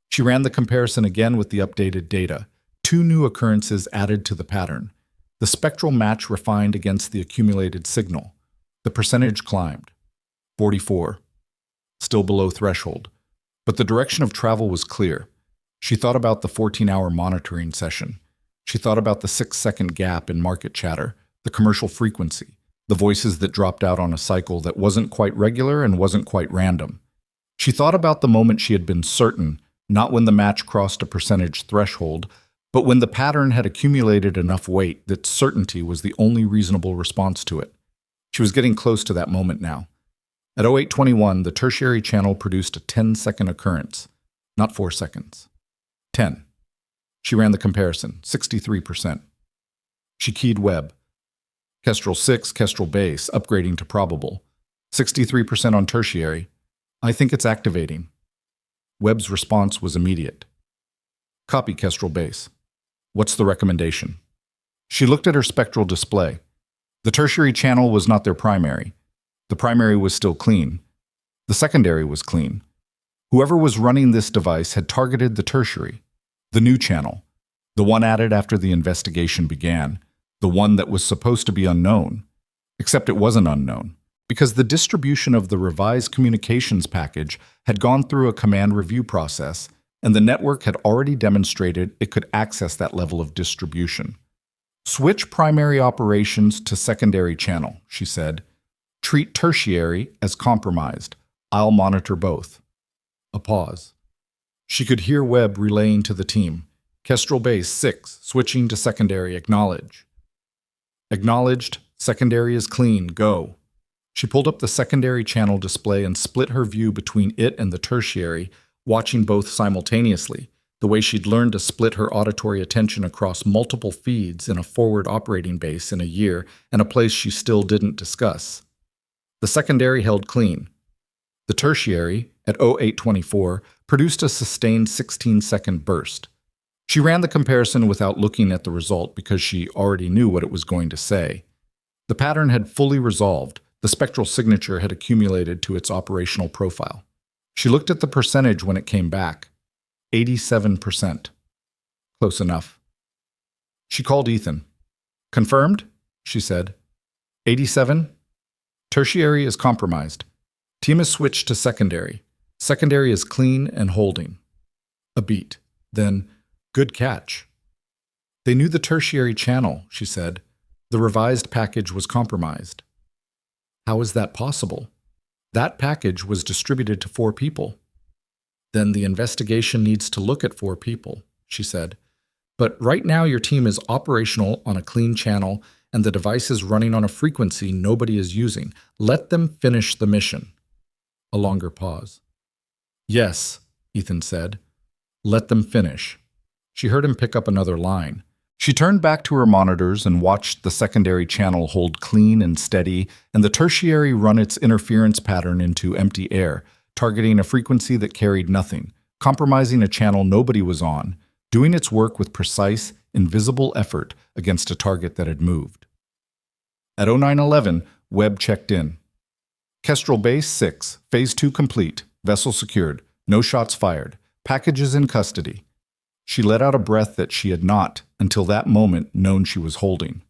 She ran the comparison again with the updated data. 2 new occurrences added to the pattern. The spectral match refined against the accumulated signal. The percentage climbed. 44. Still below threshold. But the direction of travel was clear. She thought about the 14-hour monitoring session. She thought about the 6-second gap in market chatter, the commercial frequency, the voices that dropped out on a cycle that wasn't quite regular and wasn't quite random. She thought about the moment she had been certain, not when the match crossed a percentage threshold, but when the pattern had accumulated enough weight that certainty was the only reasonable response to it. She was getting close to that moment now. At 08:21, the tertiary channel produced a 10-second occurrence, not 4 seconds. 10. She ran the comparison, 63%. She keyed web. Kestrel 6, Kestrel base, upgrading to probable. 63% on tertiary. I think it's activating. Webb's response was immediate. Copy Kestrel base. What's the recommendation? She looked at her spectral display. The tertiary channel was not their primary. The primary was still clean. The secondary was clean. Whoever was running this device had targeted the tertiary, the new channel, the one added after the investigation began, the one that was supposed to be unknown. Except it wasn't unknown, because the distribution of the revised communications package had gone through a command review process, and the network had already demonstrated it could access that level of distribution. Switch primary operations to secondary channel, she said. Treat tertiary as compromised. I'll monitor both. A pause. She could hear Webb relaying to the team. Kestrel base 6, switching to secondary, acknowledge. Acknowledged, secondary is clean, go. She pulled up the secondary channel display and split her view between it and the tertiary, watching both simultaneously, the way she'd learned to split her auditory attention across multiple feeds in a forward operating base in a year and a place she still didn't discuss. The secondary held clean. The tertiary, at 08:24, produced a sustained 16-second burst. She ran the comparison without looking at the result because she already knew what it was going to say. The pattern had fully resolved. The spectral signature had accumulated to its operational profile. She looked at the percentage when it came back. 87%. Close enough. She called Ethan. Confirmed? She said. 87? Tertiary is compromised. Team has switched to secondary. Secondary is clean and holding. A beat. Then, good catch. They knew the tertiary channel, she said. The revised package was compromised. How is that possible? That package was distributed to 4 people. Then the investigation needs to look at 4 people, she said. But right now your team is operational on a clean channel and the device is running on a frequency nobody is using. Let them finish the mission. A longer pause. Yes, Ethan said. Let them finish. She heard him pick up another line. She turned back to her monitors and watched the secondary channel hold clean and steady and the tertiary run its interference pattern into empty air, targeting a frequency that carried nothing, compromising a channel nobody was on, doing its work with precise, invisible effort against a target that had moved. At 09:11, Webb checked in. Kestrel Base 6, Phase 2 complete, vessel secured, no shots fired, packages in custody. She let out a breath that she had not, until that moment, known she was holding.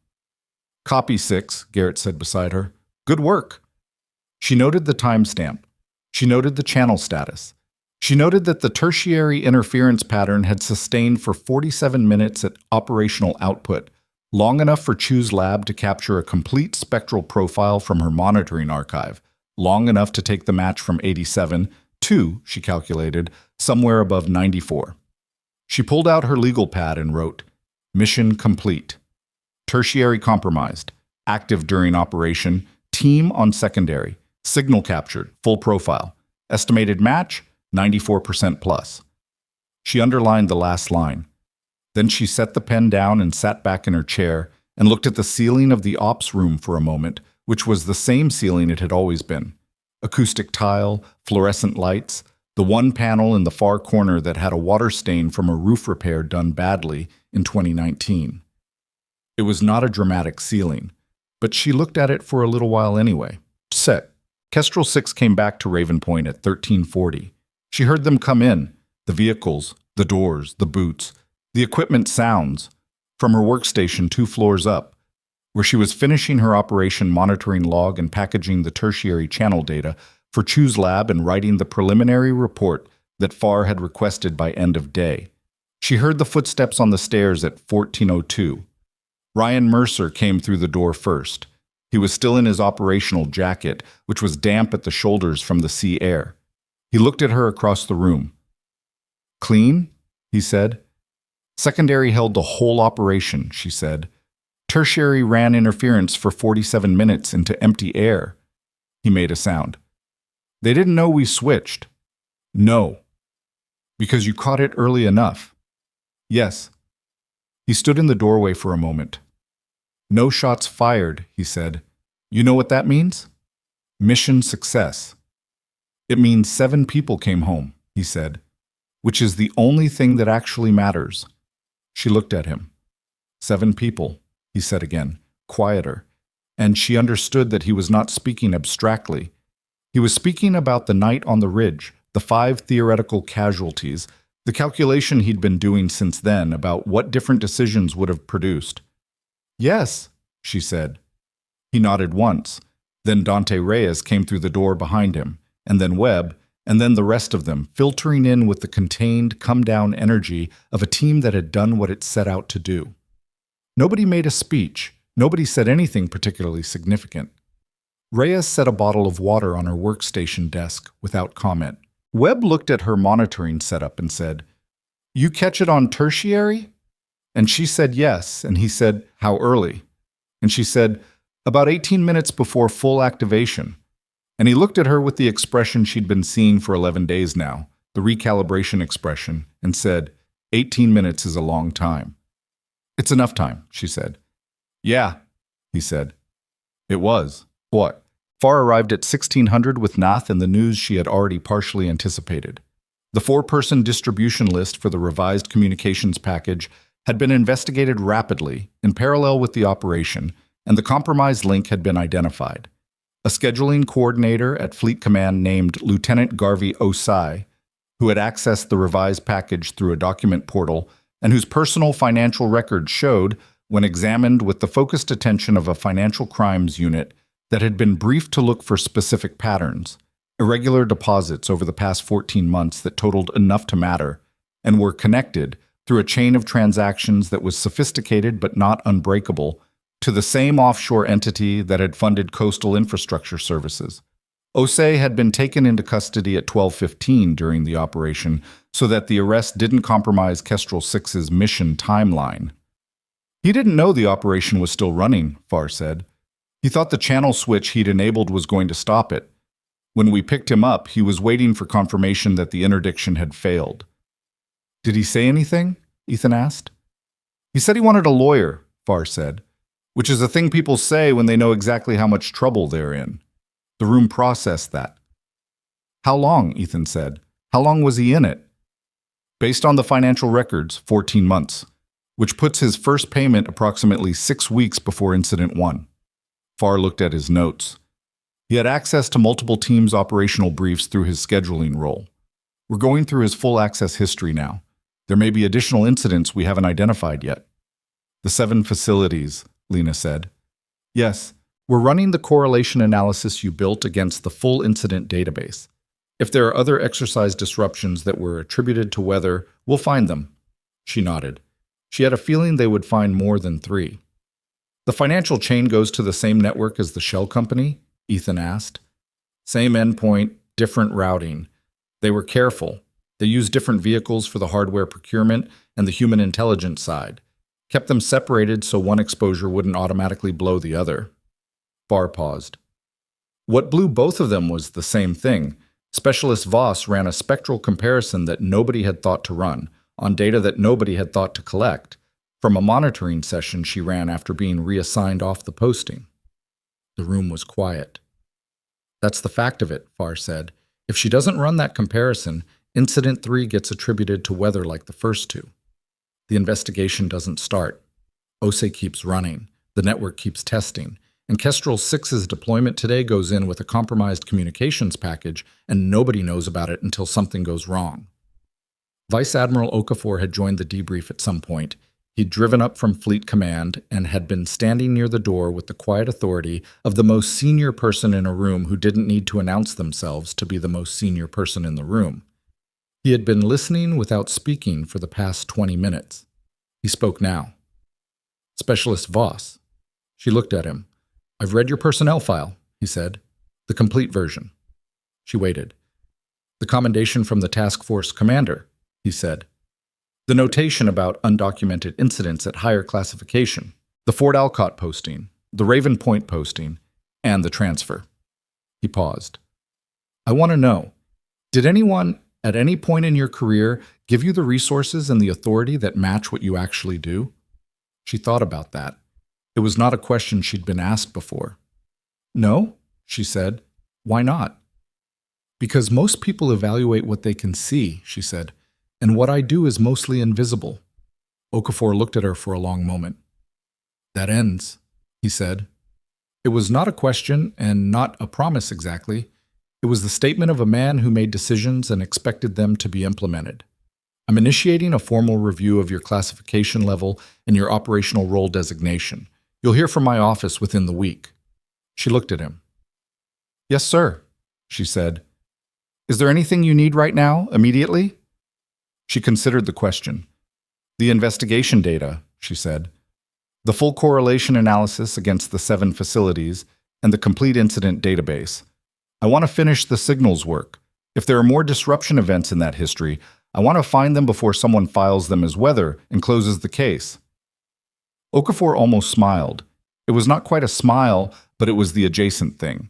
Copy 6, Garrett said beside her. Good work. She noted the timestamp. She noted the channel status. She noted that the tertiary interference pattern had sustained for 47 minutes at operational output, long enough for Chu's lab to capture a complete spectral profile from her monitoring archive, long enough to take the match from 87 to, she calculated, somewhere above 94. She pulled out her legal pad and wrote, Mission complete. Tertiary compromised. Active during operation. Team on secondary. Signal captured. Full profile. Estimated match, 94% plus. She underlined the last line. Then she set the pen down and sat back in her chair and looked at the ceiling of the ops room for a moment, which was the same ceiling it had always been. Acoustic tile, fluorescent lights, the one panel in the far corner that had a water stain from a roof repair done badly in 2019. It was not a dramatic ceiling, but she looked at it for a little while anyway. Set. Kestrel 6 came back to Raven Point at 1340. She heard them come in, the vehicles, the doors, the boots, the equipment sounds, from her workstation 2 floors up, where she was finishing her operation monitoring log and packaging the tertiary channel data for Chu's lab and writing the preliminary report that Farr had requested by end of day. She heard the footsteps on the stairs at 1402. Ryan Mercer came through the door first. He was still in his operational jacket, which was damp at the shoulders from the sea air. He looked at her across the room. Clean? He said. Secondary held the whole operation, she said. Tertiary ran interference for 47 minutes into empty air. He made a sound. They didn't know we switched. No. Because you caught it early enough. Yes. He stood in the doorway for a moment. No shots fired, he said. You know what that means? Mission success. It means 7 people came home, he said, which is the only thing that actually matters. She looked at him. 7 people, he said again, quieter, and she understood that he was not speaking abstractly. He was speaking about the night on the ridge, the 5 theoretical casualties, the calculation he'd been doing since then about what different decisions would have produced. Yes, she said. He nodded once. Then Dante Reyes came through the door behind him, and then Webb, and then the rest of them, filtering in with the contained, come-down energy of a team that had done what it set out to do. Nobody made a speech. Nobody said anything particularly significant. Reyes set a bottle of water on her workstation desk without comment. Webb looked at her monitoring setup and said, You catch it on tertiary? And she said yes, and he said, How early? And she said, About 18 minutes before full activation. And he looked at her with the expression she'd been seeing for 11 days now, the recalibration expression, and said, 18 minutes is a long time. It's enough time, she said. Yeah, he said. It was. What? Farr arrived at 1600 with Nath and the news she had already partially anticipated. The 4-person distribution list for the revised communications package had been investigated rapidly, in parallel with the operation, and the compromised link had been identified. A scheduling coordinator at Fleet Command named Lieutenant Garvey Osai, who had accessed the revised package through a document portal and whose personal financial records showed, when examined with the focused attention of a financial crimes unit that had been briefed to look for specific patterns, irregular deposits over the past 14 months that totaled enough to matter, and were connected, through a chain of transactions that was sophisticated but not unbreakable, to the same offshore entity that had funded coastal infrastructure services. Osei had been taken into custody at 12:15 during the operation so that the arrest didn't compromise Kestrel 6's mission timeline. He didn't know the operation was still running, Farr said. He thought the channel switch he'd enabled was going to stop it. When we picked him up, he was waiting for confirmation that the interdiction had failed. Did he say anything? Ethan asked. He said he wanted a lawyer, Farr said, which is a thing people say when they know exactly how much trouble they're in. The room processed that. How long? Ethan said. How long was he in it? Based on the financial records, 14 months, which puts his first payment approximately 6 weeks before Incident 1. Farr looked at his notes. He had access to multiple teams' operational briefs through his scheduling role. We're going through his full access history now. There may be additional incidents we haven't identified yet. The 7 facilities, Lena said. Yes, we're running the correlation analysis you built against the full incident database. If there are other exercise disruptions that were attributed to weather, we'll find them. She nodded. She had a feeling they would find more than 3. The financial chain goes to the same network as the shell company? Ethan asked. Same endpoint, different routing. They were careful. They used different vehicles for the hardware procurement and the human intelligence side. Kept them separated so one exposure wouldn't automatically blow the other. Barr paused. What blew both of them was the same thing. Specialist Voss ran a spectral comparison that nobody had thought to run, on data that nobody had thought to collect, from a monitoring session she ran after being reassigned off the posting. The room was quiet. That's the fact of it, Farr said. If she doesn't run that comparison, Incident 3 gets attributed to weather like the first 2. The investigation doesn't start. OSE keeps running. The network keeps testing. And Kestrel 6's deployment today goes in with a compromised communications package, and nobody knows about it until something goes wrong. Vice Admiral Okafor had joined the debrief at some point. He'd driven up from Fleet Command and had been standing near the door with the quiet authority of the most senior person in a room who didn't need to announce themselves to be the most senior person in the room. He had been listening without speaking for the past 20 minutes. He spoke now. Specialist Voss. She looked at him. I've read your personnel file, he said. The complete version. She waited. The commendation from the task force commander, he said. The notation about undocumented incidents at higher classification, the Fort Alcott posting, the Raven Point posting, and the transfer. He paused. I want to know, did anyone at any point in your career give you the resources and the authority that match what you actually do? She thought about that. It was not a question she'd been asked before. No, she said. Why not? Because most people evaluate what they can see, she said, and what I do is mostly invisible. Okafor looked at her for a long moment. That ends, he said. It was not a question and not a promise exactly. It was the statement of a man who made decisions and expected them to be implemented. I'm initiating a formal review of your classification level and your operational role designation. You'll hear from my office within the week. She looked at him. Yes, sir, she said. Is there anything you need right now, immediately? She considered the question. The investigation data, she said. The full correlation analysis against the 7 facilities and the complete incident database. I want to finish the signals work. If there are more disruption events in that history, I want to find them before someone files them as weather and closes the case. Okafor almost smiled. It was not quite a smile, but it was the adjacent thing.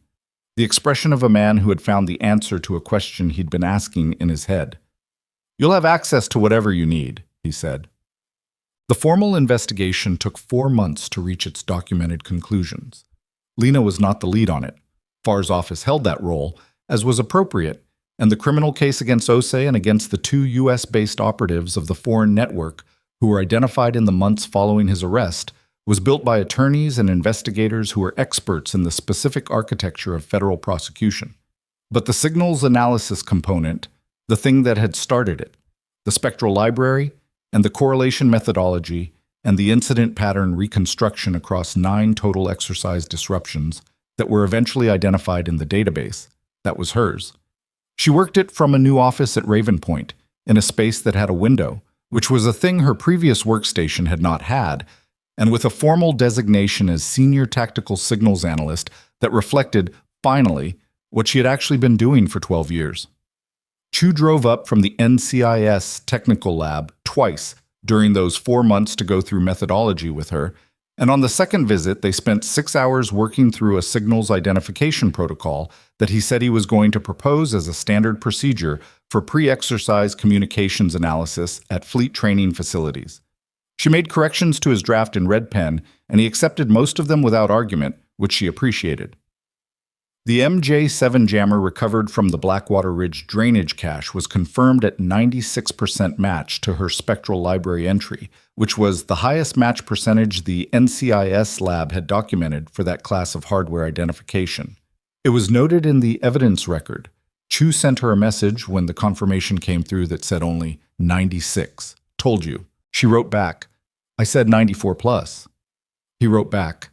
The expression of a man who had found the answer to a question he'd been asking in his head. You'll have access to whatever you need, he said. The formal investigation took 4 months to reach its documented conclusions. Lena was not the lead on it. Farr's office held that role, as was appropriate, and the criminal case against OSE and against the 2 U.S.-based operatives of the foreign network who were identified in the months following his arrest was built by attorneys and investigators who were experts in the specific architecture of federal prosecution. But the signals analysis component, the thing that had started it, the spectral library, and the correlation methodology, and the incident pattern reconstruction across 9 total exercise disruptions that were eventually identified in the database, that was hers. She worked it from a new office at Raven Point, in a space that had a window, which was a thing her previous workstation had not had, and with a formal designation as Senior Tactical Signals Analyst that reflected, finally, what she had actually been doing for 12 years. Chu drove up from the NCIS technical lab twice during those 4 months to go through methodology with her, and on the second visit they spent 6 hours working through a signals identification protocol that he said he was going to propose as a standard procedure for pre-exercise communications analysis at fleet training facilities. She made corrections to his draft in red pen, and he accepted most of them without argument, which she appreciated. The MJ7 jammer recovered from the Blackwater Ridge drainage cache was confirmed at 96% match to her spectral library entry, which was the highest match percentage the NCIS lab had documented for that class of hardware identification. It was noted in the evidence record. Chu sent her a message when the confirmation came through that said only 96. Told you. She wrote back, I said 94 plus. He wrote back,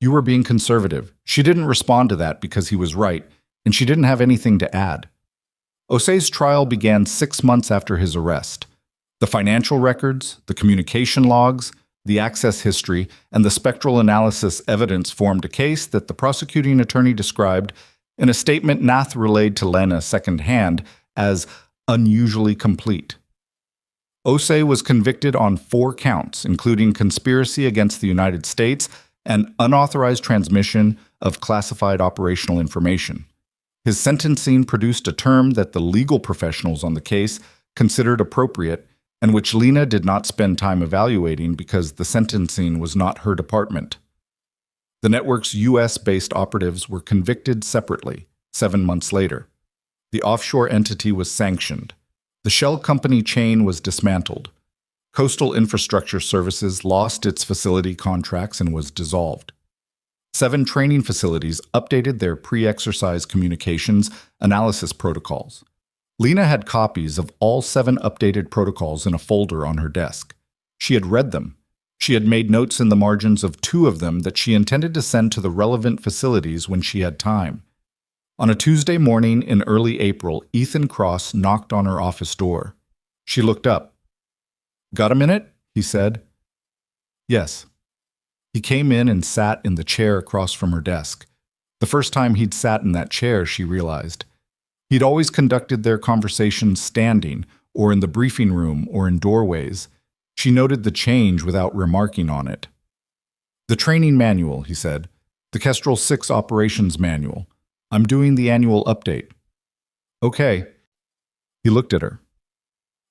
You were being conservative. She didn't respond to that because he was right, and she didn't have anything to add. Osei's trial began 6 months after his arrest. The financial records, the communication logs, the access history, and the spectral analysis evidence formed a case that the prosecuting attorney described in a statement Nath relayed to Lena secondhand as unusually complete. Osei was convicted on 4 counts, including conspiracy against the United States and unauthorized transmission of classified operational information. His sentencing produced a term that the legal professionals on the case considered appropriate and which Lena did not spend time evaluating because the sentencing was not her department. The network's U.S.-based operatives were convicted separately 7 months later. The offshore entity was sanctioned. The shell company chain was dismantled. Coastal Infrastructure Services lost its facility contracts and was dissolved. 7 training facilities updated their pre-exercise communications analysis protocols. Lena had copies of all 7 updated protocols in a folder on her desk. She had read them. She had made notes in the margins of 2 of them that she intended to send to the relevant facilities when she had time. On a Tuesday morning in early April, Ethan Cross knocked on her office door. She looked up. "Got a minute?" he said. "Yes." He came in and sat in the chair across from her desk. The first time he'd sat in that chair, she realized. He'd always conducted their conversations standing, or in the briefing room, or in doorways. She noted the change without remarking on it. "The training manual," he said. "The Kestrel 6 operations manual. I'm doing the annual update." "Okay." He looked at her.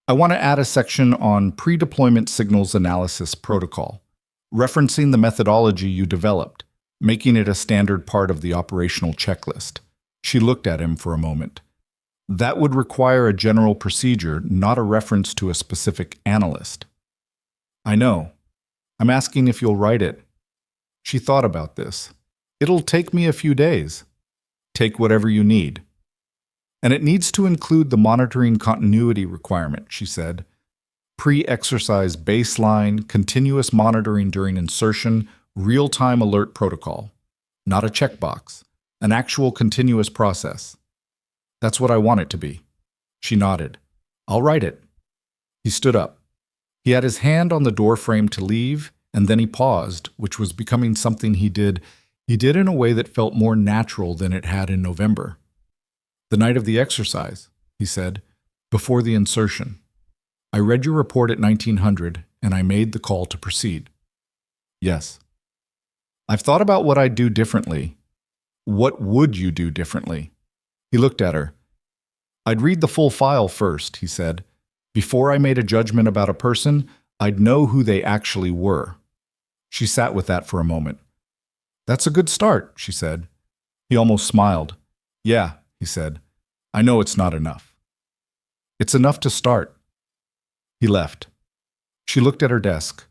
"I want to add a section on pre-deployment signals analysis protocol, referencing the methodology you developed, making it a standard part of the operational checklist." She looked at him for a moment. "That would require a general procedure, not a reference to a specific analyst." "I know. I'm asking if you'll write it." She thought about this. "It'll take me a few days." "Take whatever you need." "And it needs to include the monitoring continuity requirement," she said. "Pre-exercise baseline, continuous monitoring during insertion, real-time alert protocol. Not a checkbox, an actual continuous process." "That's what I want it to be." She nodded. "I'll write it." He stood up. He had his hand on the doorframe to leave, and then he paused, which was becoming something he did in a way that felt more natural than it had in November. "The night of the exercise," he said, "before the insertion. I read your report at 1900, and I made the call to proceed." "Yes." "I've thought about what I'd do differently." "What would you do differently?" He looked at her. "I'd read the full file first," he said. "Before I made a judgment about a person, I'd know who they actually were." She sat with that for a moment. "That's a good start," she said. He almost smiled. "Yeah," he said. "I know it's not enough." "It's enough to start." He left. She looked at her desk,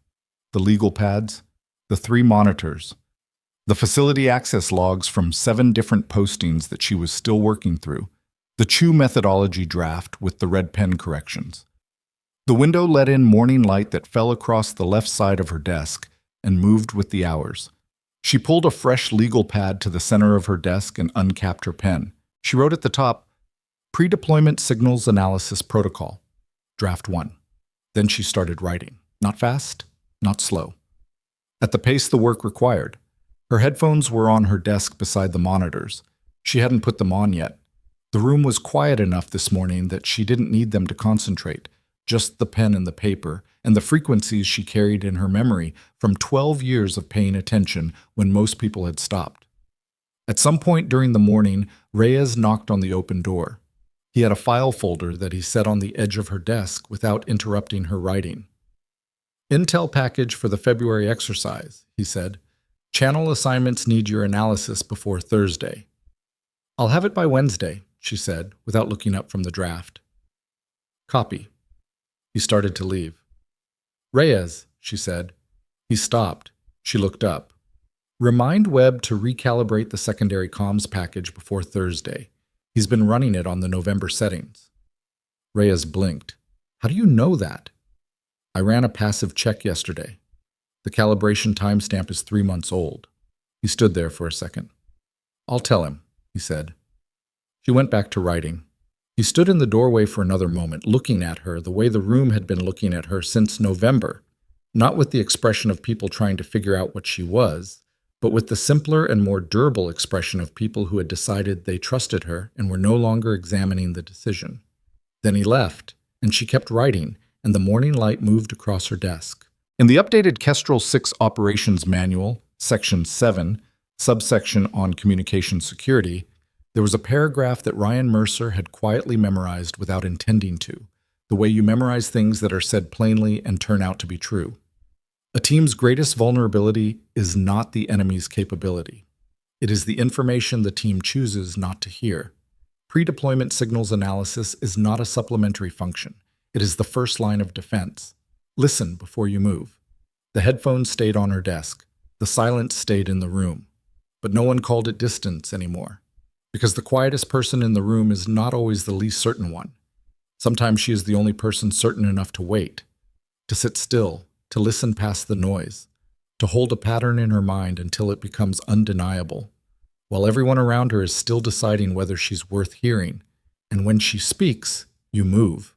the legal pads, the 3 monitors, the facility access logs from 7 different postings that she was still working through, the Chu methodology draft with the red pen corrections. The window let in morning light that fell across the left side of her desk and moved with the hours. She pulled a fresh legal pad to the center of her desk and uncapped her pen. She wrote at the top, "Pre-deployment signals analysis protocol, draft 1." Then she started writing. Not fast, not slow. At the pace the work required. Her headphones were on her desk beside the monitors. She hadn't put them on yet. The room was quiet enough this morning that she didn't need them to concentrate, just the pen and the paper, and the frequencies she carried in her memory from 12 years of paying attention when most people had stopped. At some point during the morning, Reyes knocked on the open door. He had a file folder that he set on the edge of her desk without interrupting her writing. "Intel package for the February exercise," he said. "Channel assignments need your analysis before Thursday." "I'll have it by Wednesday," she said, without looking up from the draft. "Copy." He started to leave. "Reyes," she said. He stopped. She looked up. "Remind Webb to recalibrate the secondary comms package before Thursday. He's been running it on the November settings." Reyes blinked. "How do you know that?" "I ran a passive check yesterday. The calibration timestamp is 3 months old." He stood there for a second. "I'll tell him," he said. She went back to writing. He stood in the doorway for another moment, looking at her the way the room had been looking at her since November, not with the expression of people trying to figure out what she was, but with the simpler and more durable expression of people who had decided they trusted her and were no longer examining the decision. Then he left, and she kept writing, and the morning light moved across her desk. In the updated Kestrel 6 Operations Manual, Section 7, subsection on communication security, there was a paragraph that Ryan Mercer had quietly memorized without intending to, the way you memorize things that are said plainly and turn out to be true. A team's greatest vulnerability is not the enemy's capability. It is the information the team chooses not to hear. Pre-deployment signals analysis is not a supplementary function. It is the first line of defense. Listen before you move. The headphones stayed on her desk. The silence stayed in the room. But no one called it distance anymore. Because the quietest person in the room is not always the least certain one. Sometimes she is the only person certain enough to wait, to sit still, to listen past the noise, to hold a pattern in her mind until it becomes undeniable, while everyone around her is still deciding whether she's worth hearing. And when she speaks, you move.